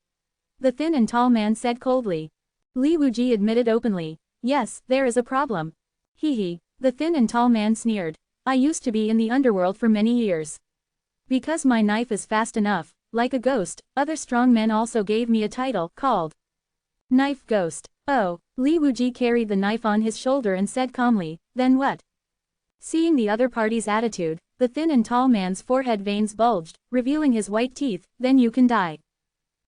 Speaker 1: The thin and tall man said coldly. Li Wuji admitted openly, "Yes, there is a problem." Hee. The thin and tall man sneered. "I used to be in the underworld for many years. Because my knife is fast enough, like a ghost, other strong men also gave me a title called Knife Ghost." "Oh." Li Wuji carried the knife on his shoulder and said calmly, "Then what?" Seeing the other party's attitude, the thin and tall man's forehead veins bulged, revealing his white teeth. "Then you can die."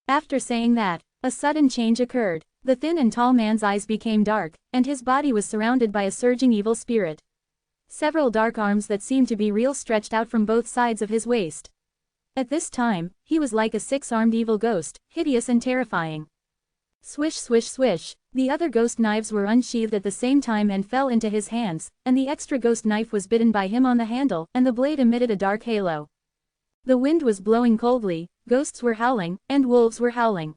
Speaker 1: After saying that, a sudden change occurred. The thin and tall man's eyes became dark, and his body was surrounded by a surging evil spirit. Several dark arms that seemed to be real stretched out from both sides of his waist. At this time, he was like a six-armed evil ghost, hideous and terrifying. Swish swish swish, the other ghost knives were unsheathed at the same time and fell into his hands, and the extra ghost knife was bitten by him on the handle, and the blade emitted a dark halo. The wind was blowing coldly, ghosts were howling, and wolves were howling.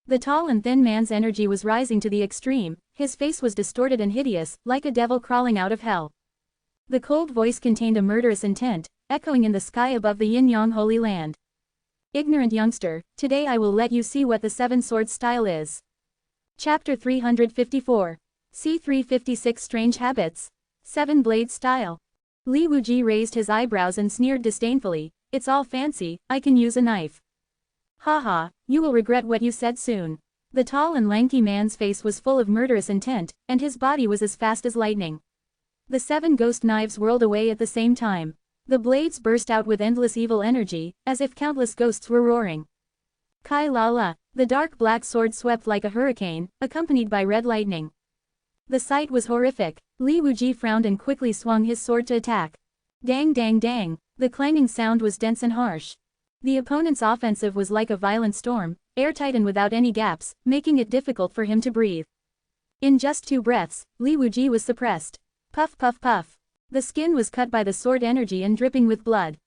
Speaker 1: The tall and thin man's energy was rising to the extreme, his face was distorted and hideous, like a devil crawling out of hell. The cold voice contained a murderous intent, echoing in the sky above the Yin-Yang Holy Land. "Ignorant youngster, today I will let you see what the Seven Swords style is." Chapter 354. C356 Strange Habits. Seven Blade Style. Li Wuji raised his eyebrows and sneered disdainfully, "It's all fancy, I can use a knife." "Haha, you will regret what you said soon." The tall and lanky man's face was full of murderous intent, and his body was as fast as lightning. The seven ghost knives whirled away at the same time. The blades burst out with endless evil energy, as if countless ghosts were roaring. Kai la la, the dark black sword swept like a hurricane, accompanied by red lightning. The sight was horrific. Li Wuji frowned and quickly swung his sword to attack. Dang dang dang, the clanging sound was dense and harsh. The opponent's offensive was like a violent storm, airtight and without any gaps, making it difficult for him to breathe. In just 2 breaths, Li Wuji was suppressed. Puff puff puff. The skin was cut by the sword energy and dripping with blood.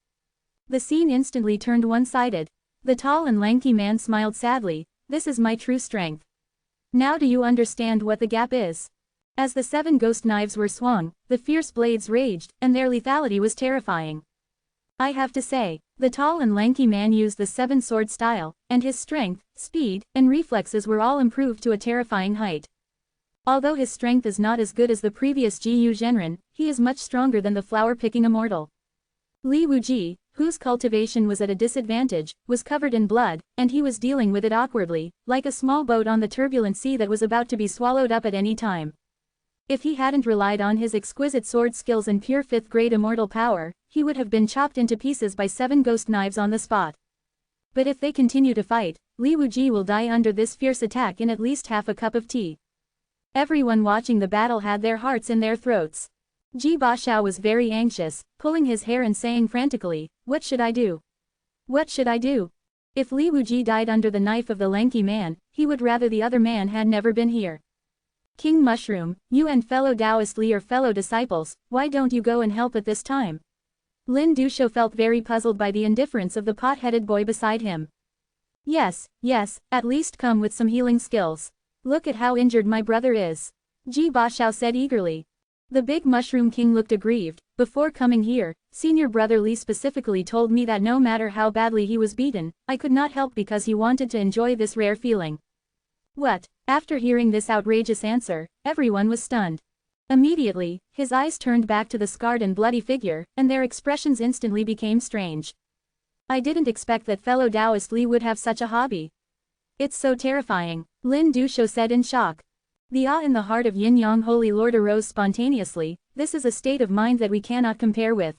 Speaker 1: The scene instantly turned one-sided. The tall and lanky man smiled sadly, "This is my true strength. Now do you understand what the gap is?" As the 7 ghost knives were swung, the fierce blades raged, and their lethality was terrifying. I have to say, the tall and lanky man used the 7 sword style, and his strength, speed, and reflexes were all improved to a terrifying height. Although his strength is not as good as the previous Jiyu Zhenren, he is much stronger than the flower-picking immortal. Li Wuji, whose cultivation was at a disadvantage, was covered in blood, and he was dealing with it awkwardly, like a small boat on the turbulent sea that was about to be swallowed up at any time. If he hadn't relied on his exquisite sword skills and pure 5th-grade immortal power, he would have been chopped into pieces by 7 ghost knives on the spot. But if they continue to fight, Li Wuji will die under this fierce attack in at least half a cup of tea. Everyone watching the battle had their hearts in their throats. Ji Baxiao was very anxious, pulling his hair and saying frantically, "What should I do? What should I do?" If Li Wuji died under the knife of the lanky man, he would rather the other man had never been here. King Mushroom, you and fellow Taoist Li are fellow disciples, why don't you go and help at this time? Lin Duxiu felt very puzzled by the indifference of the pot-headed boy beside him. Yes, at least come with some healing skills. Look at how injured my brother is. Ji Baxiao said eagerly. The big Mushroom King looked aggrieved. Before coming here, senior brother Li specifically told me that no matter how badly he was beaten, I could not help because he wanted to enjoy this rare feeling. What? After hearing this outrageous answer, everyone was stunned. Immediately, his eyes turned back to the scarred and bloody figure, and their expressions instantly became strange. I didn't expect that fellow Taoist Li would have such a hobby. It's so terrifying, Lin Duxiu said in shock. The awe in the heart of Yin Yang Holy Lord arose spontaneously. This is a state of mind that we cannot compare with.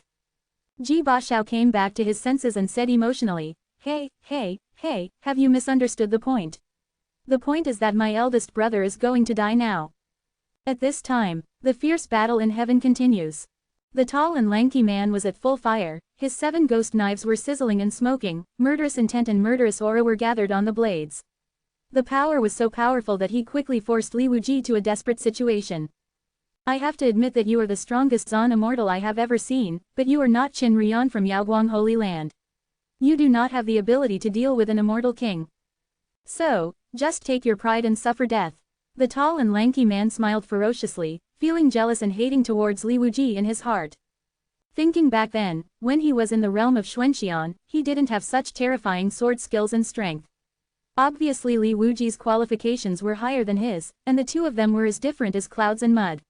Speaker 1: Ji Baxiao came back to his senses and said emotionally, Hey, have you misunderstood the point? The point is that my eldest brother is going to die now. At this time, the fierce battle in heaven continues. The tall and lanky man was at full fire, his 7 ghost knives were sizzling and smoking, murderous intent and murderous aura were gathered on the blades. The power was so powerful that he quickly forced Li Wuji to a desperate situation. I have to admit that you are the strongest Zan immortal I have ever seen, but you are not Qin Rian from Yaoguang Holy Land. You do not have the ability to deal with an immortal king. So, just take your pride and suffer death. The tall and lanky man smiled ferociously, feeling jealous and hating towards Li Wuji in his heart. Thinking back then, when he was in the realm of Xuanxian, he didn't have such terrifying sword skills and strength. Obviously Li Wuji's qualifications were higher than his, and the two of them were as different as clouds and mud.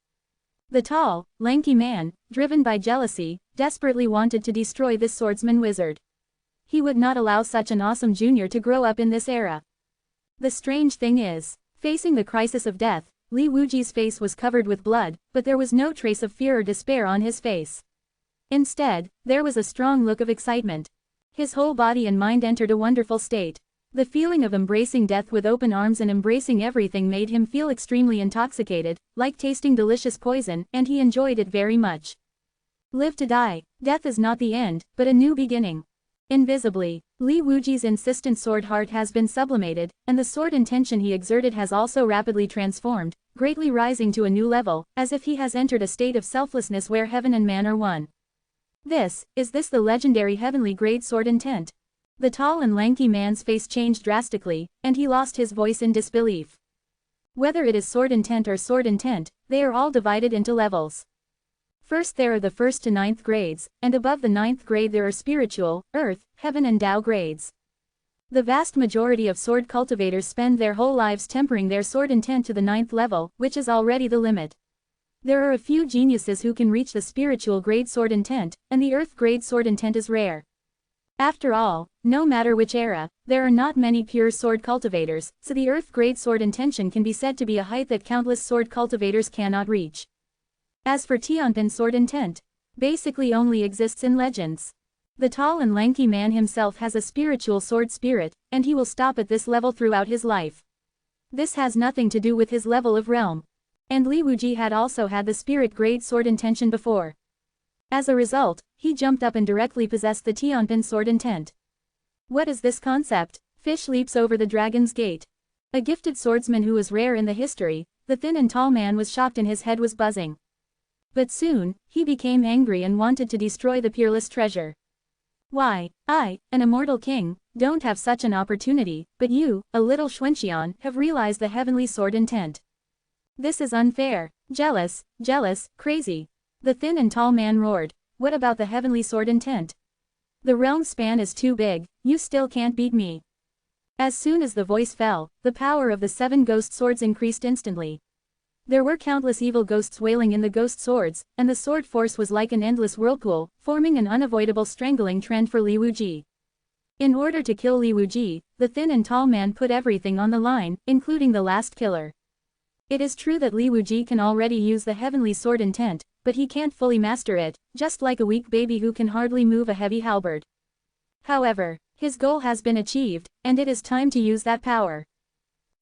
Speaker 1: The tall, lanky man, driven by jealousy, desperately wanted to destroy this swordsman wizard. He would not allow such an awesome junior to grow up in this era. The strange thing is, facing the crisis of death, Li Wuji's face was covered with blood, but there was no trace of fear or despair on his face. Instead, there was a strong look of excitement. His whole body and mind entered a wonderful state. The feeling of embracing death with open arms and embracing everything made him feel extremely intoxicated, like tasting delicious poison, and he enjoyed it very much. Live to die, death is not the end, but a new beginning. Invisibly, Li Wuji's insistent sword heart has been sublimated, and the sword intention he exerted has also rapidly transformed, greatly rising to a new level, as if he has entered a state of selflessness where heaven and man are one. Is this the legendary heavenly grade sword intent? The tall and lanky man's face changed drastically, and he lost his voice in disbelief. Whether it is sword intent or sword intent, they are all divided into levels. First there are the 1st to 9th grades, and above the 9th grade there are spiritual, earth, heaven and Tao grades. The vast majority of sword cultivators spend their whole lives tempering their sword intent to the 9th level, which is already the limit. There are a few geniuses who can reach the spiritual grade sword intent, and the earth grade sword intent is rare. After all, no matter which era, there are not many pure sword cultivators, so the earth grade sword intention can be said to be a height that countless sword cultivators cannot reach. As for Tianpin sword intent, basically only exists in legends. The tall and lanky man himself has a spiritual sword spirit, and he will stop at this level throughout his life. This has nothing to do with his level of realm. And Li Wuji had also had the spirit grade sword intention before. As a result, he jumped up and directly possessed the Tianpin sword intent. What is this concept? Fish leaps over the dragon's gate. A gifted swordsman who was rare in the history, the thin and tall man was shocked and his head was buzzing. But soon, he became angry and wanted to destroy the peerless treasure. Why, I, an immortal king, don't have such an opportunity, but you, a little Xuanxian, have realized the heavenly sword intent. This is unfair, jealous, crazy. The thin and tall man roared. What about the heavenly sword intent? The realm span is too big, you still can't beat me. As soon as the voice fell, the power of the 7 ghost swords increased instantly. There were countless evil ghosts wailing in the ghost swords, and the sword force was like an endless whirlpool, forming an unavoidable strangling trend for Li Wuji. In order to kill Li Wuji, the thin and tall man put everything on the line, including the last killer. It is true that Li Wuji can already use the heavenly sword intent, but he can't fully master it, just like a weak baby who can hardly move a heavy halberd. However, his goal has been achieved, and it is time to use that power.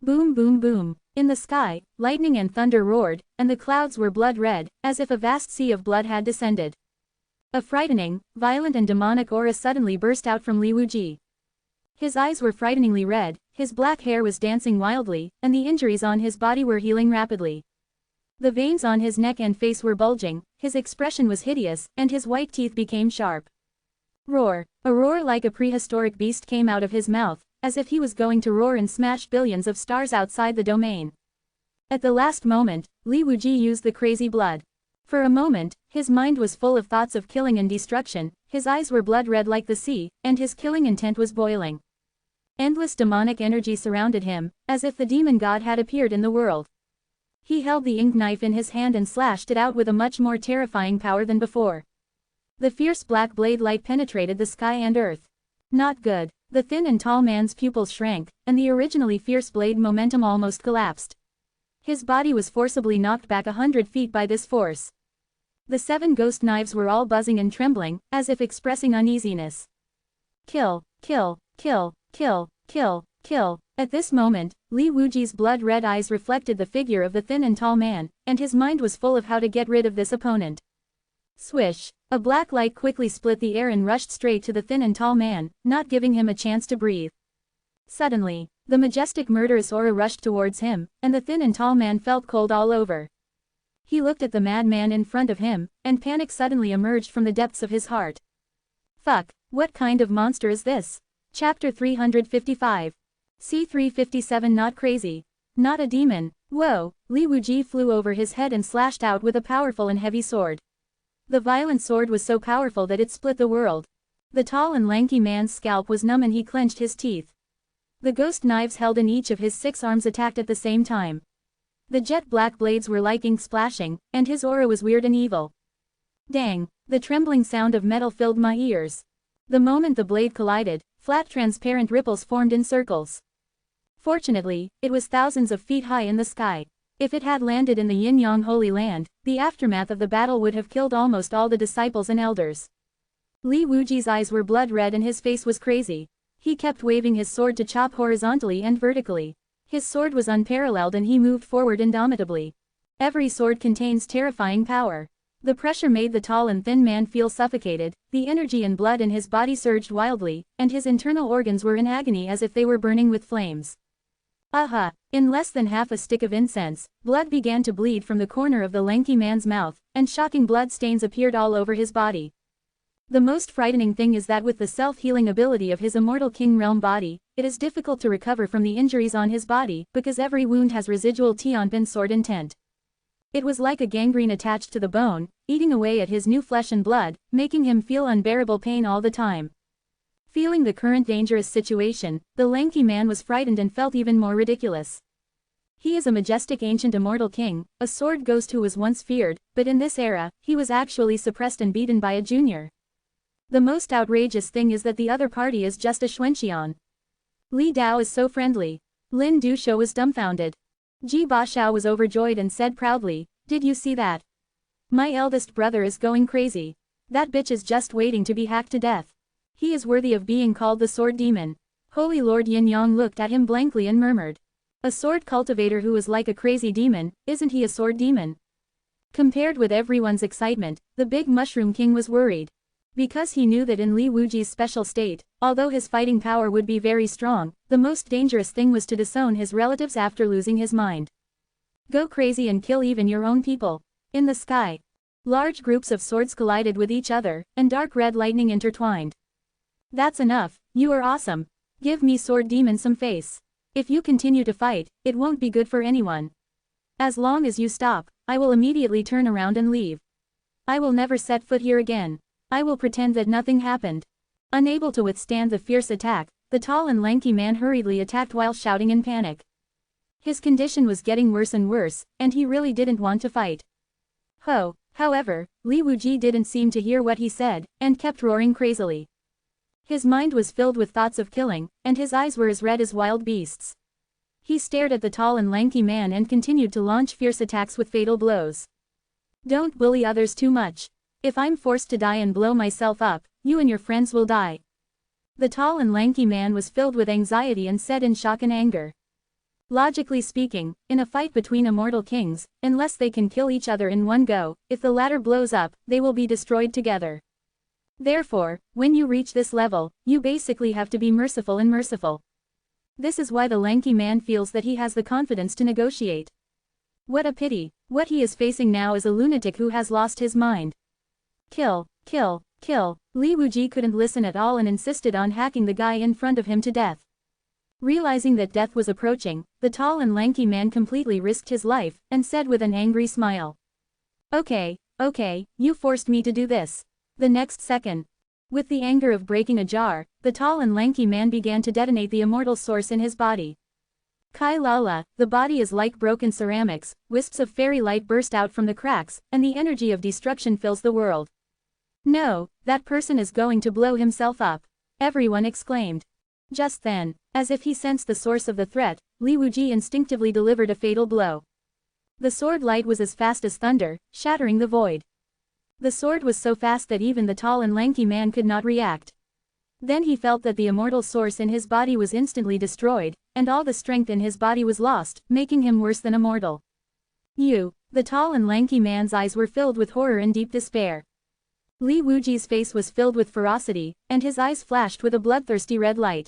Speaker 1: Boom boom boom. In the sky, lightning and thunder roared, and the clouds were blood red, as if a vast sea of blood had descended. A frightening, violent and demonic aura suddenly burst out from Li Wuji. His eyes were frighteningly red, his black hair was dancing wildly, and the injuries on his body were healing rapidly. The veins on his neck and face were bulging, his expression was hideous, and his white teeth became sharp. Roar! A roar like a prehistoric beast came out of his mouth, as if he was going to roar and smash billions of stars outside the domain. At the last moment, Li Wuji used the crazy blood. For a moment, his mind was full of thoughts of killing and destruction, his eyes were blood red like the sea, and his killing intent was boiling. Endless demonic energy surrounded him, as if the demon god had appeared in the world. He held the ink knife in his hand and slashed it out with a much more terrifying power than before. The fierce black blade light penetrated the sky and earth. Not good. The thin and tall man's pupils shrank, and the originally fierce blade momentum almost collapsed. His body was forcibly knocked back 100 feet by this force. The 7 ghost knives were all buzzing and trembling, as if expressing uneasiness. Kill, kill, kill, kill, kill, kill. At this moment, Li Wuji's blood-red eyes reflected the figure of the thin and tall man, and his mind was full of how to get rid of this opponent. Swish! A black light quickly split the air and rushed straight to the thin and tall man, not giving him a chance to breathe. Suddenly, the majestic murderous aura rushed towards him, and the thin and tall man felt cold all over. He looked at the madman in front of him, and panic suddenly emerged from the depths of his heart. Fuck, what kind of monster is this? Chapter 355. C357 Not crazy. Not a demon. Whoa! Li Wuji flew over his head and slashed out with a powerful and heavy sword. The violent sword was so powerful that it split the world. The tall and lanky man's scalp was numb and he clenched his teeth. The ghost knives held in each of his 6 arms attacked at the same time. The jet black blades were like ink splashing, and his aura was weird and evil. Dang! The trembling sound of metal filled my ears. The moment the blade collided, flat transparent ripples formed in circles. Fortunately, it was thousands of feet high in the sky. If it had landed in the Yin-Yang Holy Land, the aftermath of the battle would have killed almost all the disciples and elders. Li Wuji's eyes were blood red and his face was crazy. He kept waving his sword to chop horizontally and vertically. His sword was unparalleled and he moved forward indomitably. Every sword contains terrifying power. The pressure made the tall and thin man feel suffocated, the energy and blood in his body surged wildly, and his internal organs were in agony as if they were burning with flames. Aha! In less than half a stick of incense, blood began to bleed from the corner of the lanky man's mouth, and shocking blood stains appeared all over his body. The most frightening thing is that with the self-healing ability of his immortal King Realm body, it is difficult to recover from the injuries on his body, because every wound has residual Tianpin sword intent. It was like a gangrene attached to the bone, eating away at his new flesh and blood, making him feel unbearable pain all the time. Feeling the current dangerous situation, the lanky man was frightened and felt even more ridiculous. He is a majestic ancient immortal king, a sword ghost who was once feared, but in this era, he was actually suppressed and beaten by a junior. The most outrageous thing is that the other party is just a Xuanxian. Li Dao is so friendly. Lin Dushou was dumbfounded. Ji Baxiao was overjoyed and said proudly, "Did you see that? My eldest brother is going crazy. That bitch is just waiting to be hacked to death. He is worthy of being called the Sword Demon." Holy Lord Yin Yang looked at him blankly and murmured. "A sword cultivator who is like a crazy demon, isn't he a sword demon?" Compared with everyone's excitement, the big Mushroom King was worried. Because he knew that in Li Wuji's special state, although his fighting power would be very strong, the most dangerous thing was to disown his relatives after losing his mind. Go crazy and kill even your own people. In the sky, large groups of swords collided with each other, and dark red lightning intertwined. "That's enough, you are awesome. Give me Sword Demon some face. If you continue to fight, it won't be good for anyone. As long as you stop, I will immediately turn around and leave. I will never set foot here again. I will pretend that nothing happened." Unable to withstand the fierce attack, the tall and lanky man hurriedly attacked while shouting in panic. His condition was getting worse and worse, and he really didn't want to fight. However, Li Wuji didn't seem to hear what he said, and kept roaring crazily. His mind was filled with thoughts of killing, and his eyes were as red as wild beasts. He stared at the tall and lanky man and continued to launch fierce attacks with fatal blows. "Don't bully others too much. If I'm forced to die and blow myself up, you and your friends will die." The tall and lanky man was filled with anxiety and said in shock and anger. Logically speaking, in a fight between immortal kings, unless they can kill each other in one go, if the latter blows up, they will be destroyed together. Therefore, when you reach this level, you basically have to be merciful and merciful. This is why the lanky man feels that he has the confidence to negotiate. What a pity, what he is facing now is a lunatic who has lost his mind. Kill, kill, kill. Li Wuji couldn't listen at all and insisted on hacking the guy in front of him to death. Realizing that death was approaching, the tall and lanky man completely risked his life, and said with an angry smile. Okay, you forced me to do this. The next second, with the anger of breaking a jar, the tall and lanky man began to detonate the immortal source in his body. Kai Lala, the body is like broken ceramics, wisps of fairy light burst out from the cracks, and the energy of destruction fills the world. No, that person is going to blow himself up. Everyone exclaimed. Just then, as if he sensed the source of the threat, Li Wuji instinctively delivered a fatal blow. The sword light was as fast as thunder, shattering the void. The sword was so fast that even the tall and lanky man could not react. Then he felt that the immortal source in his body was instantly destroyed, and all the strength in his body was lost, making him worse than immortal. The tall and lanky man's eyes were filled with horror and deep despair. Li Wuji's face was filled with ferocity, and his eyes flashed with a bloodthirsty red light.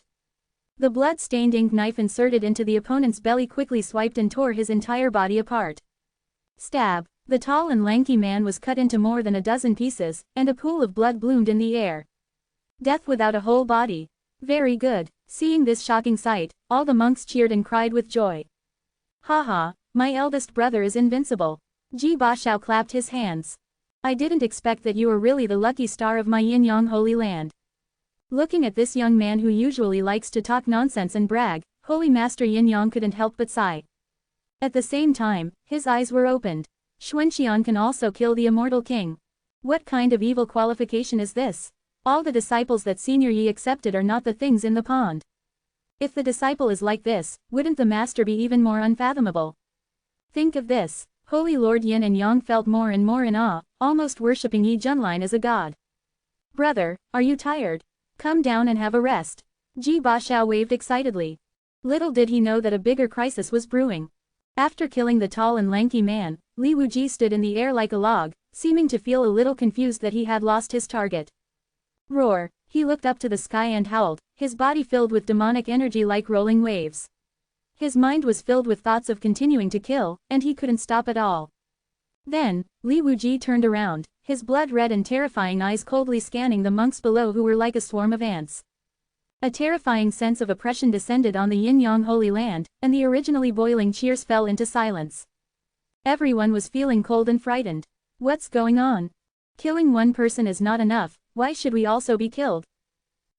Speaker 1: The blood-stained ink knife inserted into the opponent's belly quickly swiped and tore his entire body apart. Stab! The tall and lanky man was cut into more than a dozen pieces, and a pool of blood bloomed in the air. Death without a whole body. Very good. Seeing this shocking sight, all the monks cheered and cried with joy. Haha, my eldest brother is invincible. Ji Bashao clapped his hands. I didn't expect that you were really the lucky star of my Yin-Yang Holy Land. Looking at this young man who usually likes to talk nonsense and brag, Holy Master Yin-Yang couldn't help but sigh. At the same time, his eyes were opened. Xuanxian can also kill the immortal king. What kind of evil qualification is this? All the disciples that Senior Yi accepted are not the things in the pond. If the disciple is like this, wouldn't the master be even more unfathomable? Think of this. Holy Lord Yin and Yang felt more and more in awe, almost worshipping Yi Junlin as a god. Brother, are you tired? Come down and have a rest. Ji Bashao waved excitedly. Little did he know that a bigger crisis was brewing. After killing the tall and lanky man, Li Wuji stood in the air like a log, seeming to feel a little confused that he had lost his target. Roar! He looked up to the sky and howled, his body filled with demonic energy like rolling waves. His mind was filled with thoughts of continuing to kill, and he couldn't stop at all. Then, Li Wuji turned around, his blood-red and terrifying eyes coldly scanning the monks below who were like a swarm of ants. A terrifying sense of oppression descended on the Yin-Yang Holy Land, and the originally boiling cheers fell into silence. Everyone was feeling cold and frightened. What's going on? Killing one person is not enough, why should we also be killed?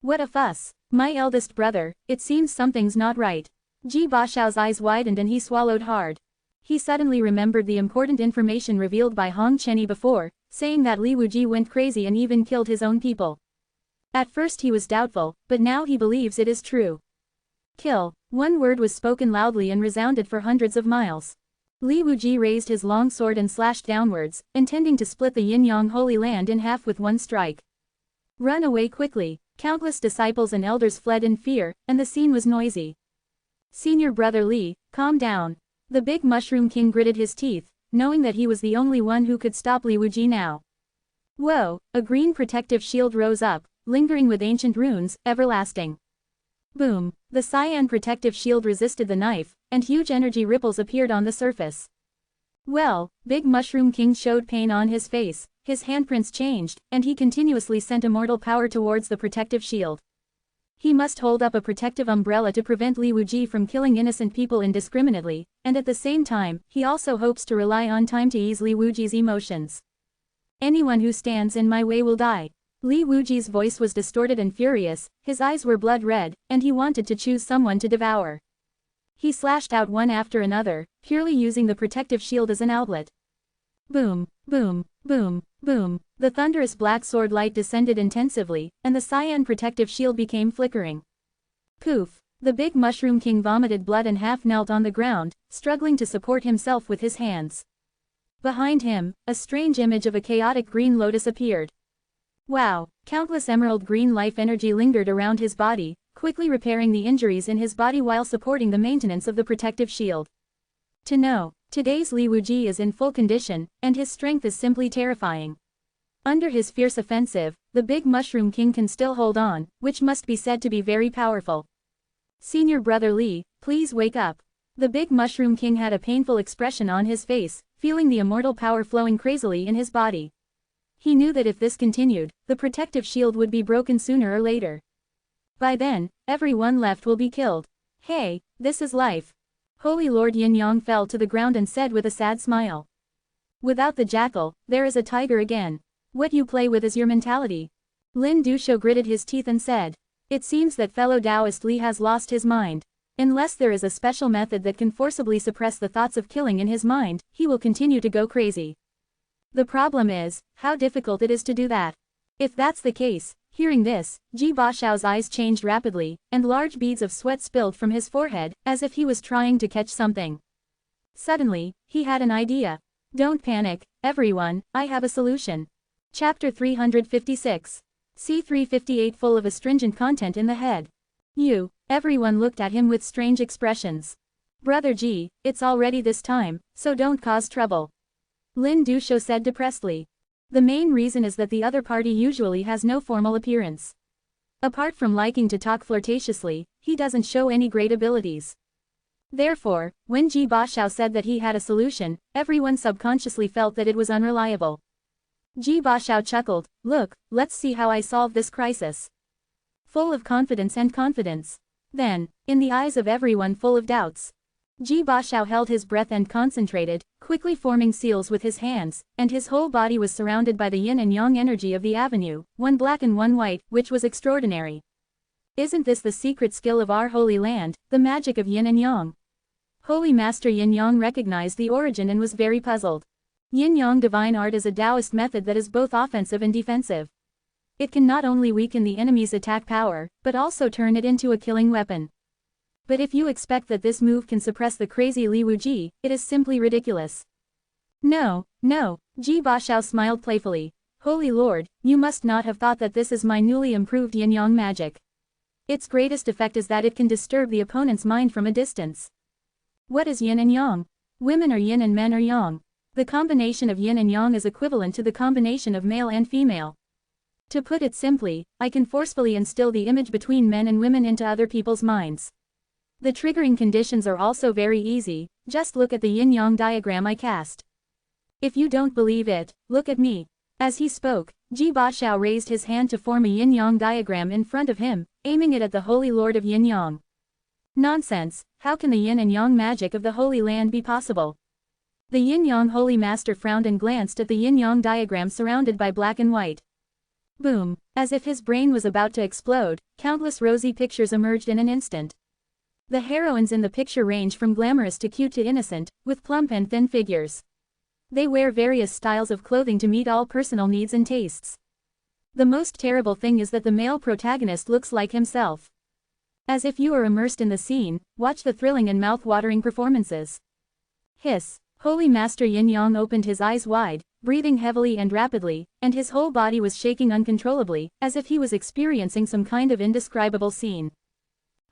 Speaker 1: What a fuss! My eldest brother, it seems something's not right. Ji Bashao's eyes widened and he swallowed hard. He suddenly remembered the important information revealed by Hong Chenyi before, saying that Li Wuji went crazy and even killed his own people. At first he was doubtful, but now he believes it is true. Kill. One word was spoken loudly and resounded for hundreds of miles. Li Wuji raised his long sword and slashed downwards, intending to split the Yin-Yang Holy Land in half with one strike. Run away quickly. Countless disciples and elders fled in fear, and the scene was noisy. Senior brother Li, calm down. The big mushroom king gritted his teeth, knowing that he was the only one who could stop Li Wuji now. Whoa! A green protective shield rose up, lingering with ancient runes, everlasting. Boom! The cyan protective shield resisted the knife, and huge energy ripples appeared on the surface. Well, Big Mushroom King showed pain on his face, his handprints changed, and he continuously sent immortal power towards the protective shield. He must hold up a protective umbrella to prevent Li Wuji from killing innocent people indiscriminately, and at the same time, he also hopes to rely on time to ease Li Wuji's emotions. Anyone who stands in my way will die. Li Wuji's voice was distorted and furious, his eyes were blood red, and he wanted to choose someone to devour. He slashed out one after another, purely using the protective shield as an outlet. Boom, boom, boom, boom. The thunderous black sword light descended intensively, and the cyan protective shield became flickering. Poof! The big Mushroom King vomited blood and half knelt on the ground, struggling to support himself with his hands. Behind him, a strange image of a chaotic green lotus appeared. Wow! Countless emerald green life energy lingered around his body, quickly repairing the injuries in his body while supporting the maintenance of the protective shield. To know, today's Li Wuji is in full condition, and his strength is simply terrifying. Under his fierce offensive, the big Mushroom King can still hold on, which must be said to be very powerful. Senior brother Li, please wake up. The big Mushroom King had a painful expression on his face, feeling the immortal power flowing crazily in his body. He knew that if this continued, the protective shield would be broken sooner or later. By then, everyone left will be killed. Hey, this is life. Holy Lord Yin Yang fell to the ground and said with a sad smile. Without the jackal, there is a tiger again. What you play with is your mentality. Lin Dushou gritted his teeth and said. It seems that fellow Taoist Li has lost his mind. Unless there is a special method that can forcibly suppress the thoughts of killing in his mind, he will continue to go crazy. The problem is, how difficult it is to do that. If that's the case, hearing this, Ji Bashao's eyes changed rapidly, and large beads of sweat spilled from his forehead, as if he was trying to catch something. Suddenly, he had an idea. Don't panic, everyone, I have a solution. Chapter 356. C358 full of astringent content in the head. Everyone looked at him with strange expressions. Brother Ji, it's already this time, so don't cause trouble. Lin Dushou said depressedly. The main reason is that the other party usually has no formal appearance. Apart from liking to talk flirtatiously, he doesn't show any great abilities. Therefore, when Ji Bashao said that he had a solution, everyone subconsciously felt that it was unreliable. Ji Bashao chuckled, look, let's see how I solve this crisis. Full of confidence and confidence. Then, in the eyes of everyone full of doubts, Ji Bashao held his breath and concentrated, quickly forming seals with his hands, and his whole body was surrounded by the yin and yang energy of the avenue, one black and one white, which was extraordinary. Isn't this the secret skill of our holy land, the magic of yin and yang? Holy Master Yin Yang recognized the origin and was very puzzled. Yin Yang divine art is a Taoist method that is both offensive and defensive. It can not only weaken the enemy's attack power, but also turn it into a killing weapon. But if you expect that this move can suppress the crazy Li Wuji, it is simply ridiculous. No, Ji Bashao smiled playfully. Holy Lord, you must not have thought that this is my newly improved Yin Yang magic. Its greatest effect is that it can disturb the opponent's mind from a distance. What is yin and yang? Women are yin and men are yang. The combination of yin and yang is equivalent to the combination of male and female. To put it simply, I can forcefully instill the image between men and women into other people's minds. The triggering conditions are also very easy, just look at the yin-yang diagram I cast. If you don't believe it, look at me. As he spoke, Ji Bashao raised his hand to form a yin-yang diagram in front of him, aiming it at the Holy Lord of Yin-Yang. Nonsense, how can the yin and yang magic of the Holy Land be possible? The yin-yang Holy Master frowned and glanced at the yin-yang diagram surrounded by black and white. Boom, as if his brain was about to explode, countless rosy pictures emerged in an instant. The heroines in the picture range from glamorous to cute to innocent, with plump and thin figures. They wear various styles of clothing to meet all personal needs and tastes. The most terrible thing is that the male protagonist looks like himself. As if you are immersed in the scene, watch the thrilling and mouth-watering performances. Hiss. Holy Master Yin Yang opened his eyes wide, breathing heavily and rapidly, and his whole body was shaking uncontrollably, as if he was experiencing some kind of indescribable scene.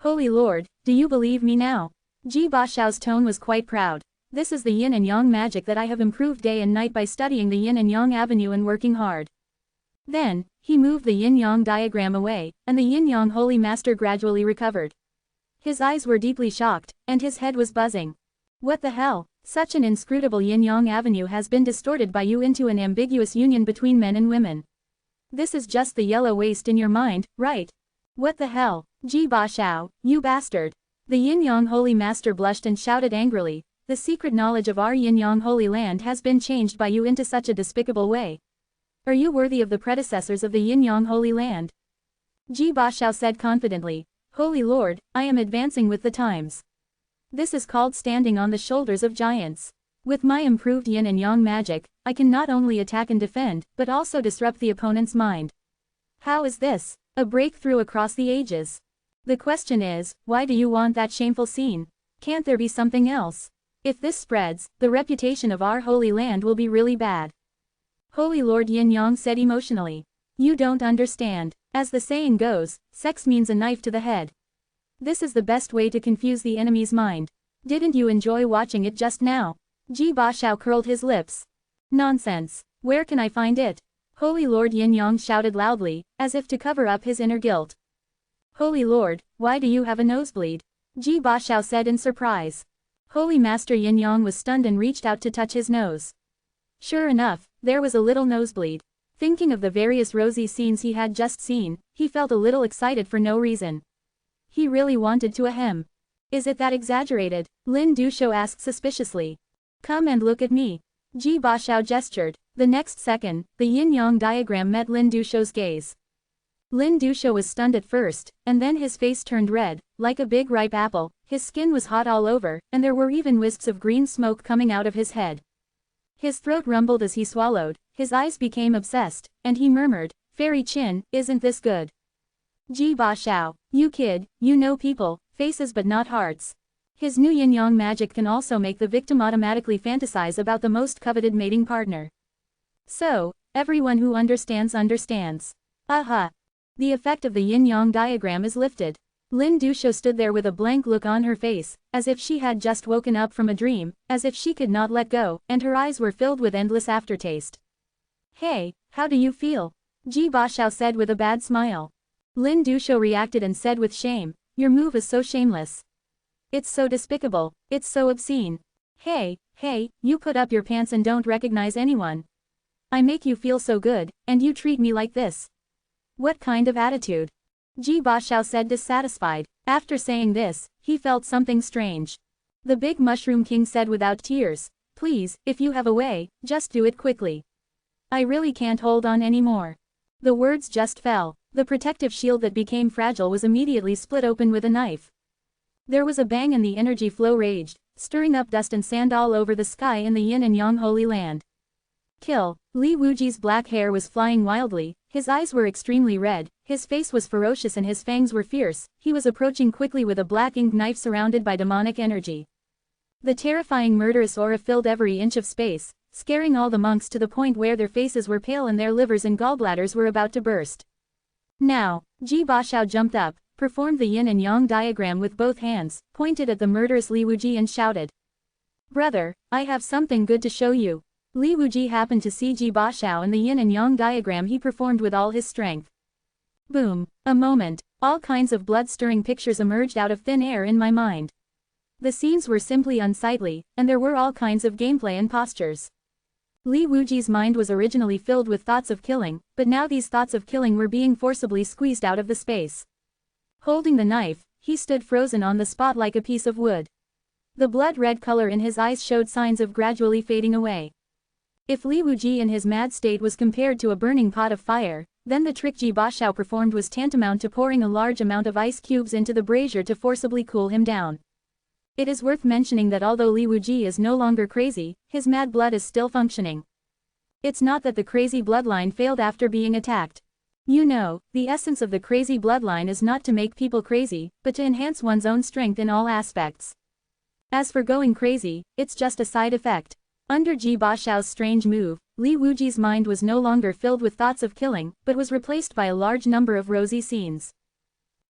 Speaker 1: Holy Lord, do you believe me now? Ji Bashao's tone was quite proud. This is the yin and yang magic that I have improved day and night by studying the yin and yang avenue and working hard. Then, he moved the yin-yang diagram away, and the yin-yang Holy Master gradually recovered. His eyes were deeply shocked, and his head was buzzing. What the hell? Such an inscrutable yin-yang avenue has been distorted by you into an ambiguous union between men and women. This is just the yellow waste in your mind, right? What the hell? Ji Bashao, you bastard! The yin-yang Holy Master blushed and shouted angrily, the secret knowledge of our yin-yang Holy Land has been changed by you into such a despicable way. Are you worthy of the predecessors of the yin-yang Holy Land? Ji Bashao said confidently, Holy Lord, I am advancing with the times. This is called standing on the shoulders of giants. With my improved yin and yang magic, I can not only attack and defend, but also disrupt the opponent's mind. How is this? A breakthrough across the ages. The question is, why do you want that shameful scene? Can't there be something else? If this spreads, the reputation of our Holy Land will be really bad. Holy Lord Yin Yang said emotionally. You don't understand. As the saying goes, sex means a knife to the head. This is the best way to confuse the enemy's mind. Didn't you enjoy watching it just now? Ji Bashao curled his lips. Nonsense. Where can I find it? Holy Lord Yin Yang shouted loudly, as if to cover up his inner guilt. Holy Lord, why do you have a nosebleed? Ji Bashao said in surprise. Holy Master Yin Yang was stunned and reached out to touch his nose. Sure enough, there was a little nosebleed. Thinking of the various rosy scenes he had just seen, he felt a little excited for no reason. He really wanted to ahem. Is it that exaggerated? Lin Dushou asked suspiciously. Come and look at me. Ji Bashao gestured. The next second, the yin-yang diagram met Lin Dushou's gaze. Lin Dushou was stunned at first, and then his face turned red, like a big ripe apple, his skin was hot all over, and there were even wisps of green smoke coming out of his head. His throat rumbled as he swallowed, his eyes became obsessed, and he murmured, Fairy Chin, isn't this good? Ji Bashao, you kid, you know people, faces but not hearts. His new yin-yang magic can also make the victim automatically fantasize about the most coveted mating partner. So, everyone who understands understands. Aha! The effect of the yin-yang diagram is lifted. Lin Dushou stood there with a blank look on her face, as if she had just woken up from a dream, as if she could not let go, and her eyes were filled with endless aftertaste. Hey, how do you feel? Ji Bashao said with a bad smile. Lin Dushou reacted and said with shame, your move is so shameless. It's so despicable, it's so obscene. Hey, you put up your pants and don't recognize anyone. I make you feel so good, and you treat me like this. What kind of attitude? Ji Bashao said dissatisfied. After saying this, he felt something strange. The big mushroom king said without tears, please, if you have a way, just do it quickly. I really can't hold on anymore. The words just fell. The protective shield that became fragile was immediately split open with a knife. There was a bang and the energy flow raged, stirring up dust and sand all over the sky in the yin and yang holy land. Kill. Li Wuji's black hair was flying wildly, his eyes were extremely red, his face was ferocious and his fangs were fierce, he was approaching quickly with a black ink knife surrounded by demonic energy. The terrifying murderous aura filled every inch of space, scaring all the monks to the point where their faces were pale and their livers and gallbladders were about to burst. Now, Ji Bashao jumped up, performed the yin and yang diagram with both hands, pointed at the murderous Li Wuji and shouted. Brother, I have something good to show you. Li Wuji happened to see Ji Bashao and the yin and yang diagram he performed with all his strength. Boom. A moment, all kinds of blood-stirring pictures emerged out of thin air in my mind. The scenes were simply unsightly, and there were all kinds of gameplay and postures. Li Wuji's mind was originally filled with thoughts of killing, but now these thoughts of killing were being forcibly squeezed out of the space. Holding the knife, he stood frozen on the spot like a piece of wood. The blood-red color in his eyes showed signs of gradually fading away. If Li Wuji in his mad state was compared to a burning pot of fire, then the trick Ji Bashao performed was tantamount to pouring a large amount of ice cubes into the brazier to forcibly cool him down. It is worth mentioning that although Li Wuji is no longer crazy, his mad blood is still functioning. It's not that the crazy bloodline failed after being attacked. You know, the essence of the crazy bloodline is not to make people crazy, but to enhance one's own strength in all aspects. As for going crazy, it's just a side effect. Under Ji Bashao's strange move, Li Wuji's mind was no longer filled with thoughts of killing, but was replaced by a large number of rosy scenes.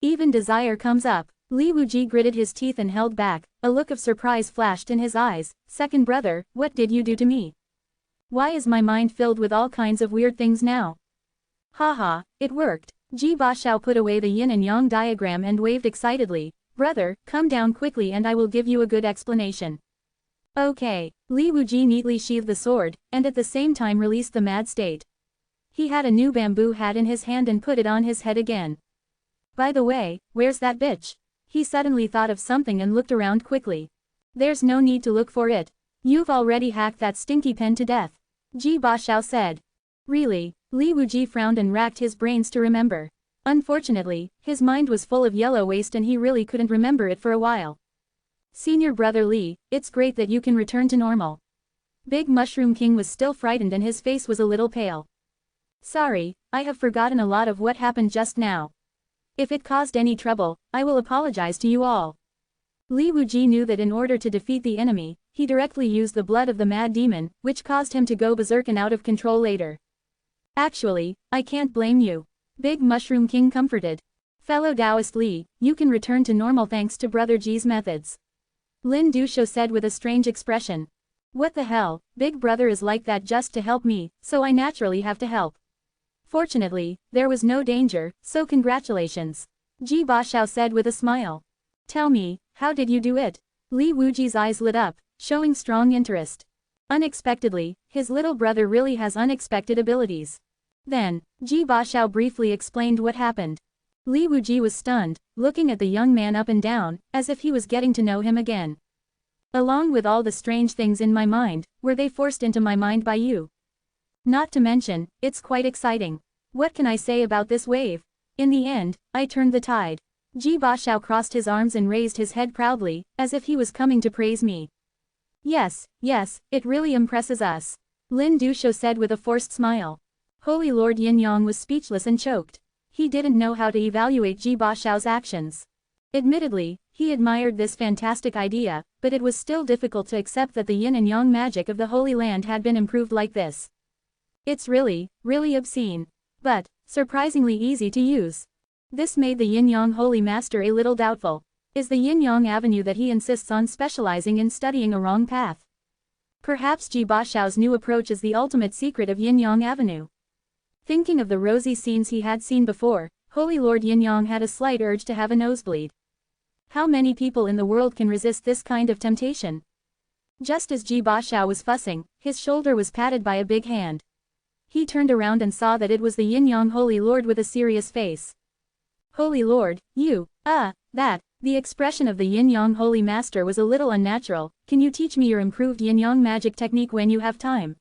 Speaker 1: Even desire comes up. Li Wuji gritted his teeth and held back, a look of surprise flashed in his eyes. Second brother, what did you do to me? Why is my mind filled with all kinds of weird things now? Haha, it worked. Ji Bashao put away the yin and yang diagram and waved excitedly. Brother, come down quickly and I will give you a good explanation. Okay. Li Wuji neatly sheathed the sword, and at the same time released the mad state. He had a new bamboo hat in his hand and put it on his head again. By the way, where's that bitch? He suddenly thought of something and looked around quickly. There's no need to look for it. You've already hacked that stinky pen to death. Ji Bashao said. Really? Li Wuji frowned and racked his brains to remember. Unfortunately, his mind was full of yellow waste and he really couldn't remember it for a while. Senior brother Li, it's great that you can return to normal. Big Mushroom King was still frightened and his face was a little pale. Sorry, I have forgotten a lot of what happened just now. If it caused any trouble, I will apologize to you all. Li Wuji knew that in order to defeat the enemy, he directly used the blood of the mad demon, which caused him to go berserk and out of control later. Actually, I can't blame you. Big Mushroom King comforted. Fellow Taoist Li, you can return to normal thanks to Brother Ji's methods. Lin Dusho said with a strange expression. What the hell, Big Brother is like that just to help me, so I naturally have to help. Fortunately, there was no danger, so congratulations. Ji Bashao said with a smile. Tell me, how did you do it? Li Wuji's eyes lit up, showing strong interest. Unexpectedly, his little brother really has unexpected abilities. Then, Ji Bashao briefly explained what happened. Li Wuji was stunned, looking at the young man up and down, as if he was getting to know him again. Along with all the strange things in my mind, were they forced into my mind by you? Not to mention, it's quite exciting. What can I say about this wave? In the end, I turned the tide. Ji Bashao crossed his arms and raised his head proudly, as if he was coming to praise me. Yes, it really impresses us. Lin Dusho said with a forced smile. Holy Lord Yin Yang was speechless and choked. He didn't know how to evaluate Ji Bashao's actions. Admittedly, he admired this fantastic idea, but it was still difficult to accept that the yin and yang magic of the Holy Land had been improved like this. It's really obscene. But, surprisingly easy to use. This made the yin-yang Holy Master a little doubtful. Is the yin-yang avenue that he insists on specializing in studying a wrong path? Perhaps Ji Bashao's new approach is the ultimate secret of yin-yang avenue. Thinking of the rosy scenes he had seen before, Holy Lord Yin-yang had a slight urge to have a nosebleed. How many people in the world can resist this kind of temptation? Just as Ji Bashao was fussing, his shoulder was patted by a big hand. He turned around and saw that it was the Yin-yang Holy Lord with a serious face. Holy Lord, you, the expression of the Yin-yang Holy Master was a little unnatural. Can you teach me your improved Yin-yang magic technique when you have time?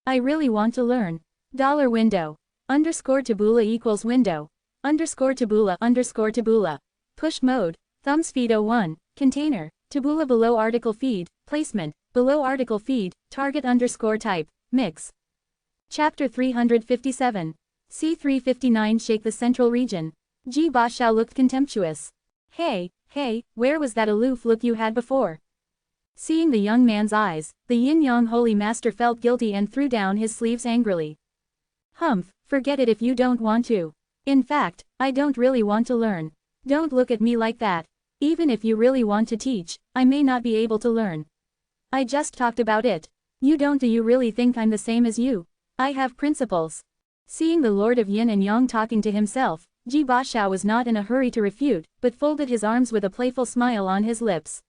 Speaker 1: I really want to learn. $window. _tabula equals window. _tabula. Push mode. Thumbs feed 01. Container. Tabula below article feed. Placement. Below article feed. Target _type. Mix. Chapter 357. C359 Shake the Central Region. Ji Bashao looked contemptuous. Hey, where was that aloof look you had before? Seeing the young man's eyes, the Yin-yang Holy Master felt guilty and threw down his sleeves angrily. Humph, forget it if you don't want to. In fact, I don't really want to learn. Don't look at me like that. Even if you really want to teach, I may not be able to learn. I just talked about it. Do you really think I'm the same as you? I have principles. Seeing the Lord of Yin and Yang talking to himself, Ji Bashao was not in a hurry to refute, but folded his arms with a playful smile on his lips.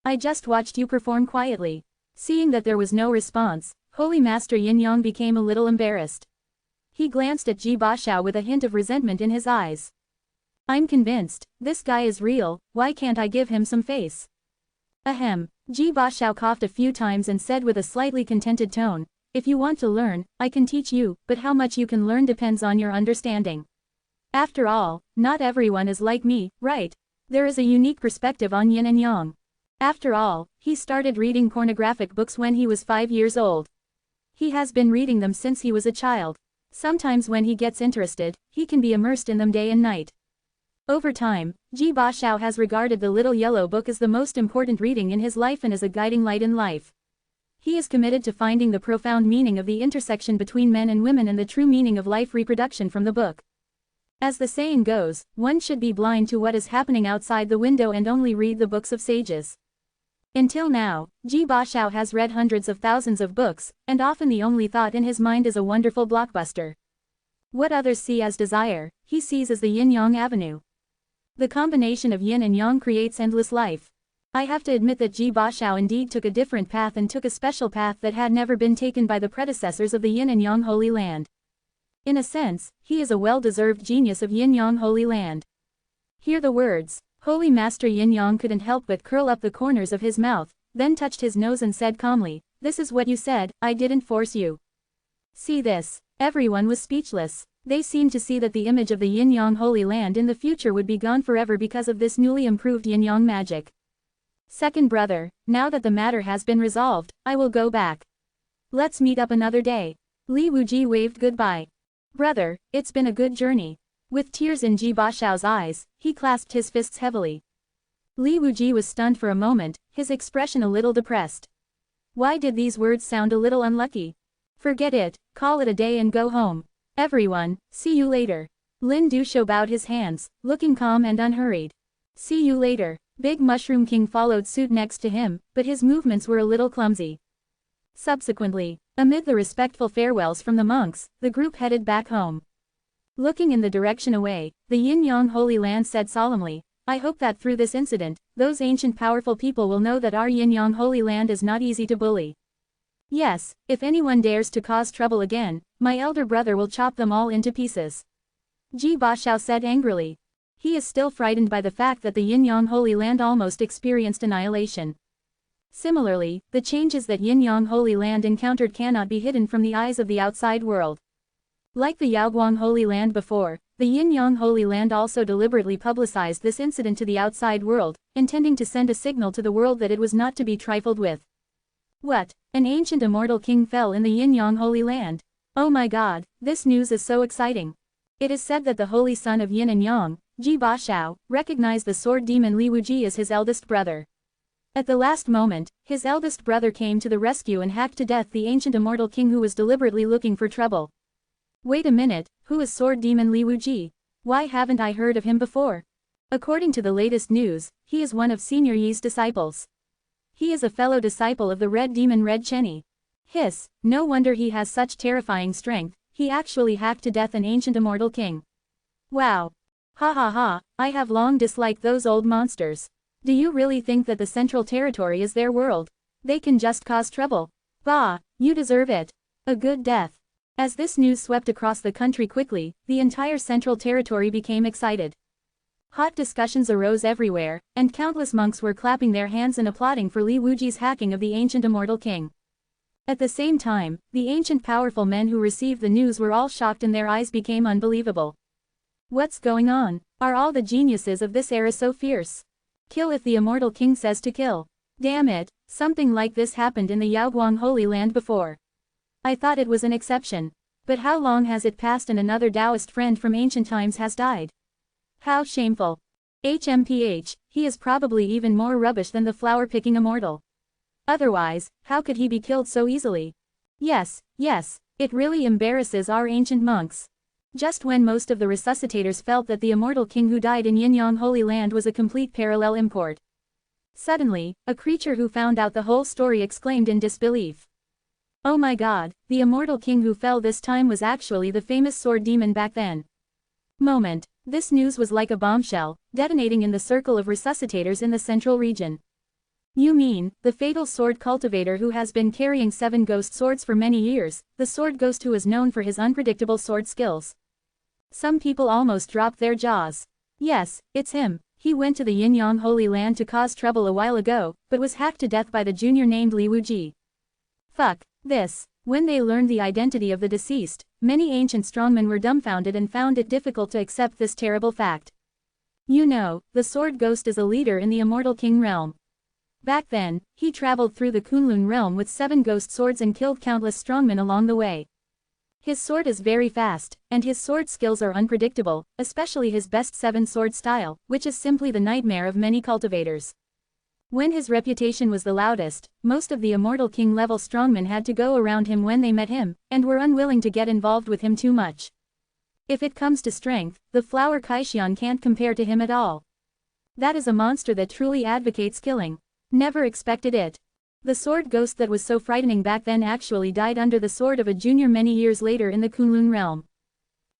Speaker 1: I just watched you perform quietly. Seeing that there was no response, Holy Master Yin Yang became a little embarrassed. He glanced at Ji Bashao with a hint of resentment in his eyes. I'm convinced, this guy is real, why can't I give him some face? Ahem. Ji Bashao coughed a few times and said with a slightly contented tone, if you want to learn, I can teach you, but how much you can learn depends on your understanding. After all, not everyone is like me, right? There is a unique perspective on yin and yang. After all, he started reading pornographic books when he was 5 years old. He has been reading them since he was a child. Sometimes when he gets interested, he can be immersed in them day and night. Over time, Ji Bashao has regarded the Little Yellow Book as the most important reading in his life and as a guiding light in life. He is committed to finding the profound meaning of the intersection between men and women and the true meaning of life reproduction from the book. As the saying goes, one should be blind to what is happening outside the window and only read the books of sages. Until now, Ji Bashao has read hundreds of thousands of books, and often the only thought in his mind is a wonderful blockbuster. What others see as desire, he sees as the yin-yang avenue. The combination of yin and yang creates endless life. I have to admit that Ji Bashao indeed took a different path and took a special path that had never been taken by the predecessors of the yin and yang Holy Land. In a sense, he is a well-deserved genius of yin-yang Holy Land. Hear the words. Holy Master Yin-yang couldn't help but curl up the corners of his mouth, then touched his nose and said calmly, this is what you said, I didn't force you. See this. Everyone was speechless. They seemed to see that the image of the Yin-yang Holy Land in the future would be gone forever because of this newly improved yin-yang magic. Second brother, now that the matter has been resolved, I will go back. Let's meet up another day. Li Wuji waved goodbye. Brother, it's been a good journey. With tears in Ji Bashao's eyes, he clasped his fists heavily. Li Wuji was stunned for a moment, his expression a little depressed. Why did these words sound a little unlucky? Forget it, call it a day and go home. Everyone, see you later. Lin Dusho bowed his hands, looking calm and unhurried. See you later. Big Mushroom King followed suit next to him, but his movements were a little clumsy. Subsequently, amid the respectful farewells from the monks, the group headed back home. Looking in the direction away, the Yin-Yang Holy Land said solemnly, I hope that through this incident, those ancient powerful people will know that our Yin-Yang Holy Land is not easy to bully. Yes, if anyone dares to cause trouble again, my elder brother will chop them all into pieces. Ji Bashao said angrily. He is still frightened by the fact that the Yin-Yang Holy Land almost experienced annihilation. Similarly, the changes that Yin-Yang Holy Land encountered cannot be hidden from the eyes of the outside world. Like the Yaoguang Holy Land before, the Yin-Yang Holy Land also deliberately publicized this incident to the outside world, intending to send a signal to the world that it was not to be trifled with. What? An ancient immortal king fell in the Yin-Yang Holy Land? Oh my god, this news is so exciting. It is said that the holy son of Yin and Yang, Ji Bashao, recognized the sword demon Li Wuji as his eldest brother. At the last moment, his eldest brother came to the rescue and hacked to death the ancient immortal king who was deliberately looking for trouble. Wait a minute, who is sword demon Li Wuji? Why haven't I heard of him before? According to the latest news, he is one of Senior Yi's disciples. He is a fellow disciple of the red demon Red Chenny. Hiss, no wonder he has such terrifying strength, he actually hacked to death an ancient immortal king. Wow. Ha ha ha, I have long disliked those old monsters. Do you really think that the Central Territory is their world? They can just cause trouble. Bah, you deserve it. A good death. As this news swept across the country quickly, the entire Central Territory became excited. Hot discussions arose everywhere, and countless monks were clapping their hands and applauding for Li Wuji's hacking of the ancient immortal king. At the same time, the ancient powerful men who received the news were all shocked and their eyes became unbelievable. What's going on? Are all the geniuses of this era so fierce? Kill if the immortal king says to kill. Damn it, something like this happened in the Yaoguang Holy Land before. I thought it was an exception. But how long has it passed and another Taoist friend from ancient times has died? How shameful. HMPH, he is probably even more rubbish than the flower-picking immortal. Otherwise, how could he be killed so easily? Yes, it really embarrasses our ancient monks. Just when most of the resuscitators felt that the immortal king who died in Yin-Yang Holy Land was a complete parallel import. Suddenly, a creature who found out the whole story exclaimed in disbelief. Oh my god, the immortal king who fell this time was actually the famous sword demon back then. Moment. This news was like a bombshell, detonating in the circle of resuscitators in the central region. You mean, the fatal sword cultivator who has been carrying 7 ghost swords for many years, the sword ghost who is known for his unpredictable sword skills. Some people almost dropped their jaws. Yes, it's him. He went to the Yin-Yang Holy Land to cause trouble a while ago, but was hacked to death by the junior named Li Wuji. Fuck this. When they learned the identity of the deceased, many ancient strongmen were dumbfounded and found it difficult to accept this terrible fact. You know, the sword ghost is a leader in the immortal king realm. Back then, he traveled through the Kunlun realm with 7 ghost swords and killed countless strongmen along the way. His sword is very fast, and his sword skills are unpredictable, especially his best 7 sword style, which is simply the nightmare of many cultivators. When his reputation was the loudest, most of the immortal king level strongmen had to go around him when they met him, and were unwilling to get involved with him too much. If it comes to strength, the flower Kaishian can't compare to him at all. That is a monster that truly advocates killing. Never expected it. The sword ghost that was so frightening back then actually died under the sword of a junior many years later in the Kunlun realm.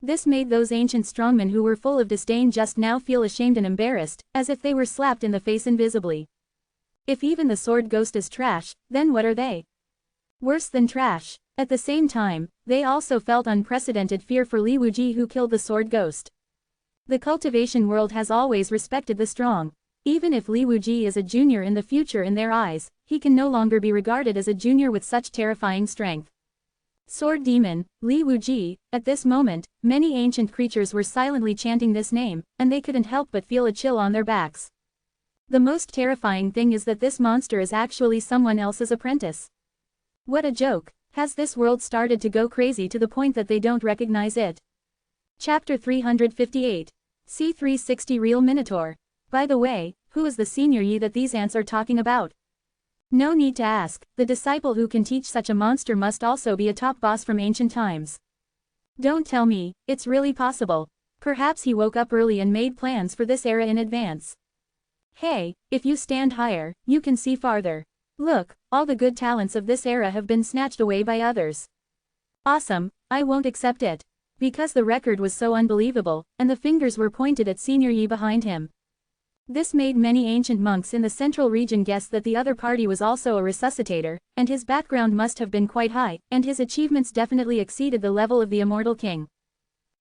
Speaker 1: This made those ancient strongmen who were full of disdain just now feel ashamed and embarrassed, as if they were slapped in the face invisibly. If even the sword ghost is trash, then what are they? Worse than trash. At the same time, they also felt unprecedented fear for Li Wuji who killed the sword ghost. The cultivation world has always respected the strong. Even if Li Wuji is a junior in the future in their eyes, he can no longer be regarded as a junior with such terrifying strength. Sword demon, Li Wuji. At this moment, many ancient creatures were silently chanting this name, and they couldn't help but feel a chill on their backs. The most terrifying thing is that this monster is actually someone else's apprentice. What a joke. Has this world started to go crazy to the point that they don't recognize it? Chapter 358. C360 Real Minotaur. By the way, who is the senior Yi that these ants are talking about? No need to ask, the disciple who can teach such a monster must also be a top boss from ancient times. Don't tell me, it's really possible. Perhaps he woke up early and made plans for this era in advance. Hey, if you stand higher, you can see farther. Look, all the good talents of this era have been snatched away by others. Awesome, I won't accept it. Because the record was so unbelievable, and the fingers were pointed at Senior Yi behind him. This made many ancient monks in the central region guess that the other party was also a resuscitator, and his background must have been quite high, and his achievements definitely exceeded the level of the immortal king.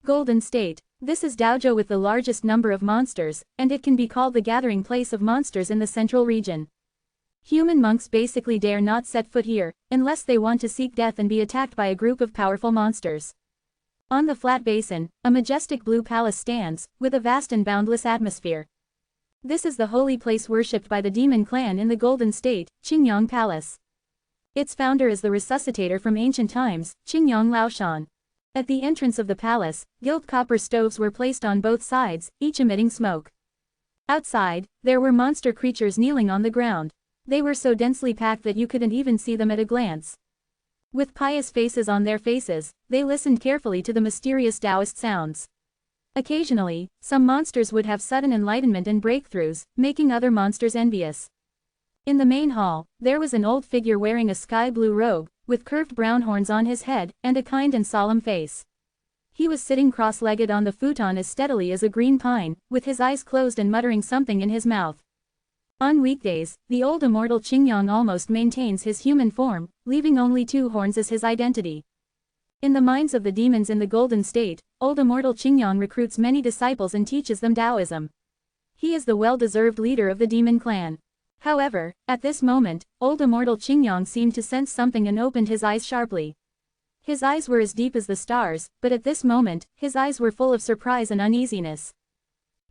Speaker 1: Golden State. This is Daojo with the largest number of monsters, and it can be called the gathering place of monsters in the central region. Human monks basically dare not set foot here, unless they want to seek death and be attacked by a group of powerful monsters. On the flat basin, a majestic blue palace stands, with a vast and boundless atmosphere. This is the holy place worshipped by the demon clan in the Golden State, Qingyang Palace. Its founder is the resuscitator from ancient times, Qingyang Laoshan. At the entrance of the palace, gilt copper stoves were placed on both sides, each emitting smoke. Outside, there were monster creatures kneeling on the ground. They were so densely packed that you couldn't even see them at a glance. With pious faces on their faces, they listened carefully to the mysterious Taoist sounds. Occasionally, some monsters would have sudden enlightenment and breakthroughs, making other monsters envious. In the main hall, there was an old figure wearing a sky-blue robe, with curved brown horns on his head, and a kind and solemn face. He was sitting cross-legged on the futon as steadily as a green pine, with his eyes closed and muttering something in his mouth. On weekdays, the old immortal Qingyang almost maintains his human form, leaving only 2 horns as his identity. In the minds of the demons in the Golden State, old immortal Qingyang recruits many disciples and teaches them Taoism. He is the well-deserved leader of the demon clan. However, at this moment, old immortal Qingyang seemed to sense something and opened his eyes sharply. His eyes were as deep as the stars, but at this moment, his eyes were full of surprise and uneasiness.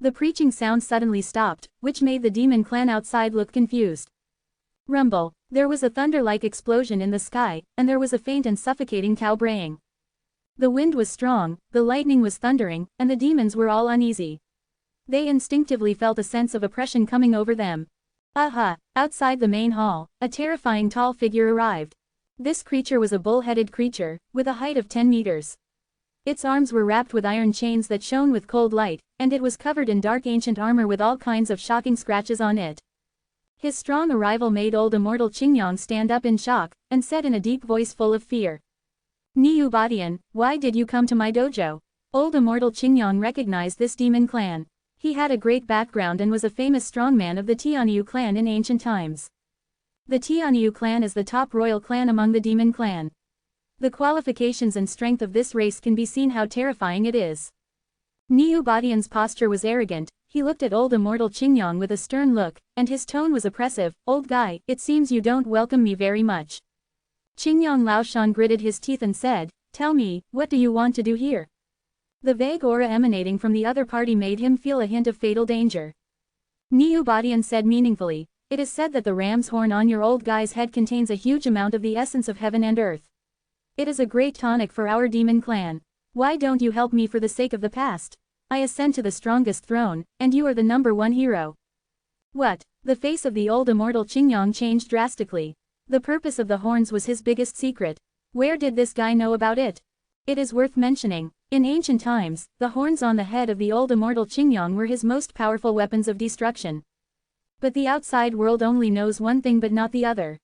Speaker 1: The preaching sound suddenly stopped, which made the demon clan outside look confused. Rumble. There was a thunder-like explosion in the sky, and there was a faint and suffocating cow braying. The wind was strong, the lightning was thundering, and the demons were all uneasy. They instinctively felt a sense of oppression coming over them. Aha! Outside the main hall, a terrifying tall figure arrived. This creature was a bull-headed creature, with a height of 10 meters. Its arms were wrapped with iron chains that shone with cold light, and it was covered in dark ancient armor with all kinds of shocking scratches on it. His strong arrival made old immortal Qingyang stand up in shock, and said in a deep voice full of fear. Niu Badian, why did you come to my dojo? Old immortal Qingyang recognized this demon clan. He had a great background and was a famous strongman of the Tianyu clan in ancient times. The Tianyu clan is the top royal clan among the demon clan. The qualifications and strength of this race can be seen how terrifying it is. Niu Badian's posture was arrogant, he looked at old immortal Qingyang with a stern look, and his tone was oppressive. Old guy, it seems you don't welcome me very much. Qingyang Laoshan gritted his teeth and said, tell me, what do you want to do here? The vague aura emanating from the other party made him feel a hint of fatal danger. Niu Badian said meaningfully, it is said that the ram's horn on your old guy's head contains a huge amount of the essence of heaven and earth. It is a great tonic for our demon clan. Why don't you help me for the sake of the past? I ascend to the strongest throne, and you are the #1 hero. What? The face of the old immortal Qingyang changed drastically. The purpose of the horns was his biggest secret. Where did this guy know about it? It is worth mentioning. In ancient times, the horns on the head of the old immortal Qingyang were his most powerful weapons of destruction. But the outside world only knows one thing but not the other.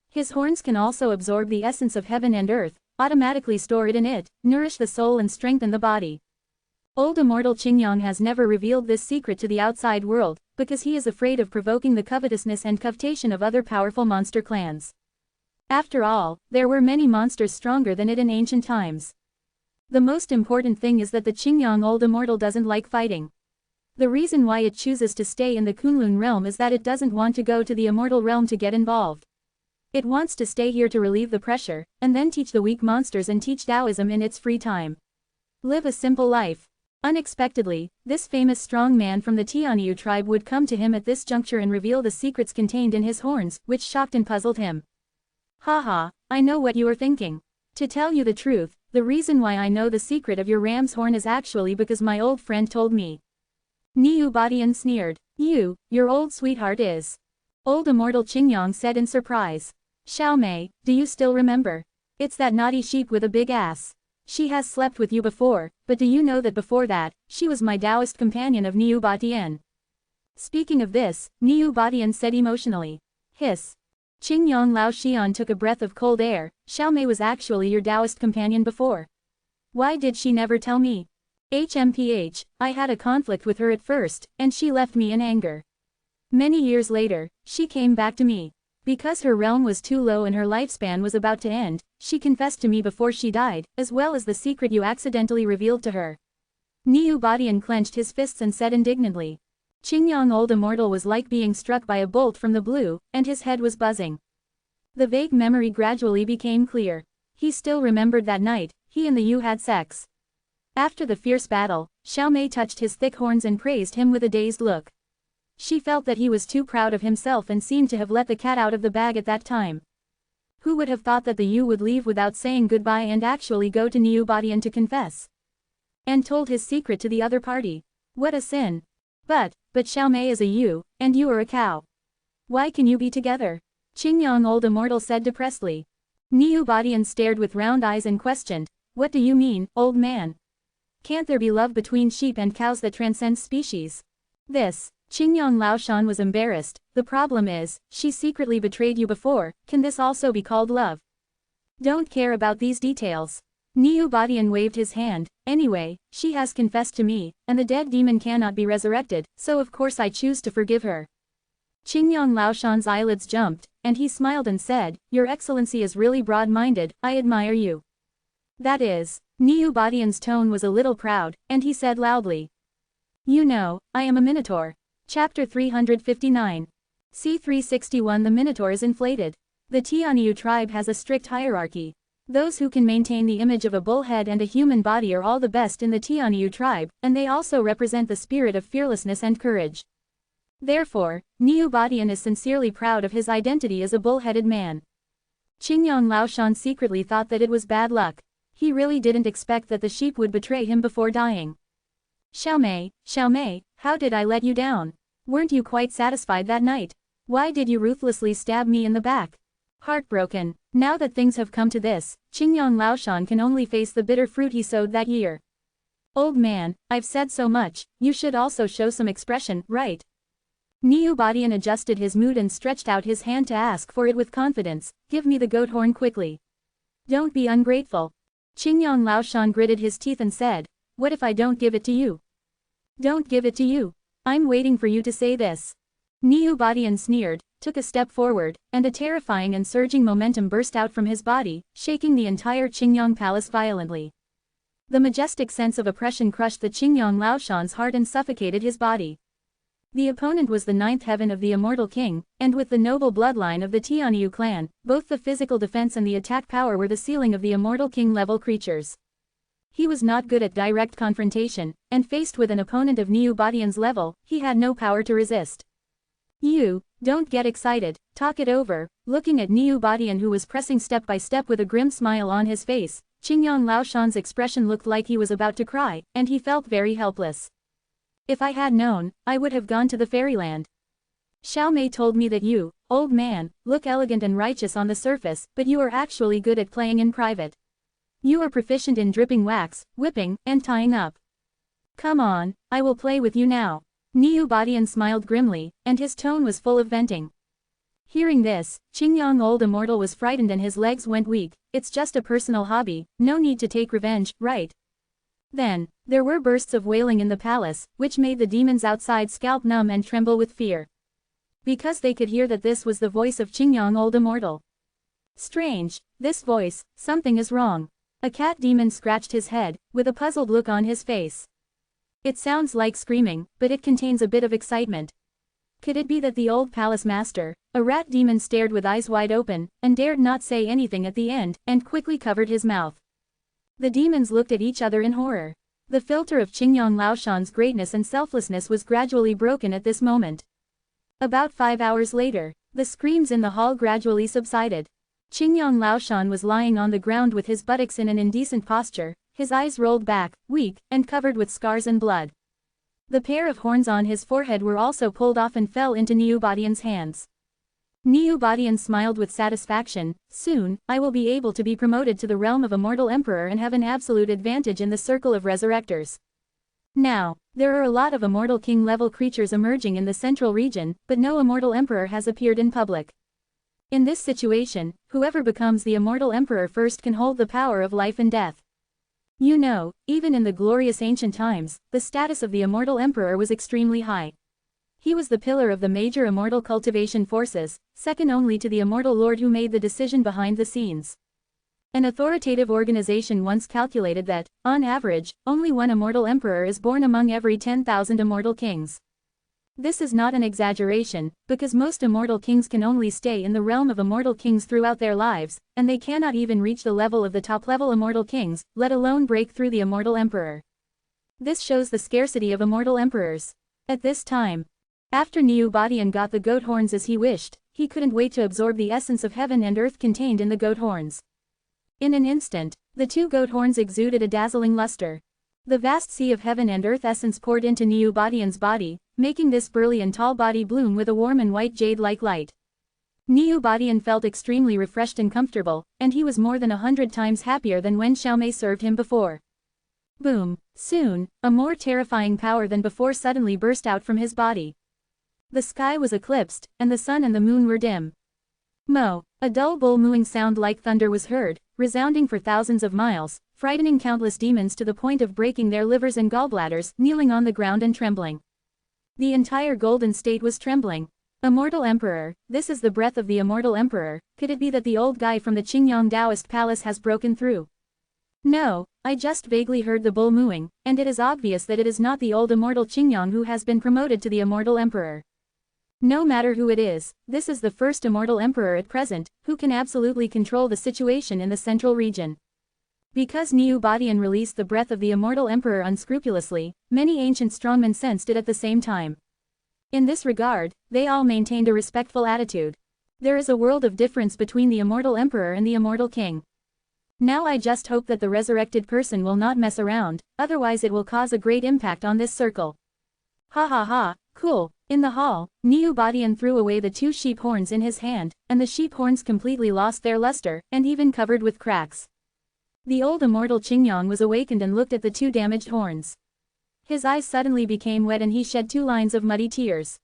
Speaker 1: His horns can also absorb the essence of heaven and earth, automatically store it in it, nourish the soul and strengthen the body. Old immortal Qingyang has never revealed this secret to the outside world, because he is afraid of provoking the covetousness and covetation of other powerful monster clans. After all, there were many monsters stronger than it in ancient times. The most important thing is that the Qingyang old immortal doesn't like fighting. The reason why it chooses to stay in the Kunlun realm is that it doesn't want to go to the immortal realm to get involved. It wants to stay here to relieve the pressure, and then teach the weak monsters and teach Taoism in its free time. Live a simple life. Unexpectedly, this famous strong man from the Tianyu tribe would come to him at this juncture and reveal the secrets contained in his horns, which shocked and puzzled him. Haha, I know what you are thinking. To tell you the truth, the reason why I know the secret of your ram's horn is actually because my old friend told me. Niu Badian sneered. Your old sweetheart is. Old immortal Qingyang said in surprise. Xiaomei, do you still remember? It's that naughty sheep with a big ass. She has slept with you before, but do you know that before that, she was my Taoist companion of Niu Batian? Speaking of this, Niu Batian said emotionally. Hiss. Qingyong Lao Xian took a breath of cold air. Xiao Mei was actually your Taoist companion before. Why did she never tell me? HMPH, I had a conflict with her at first, and she left me in anger. Many years later, she came back to me. Because her realm was too low and her lifespan was about to end, she confessed to me before she died, as well as the secret you accidentally revealed to her. Niu Batian clenched his fists and said indignantly. Qingyong Old Immortal was like being struck by a bolt from the blue, and his head was buzzing. The vague memory gradually became clear. He still remembered that night, he and the Yu had sex. After the fierce battle, Xiao Mei touched his thick horns and praised him with a dazed look. She felt that he was too proud of himself and seemed to have let the cat out of the bag at that time. Who would have thought that the Yu would leave without saying goodbye and actually go to Niu Batian to confess? And told his secret to the other party. What a sin. But Xiao Mei is a Yu, and you are a cow. Why can you be together? Qingyong Old Immortal said depressedly. Niu Batian stared with round eyes and questioned. What do you mean, old man? Can't there be love between sheep and cows that transcends species? Qingyong Laoshan was embarrassed. The problem is, she secretly betrayed you before. Can this also be called love? Don't care about these details. Niu Batian waved his hand. Anyway, she has confessed to me, and the dead demon cannot be resurrected, so of course I choose to forgive her. Qingyong Laoshan's eyelids jumped, and he smiled and said, Your Excellency is really broad-minded, I admire you. That is. Niu Batian's tone was a little proud, and he said loudly. You know, I am a minotaur. Chapter 359. C361 The Minotaur is inflated. The Tianyu tribe has a strict hierarchy. Those who can maintain the image of a bullhead and a human body are all the best in the Tianyu tribe, and they also represent the spirit of fearlessness and courage. Therefore, Niu Batian is sincerely proud of his identity as a bull-headed man. Qingyong Laoshan secretly thought that it was bad luck. He really didn't expect that the sheep would betray him before dying. Xiao Mei, how did I let you down? Weren't you quite satisfied that night? Why did you ruthlessly stab me in the back? Heartbroken. Now that things have come to this, Qingyong Laoshan can only face the bitter fruit he sowed that year. Old man, I've said so much, you should also show some expression, right? Niu Batian adjusted his mood and stretched out his hand to ask for it with confidence. Give me the goat horn quickly. Don't be ungrateful. Qingyong Laoshan gritted his teeth and said, What if I don't give it to you? Don't give it to you. I'm waiting for you to say this. Niu Batian sneered, took a step forward, and a terrifying and surging momentum burst out from his body, shaking the entire Qingyong palace violently. The majestic sense of oppression crushed the Qingyong Laoshan's heart and suffocated his body. The opponent was the ninth heaven of the immortal king, and with the noble bloodline of the Tianyu clan, both the physical defense and the attack power were the ceiling of the immortal king-level creatures. He was not good at direct confrontation, and faced with an opponent of Niu Batian's level, he had no power to resist. You, don't get excited, talk it over. Looking at Niu Batian who was pressing step by step with a grim smile on his face, Qingyong Laoshan's expression looked like he was about to cry, and he felt very helpless. If I had known, I would have gone to the fairyland. Xiao Mei told me that you, old man, look elegant and righteous on the surface, but you are actually good at playing in private. You are proficient in dripping wax, whipping, and tying up. Come on, I will play with you now. Niu Batian smiled grimly, and his tone was full of venting. Hearing this, Qingyong Old Immortal was frightened and his legs went weak. It's just a personal hobby, no need to take revenge, right? Then, there were bursts of wailing in the palace, which made the demons outside scalp numb and tremble with fear. Because they could hear that this was the voice of Qingyong Old Immortal. Strange, this voice, something is wrong. A cat demon scratched his head, with a puzzled look on his face. It sounds like screaming, but it contains a bit of excitement. Could it be that the old palace master, a rat demon stared with eyes wide open, and dared not say anything at the end, and quickly covered his mouth. The demons looked at each other in horror. The filter of Qingyong Laoshan's greatness and selflessness was gradually broken at this moment. About 5 hours later, the screams in the hall gradually subsided. Qingyong Laoshan was lying on the ground with his buttocks in an indecent posture, his eyes rolled back, weak, and covered with scars and blood. The pair of horns on his forehead were also pulled off and fell into Niu Batian's hands. Niu Badian smiled with satisfaction. Soon, I will be able to be promoted to the realm of Immortal Emperor and have an absolute advantage in the circle of resurrectors. Now, there are a lot of Immortal King level creatures emerging in the central region, but no Immortal Emperor has appeared in public. In this situation, whoever becomes the Immortal Emperor first can hold the power of life and death. You know, even in the glorious ancient times, the status of the Immortal Emperor was extremely high. He was the pillar of the major immortal cultivation forces, second only to the Immortal Lord who made the decision behind the scenes. An authoritative organization once calculated that, on average, only one Immortal Emperor is born among every 10,000 Immortal Kings. This is not an exaggeration, because most Immortal Kings can only stay in the realm of Immortal Kings throughout their lives, and they cannot even reach the level of the top-level Immortal Kings, let alone break through the Immortal Emperor. This shows the scarcity of Immortal Emperors. At this time, after Niu Badian got the goat horns as he wished, he couldn't wait to absorb the essence of heaven and earth contained in the goat horns. In an instant, the two goat horns exuded a dazzling luster. The vast sea of heaven and earth essence poured into Niu Badian's body, making this burly and tall body bloom with a warm and white jade-like light. Niu Badian felt extremely refreshed and comfortable, and he was more than 100 times happier than when Xiaomei served him before. Boom! Soon, a more terrifying power than before suddenly burst out from his body. The sky was eclipsed, and the sun and the moon were dim. Mo! A dull bull mooing sound like thunder was heard, resounding for thousands of miles, frightening countless demons to the point of breaking their livers and gallbladders, kneeling on the ground and trembling. The entire Golden State was trembling. Immortal Emperor, this is the breath of the Immortal Emperor. Could it be that the old guy from the Qingyang Taoist Palace has broken through? No, I just vaguely heard the bull mooing, and it is obvious that it is not the old Immortal Qingyang who has been promoted to the Immortal Emperor. No matter who it is, this is the first Immortal Emperor at present, who can absolutely control the situation in the central region. Because Niu Badian released the breath of the Immortal Emperor unscrupulously, many ancient strongmen sensed it at the same time. In this regard, they all maintained a respectful attitude. There is a world of difference between the Immortal Emperor and the Immortal King. Now I just hope that the resurrected person will not mess around, otherwise it will cause a great impact on this circle. Ha ha ha, cool. In the hall, Niu Badian threw away the two sheep horns in his hand, and the sheep horns completely lost their luster, and even covered with cracks. The old Immortal Qingyang was awakened and looked at the two damaged horns. His eyes suddenly became wet and he shed 2 lines of muddy tears.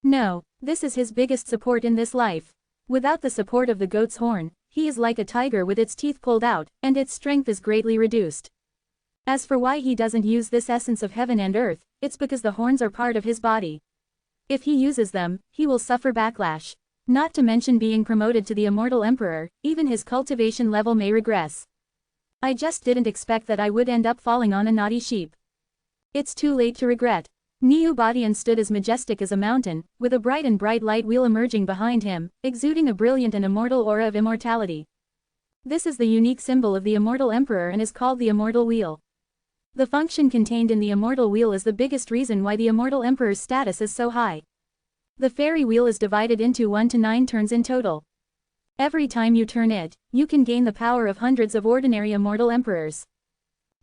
Speaker 1: No, this is his biggest support in this life. Without the support of the goat's horn, he is like a tiger with its teeth pulled out, and its strength is greatly reduced. As for why he doesn't use this essence of heaven and earth, it's because the horns are part of his body. If he uses them, he will suffer backlash. Not to mention being promoted to the Immortal Emperor, even his cultivation level may regress. I just didn't expect that I would end up falling on a naughty sheep. It's too late to regret. Niu Badian stood as majestic as a mountain, with a bright light wheel emerging behind him, exuding a brilliant and immortal aura of immortality. This is the unique symbol of the Immortal Emperor and is called the Immortal Wheel. The function contained in the Immortal Wheel is the biggest reason why the Immortal Emperor's status is so high. The fairy wheel is divided into 1 to 9 turns in total. Every time you turn it, you can gain the power of hundreds of ordinary Immortal Emperors.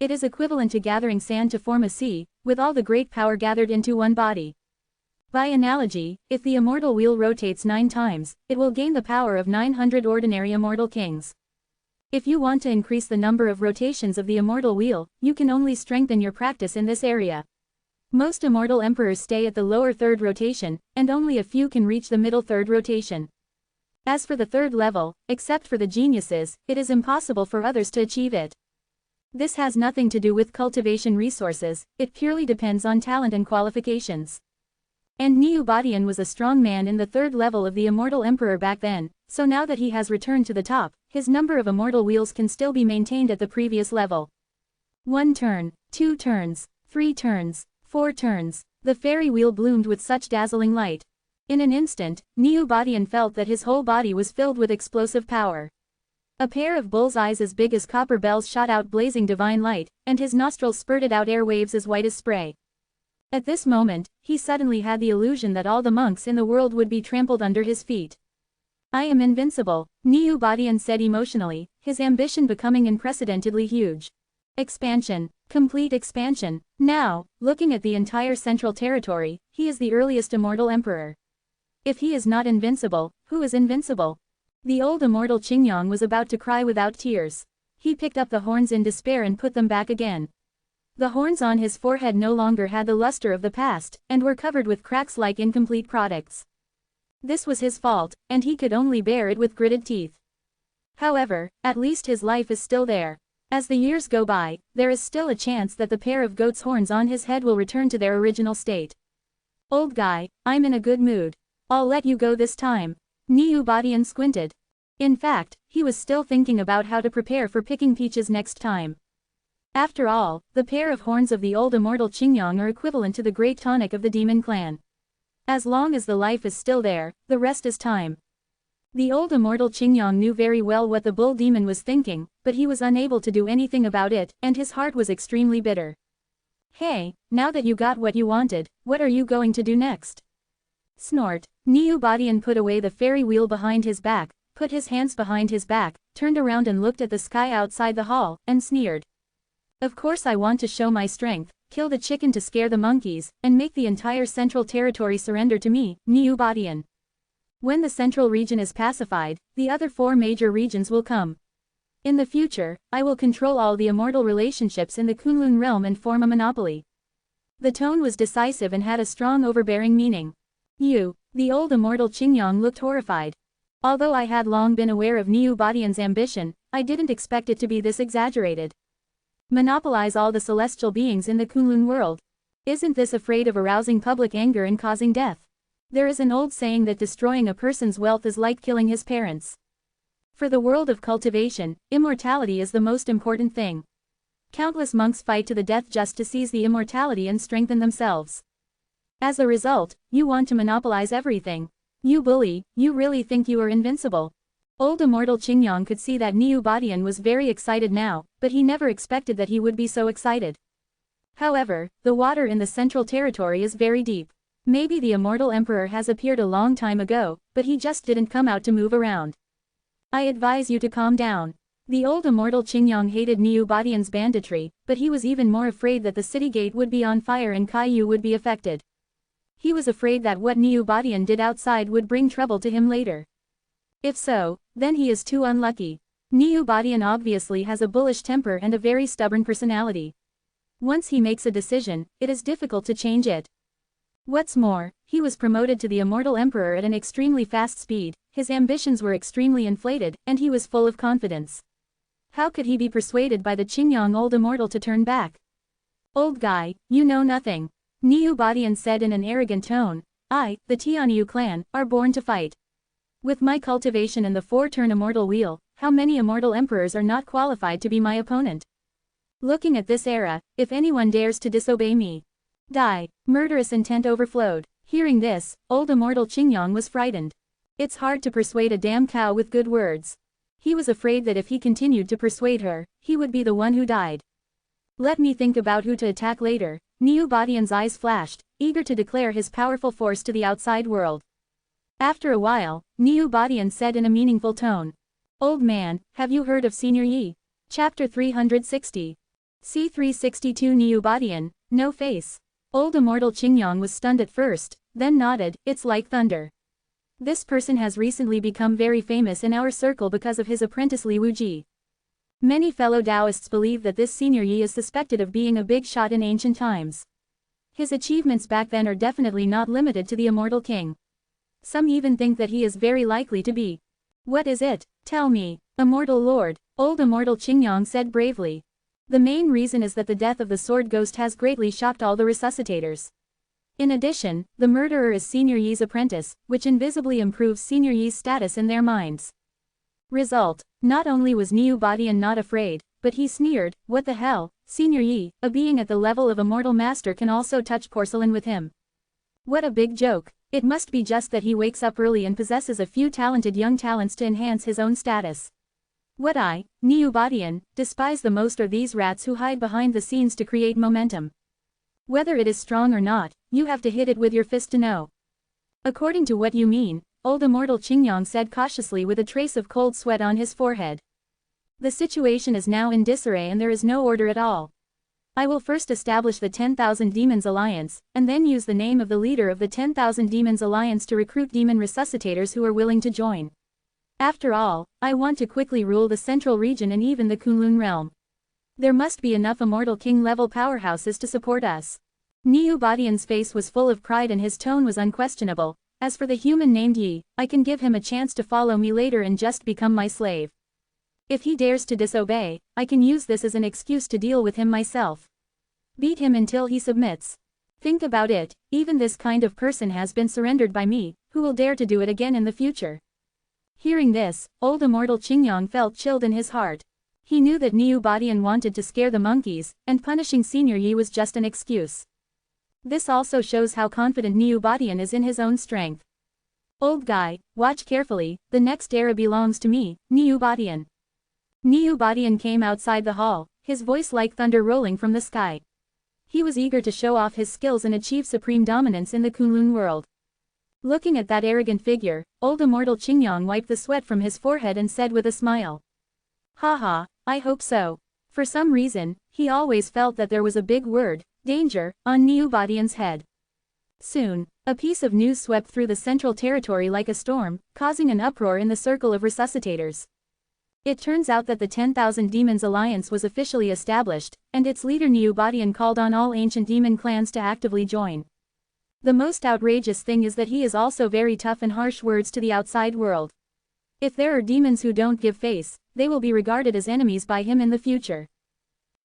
Speaker 1: It is equivalent to gathering sand to form a sea, with all the great power gathered into one body. By analogy, if the Immortal Wheel rotates 9 times, it will gain the power of 900 ordinary Immortal Kings. If you want to increase the number of rotations of the Immortal Wheel, you can only strengthen your practice in this area. Most Immortal Emperors stay at the lower 3rd rotation, and only a few can reach the middle 3rd rotation. As for the 3rd level, except for the geniuses, it is impossible for others to achieve it. This has nothing to do with cultivation resources, it purely depends on talent and qualifications. And Niu Badian was a strong man in the 3rd level of the Immortal Emperor back then, so now that he has returned to the top, his number of Immortal Wheels can still be maintained at the previous level. 1 turn, 2 turns, 3 turns, 4 turns, the fairy wheel bloomed with such dazzling light. In an instant, Niu Badian felt that his whole body was filled with explosive power. A pair of bull's eyes as big as copper bells shot out blazing divine light, and his nostrils spurted out air waves as white as spray. At this moment, he suddenly had the illusion that all the monks in the world would be trampled under his feet. I am invincible, Niu Badian said emotionally, his ambition becoming unprecedentedly huge. Expansion. Complete expansion. Now, looking at the entire central territory, he is the earliest Immortal Emperor. If he is not invincible, Who is invincible? The old immortal Qingyong was about to cry without tears. He picked up the horns in despair and put them back again. The horns on his forehead no longer had the luster of the past, and were covered with cracks like incomplete products. This was his fault, and he could only bear it with gritted teeth. However, at least his life is still there. As the years go by, there is still a chance that the pair of goat's horns on his head will return to their original state. Old guy, I'm in a good mood. I'll let you go this time. Niu Badian squinted. In fact, he was still thinking about how to prepare for picking peaches next time. After all, the pair of horns of the old immortal Qingyong are equivalent to the great tonic of the demon clan. As long as the life is still there, the rest is time. The old immortal Qingyong knew very well what the bull demon was thinking, but he was unable to do anything about it, and his heart was extremely bitter. Hey, now that you got what you wanted, what are you going to do next? Snort. Niu Badian put away the fairy wheel behind his back, put his hands behind his back, turned around and looked at the sky outside the hall, and sneered. Of course I want to show my strength, kill the chicken to scare the monkeys, and make the entire central territory surrender to me, Niu Badian. When the central region is pacified, the other 4 major regions will come. In the future, I will control all the immortal relationships in the Kunlun realm and form a monopoly. The tone was decisive and had a strong overbearing meaning. You, the old immortal Qingyong looked horrified. Although I had long been aware of Niu Badian's ambition, I didn't expect it to be this exaggerated. Monopolize all the celestial beings in the Kunlun world. Isn't this afraid of arousing public anger and causing death? There is an old saying that destroying a person's wealth is like killing his parents. For the world of cultivation, immortality is the most important thing. Countless monks fight to the death just to seize the immortality and strengthen themselves. As a result, you want to monopolize everything. You bully, you really think you are invincible. Old immortal Qingyong could see that Niu Badian was very excited now, but he never expected that he would be so excited. However, the water in the central territory is very deep. Maybe the immortal emperor has appeared a long time ago, but he just didn't come out to move around. I advise you to calm down. The old immortal Qingyong hated Niu Badian's banditry, but he was even more afraid that the city gate would be on fire and Kaiyu would be affected. He was afraid that what Niu Badian did outside would bring trouble to him later. If so, then he is too unlucky. Niu Badian obviously has a bullish temper and a very stubborn personality. Once he makes a decision, it is difficult to change it. What's more, he was promoted to the immortal emperor at an extremely fast speed, his ambitions were extremely inflated, and he was full of confidence. How could he be persuaded by the Qingyong old immortal to turn back? Old guy, you know nothing. Niu Badian said in an arrogant tone. I, the Tianyu clan, are born to fight. With my cultivation and the 4-turn immortal wheel, how many immortal emperors are not qualified to be my opponent? Looking at this era, if anyone dares to disobey me, die. Murderous intent overflowed. Hearing this, old immortal Qingyong was frightened. It's hard to persuade a damn cow with good words. He was afraid that if he continued to persuade her, he would be the one who died. Let me think about who to attack later. Niu Badian's eyes flashed, eager to declare his powerful force to the outside world. After a while, Niu Badian said in a meaningful tone. Old man, have you heard of Senior Yi? Chapter 360. C362 Niu Badian, no face. Old immortal Qingyong was stunned at first, then nodded. It's like thunder. This person has recently become very famous in our circle because of his apprentice Li Wuji. Many fellow Taoists believe that this Senior Yi is suspected of being a big shot in ancient times. His achievements back then are definitely not limited to the immortal king. Some even think that he is very likely to be. What is it? Tell me. Immortal Lord, old immortal Qingyong said bravely. The main reason is that the death of the sword ghost has greatly shocked all the resuscitators. In addition, the murderer is Senior Yi's apprentice, which invisibly improves Senior Yi's status in their minds. Result, not only was Niu Badian not afraid, but he sneered, what the hell, Senior Yi, a being at the level of a mortal master can also touch porcelain with him. What a big joke. It must be just that he wakes up early and possesses a few talented young talents to enhance his own status. What I, Niu Badian, despise the most are these rats who hide behind the scenes to create momentum. Whether it is strong or not, you have to hit it with your fist to know. According to what you mean, old immortal Qingyong said cautiously with a trace of cold sweat on his forehead. The situation is now in disarray and there is no order at all. I will first establish the 10,000 Demons Alliance, and then use the name of the leader of the 10,000 Demons Alliance to recruit demon resuscitators who are willing to join. After all, I want to quickly rule the central region and even the Kunlun realm. There must be enough Immortal King-level powerhouses to support us. Niu Badian's face was full of pride and his tone was unquestionable. As for the human named Yi, I can give him a chance to follow me later and just become my slave. If he dares to disobey, I can use this as an excuse to deal with him myself. Beat him until he submits. Think about it, even this kind of person has been surrendered by me, who will dare to do it again in the future? Hearing this, old immortal Qingyang felt chilled in his heart. He knew that Niu Badian wanted to scare the monkeys, and punishing Senior Yi was just an excuse. This also shows how confident Niu Badian is in his own strength. Old guy, watch carefully, the next era belongs to me, Niu Badian. Niu Badian came outside the hall, his voice like thunder rolling from the sky. He was eager to show off his skills and achieve supreme dominance in the Kunlun world. Looking at that arrogant figure, old immortal Qingyang wiped the sweat from his forehead and said with a smile. Haha, I hope so. For some reason, he always felt that there was a big word, danger, on Niu Badian's head. Soon, a piece of news swept through the central territory like a storm, causing an uproar in the circle of resuscitators. It turns out that the 10,000 Demons Alliance was officially established, and its leader Niu Badian called on all ancient demon clans to actively join. The most outrageous thing is that he is also very tough and harsh words to the outside world. If there are demons who don't give face, they will be regarded as enemies by him in the future.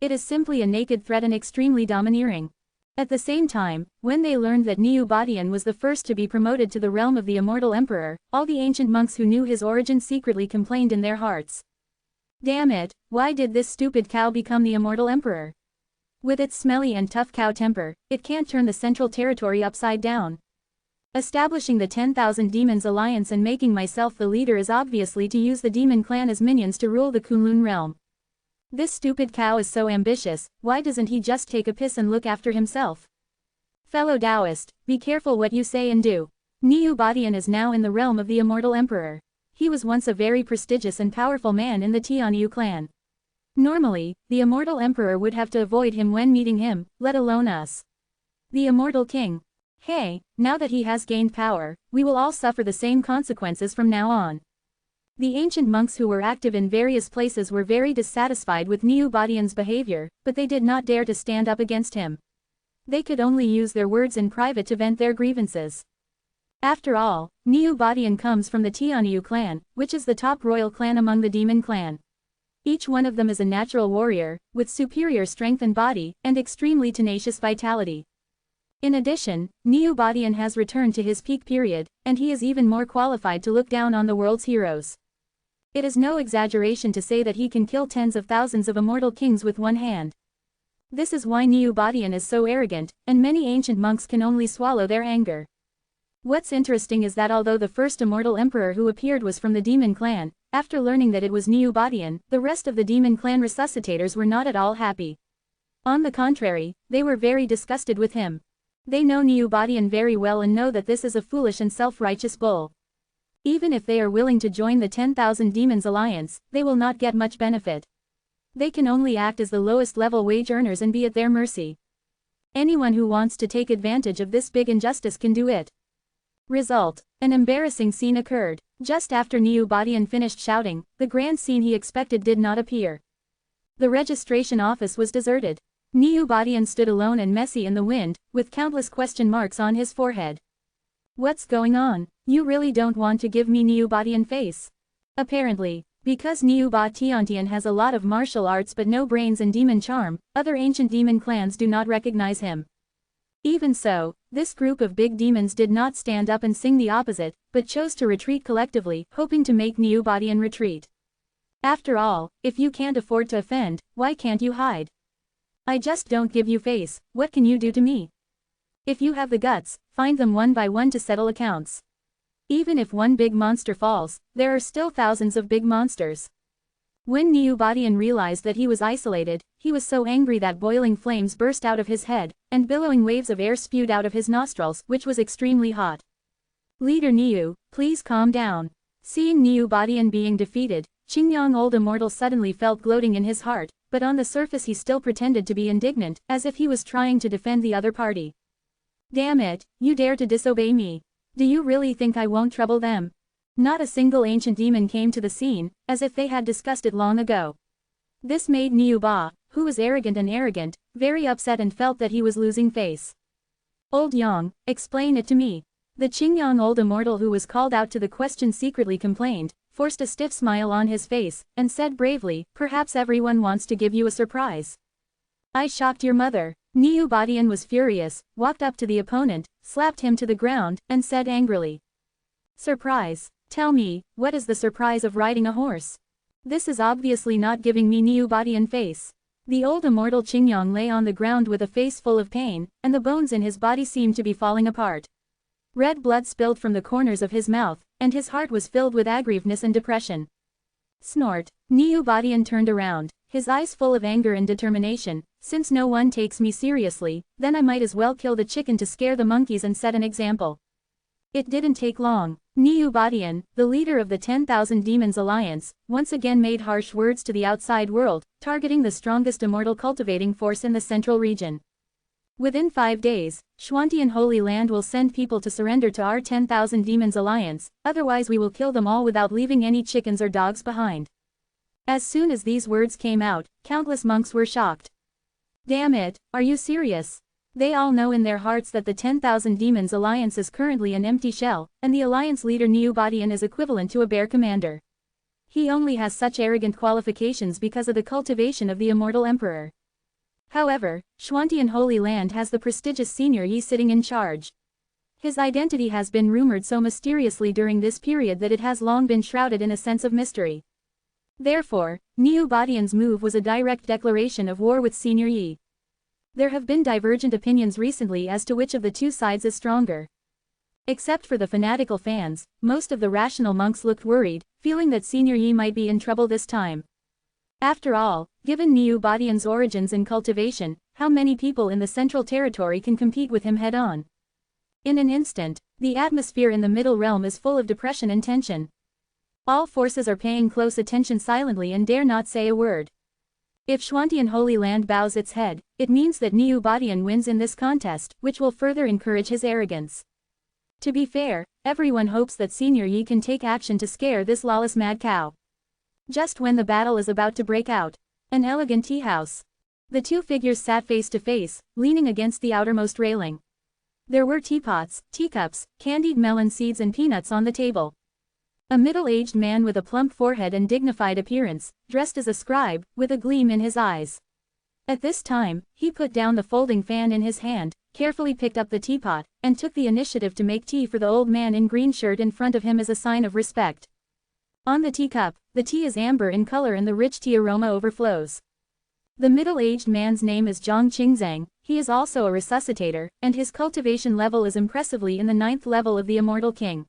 Speaker 1: It is simply a naked threat and extremely domineering. At the same time, when they learned that Niu Badian was the first to be promoted to the realm of the Immortal Emperor, all the ancient monks who knew his origin secretly complained in their hearts. Damn it, why did this stupid cow become the Immortal Emperor? With its smelly and tough cow temper, it can't turn the central territory upside down. Establishing the 10,000 Demons Alliance and making myself the leader is obviously to use the demon clan as minions to rule the Kunlun realm. This stupid cow is so ambitious, why doesn't he just take a piss and look after himself? Fellow Taoist, be careful what you say and do. Niu Badian is now in the realm of the Immortal Emperor. He was once a very prestigious and powerful man in the Tianyu clan. Normally, the Immortal Emperor would have to avoid him when meeting him, let alone us. The Immortal King. Hey, now that he has gained power, we will all suffer the same consequences from now on. The ancient monks who were active in various places were very dissatisfied with Niu Badian's behavior, but they did not dare to stand up against him. They could only use their words in private to vent their grievances. After all, Niu Badian comes from the Tianyu clan, which is the top royal clan among the demon clan. Each one of them is a natural warrior, with superior strength and body, and extremely tenacious vitality. In addition, Niu Badian has returned to his peak period, and he is even more qualified to look down on the world's heroes. It is no exaggeration to say that he can kill tens of thousands of immortal kings with one hand. This is why Niu Badian is so arrogant, and many ancient monks can only swallow their anger. What's interesting is that although the first immortal emperor who appeared was from the demon clan, after learning that it was Niu Badian, the rest of the demon clan resuscitators were not at all happy. On the contrary, they were very disgusted with him. They know Niu Badian very well and know that this is a foolish and self-righteous bull. Even if they are willing to join the 10,000 Demons Alliance, they will not get much benefit. They can only act as the lowest level wage earners and be at their mercy. Anyone who wants to take advantage of this big injustice can do it. Result: an embarrassing scene occurred. Just after Niu Badian finished shouting, the grand scene he expected did not appear. The registration office was deserted. Niu Badian stood alone and messy in the wind, with countless question marks on his forehead. What's going on? You really don't want to give me Niu Badian face? Apparently, because Niu Badian has a lot of martial arts but no brains and demon charm, other ancient demon clans do not recognize him. Even so, this group of big demons did not stand up and sing the opposite, but chose to retreat collectively, hoping to make Niu Badian retreat. After all, if you can't afford to offend, why can't you hide? I just don't give you face, what can you do to me? If you have the guts, find them one by one to settle accounts. Even if one big monster falls, there are still thousands of big monsters. When Niu Badian realized that he was isolated, he was so angry that boiling flames burst out of his head, and billowing waves of air spewed out of his nostrils, which was extremely hot. Leader Niu, please calm down. Seeing Niu Badian being defeated, Qingyang old immortal suddenly felt gloating in his heart, but on the surface he still pretended to be indignant, as if he was trying to defend the other party. Damn it, you dare to disobey me. Do you really think I won't trouble them? Not a single ancient demon came to the scene, as if they had discussed it long ago. This made Niu Ba, who was arrogant, very upset and felt that he was losing face. Old Yang, explain it to me. The Qingyang old immortal who was called out to the question secretly complained, forced a stiff smile on his face, and said bravely, perhaps everyone wants to give you a surprise. I shocked your mother. Niu Badian was furious, walked up to the opponent, slapped him to the ground, and said angrily. Surprise? Tell me, what is the surprise of riding a horse? This is obviously not giving me Niu Badian face. The old immortal Qingyang lay on the ground with a face full of pain, and the bones in his body seemed to be falling apart. Red blood spilled from the corners of his mouth, and his heart was filled with aggrieveness and depression. Snort. Niu Badian turned around, his eyes full of anger and determination. Since no one takes me seriously, then I might as well kill the chicken to scare the monkeys and set an example. It didn't take long. Niu Badian, the leader of the 10,000 Demons Alliance, once again made harsh words to the outside world, targeting the strongest immortal cultivating force in the central region. Within 5 days, Xuantian Holy Land will send people to surrender to our 10,000 Demons Alliance, otherwise we will kill them all without leaving any chickens or dogs behind. As soon as these words came out, countless monks were shocked. Damn it, are you serious? They all know in their hearts that the 10,000 Demons Alliance is currently an empty shell, and the alliance leader Niu Badian is equivalent to a bear commander. He only has such arrogant qualifications because of the cultivation of the immortal emperor. However, Xuantian Holy Land has the prestigious senior Yi sitting in charge. His identity has been rumored so mysteriously during this period that it has long been shrouded in a sense of mystery. Therefore, Niu Badian's move was a direct declaration of war with Senior Yi. There have been divergent opinions recently as to which of the two sides is stronger. Except for the fanatical fans, most of the rational monks looked worried, feeling that Senior Yi might be in trouble this time. After all, given Niu Badian's origins and cultivation, how many people in the Central Territory can compete with him head-on? In an instant, the atmosphere in the Middle Realm is full of depression and tension. All forces are paying close attention silently and dare not say a word. If Xuantian Holy Land bows its head, it means that Niu Badian wins in this contest, which will further encourage his arrogance. To be fair, everyone hopes that Senior Yi can take action to scare this lawless mad cow. Just when the battle is about to break out. An elegant tea house. The two figures sat face to face, leaning against the outermost railing. There were teapots, teacups, candied melon seeds and peanuts on the table. A middle-aged man with a plump forehead and dignified appearance, dressed as a scribe, with a gleam in his eyes. At this time, he put down the folding fan in his hand, carefully picked up the teapot, and took the initiative to make tea for the old man in green shirt in front of him as a sign of respect. On the teacup, the tea is amber in color and the rich tea aroma overflows. The middle-aged man's name is Zhang Qingzang, he is also a resuscitator, and his cultivation level is impressively in the 9th level of the Immortal King.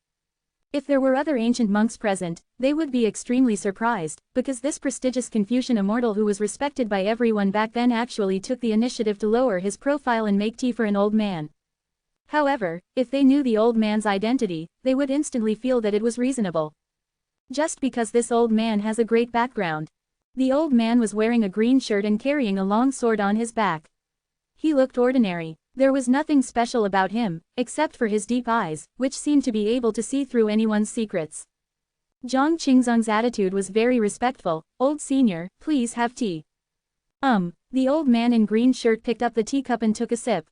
Speaker 1: If there were other ancient monks present, they would be extremely surprised, because this prestigious Confucian immortal who was respected by everyone back then actually took the initiative to lower his profile and make tea for an old man. However, if they knew the old man's identity, they would instantly feel that it was reasonable. Just because this old man has a great background. The old man was wearing a green shirt and carrying a long sword on his back. He looked ordinary. There was nothing special about him, except for his deep eyes, which seemed to be able to see through anyone's secrets. Zhang Qingzang's attitude was very respectful. Old senior, please have tea. The old man in green shirt picked up the teacup and took a sip.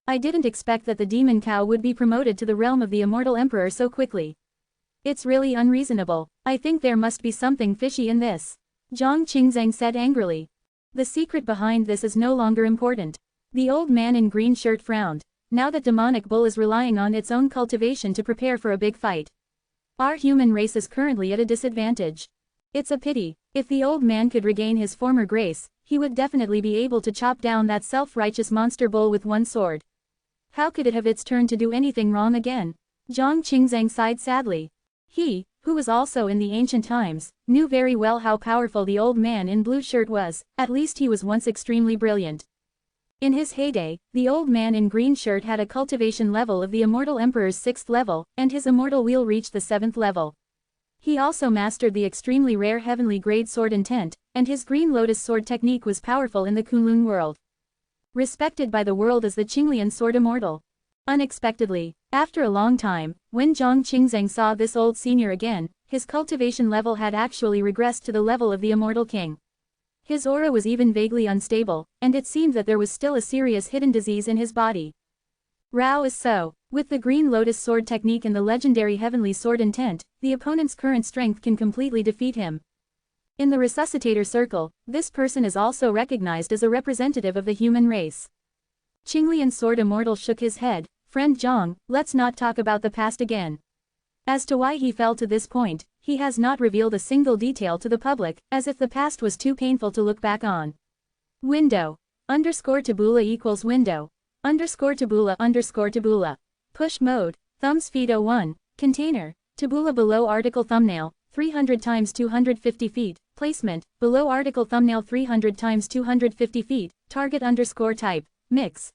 Speaker 1: I didn't expect that the demon cow would be promoted to the realm of the immortal emperor so quickly. It's really unreasonable. I think there must be something fishy in this. Zhang Qingzang said angrily. The secret behind this is no longer important. The old man in green shirt frowned. Now that demonic bull is relying on its own cultivation to prepare for a big fight. Our human race is currently at a disadvantage. It's a pity. If the old man could regain his former grace, he would definitely be able to chop down that self-righteous monster bull with one sword. How could it have its turn to do anything wrong again? Zhang Qingzang sighed sadly. He, who was also in the ancient times, knew very well how powerful the old man in blue shirt was, at least he was once extremely brilliant. In his heyday, the old man in green shirt had a cultivation level of the Immortal Emperor's 6th level, and his immortal wheel reached the 7th level. He also mastered the extremely rare heavenly grade sword intent, and his green lotus sword technique was powerful in the Kunlun world. Respected by the world as the Qinglian sword immortal. Unexpectedly, after a long time, when Zhang Qingzeng saw this old senior again, his cultivation level had actually regressed to the level of the immortal king. His aura was even vaguely unstable, and it seemed that there was still a serious hidden disease in his body. Rao is so. With the green lotus sword technique and the legendary heavenly sword intent, the opponent's current strength can completely defeat him. In the resuscitator circle, this person is also recognized as a representative of the human race. Qinglian sword immortal shook his head. Friend Zhang, let's not talk about the past again. As to why he fell to this point, he has not revealed a single detail to the public, as if the past was too painful to look back on. Window. _tabula equals window. _tabula. Push mode. Thumbs feed 01. Container. Tabula below article thumbnail. 300 times 250 feet. Placement. Below article thumbnail 300 times 250 feet. Target _type. Mix.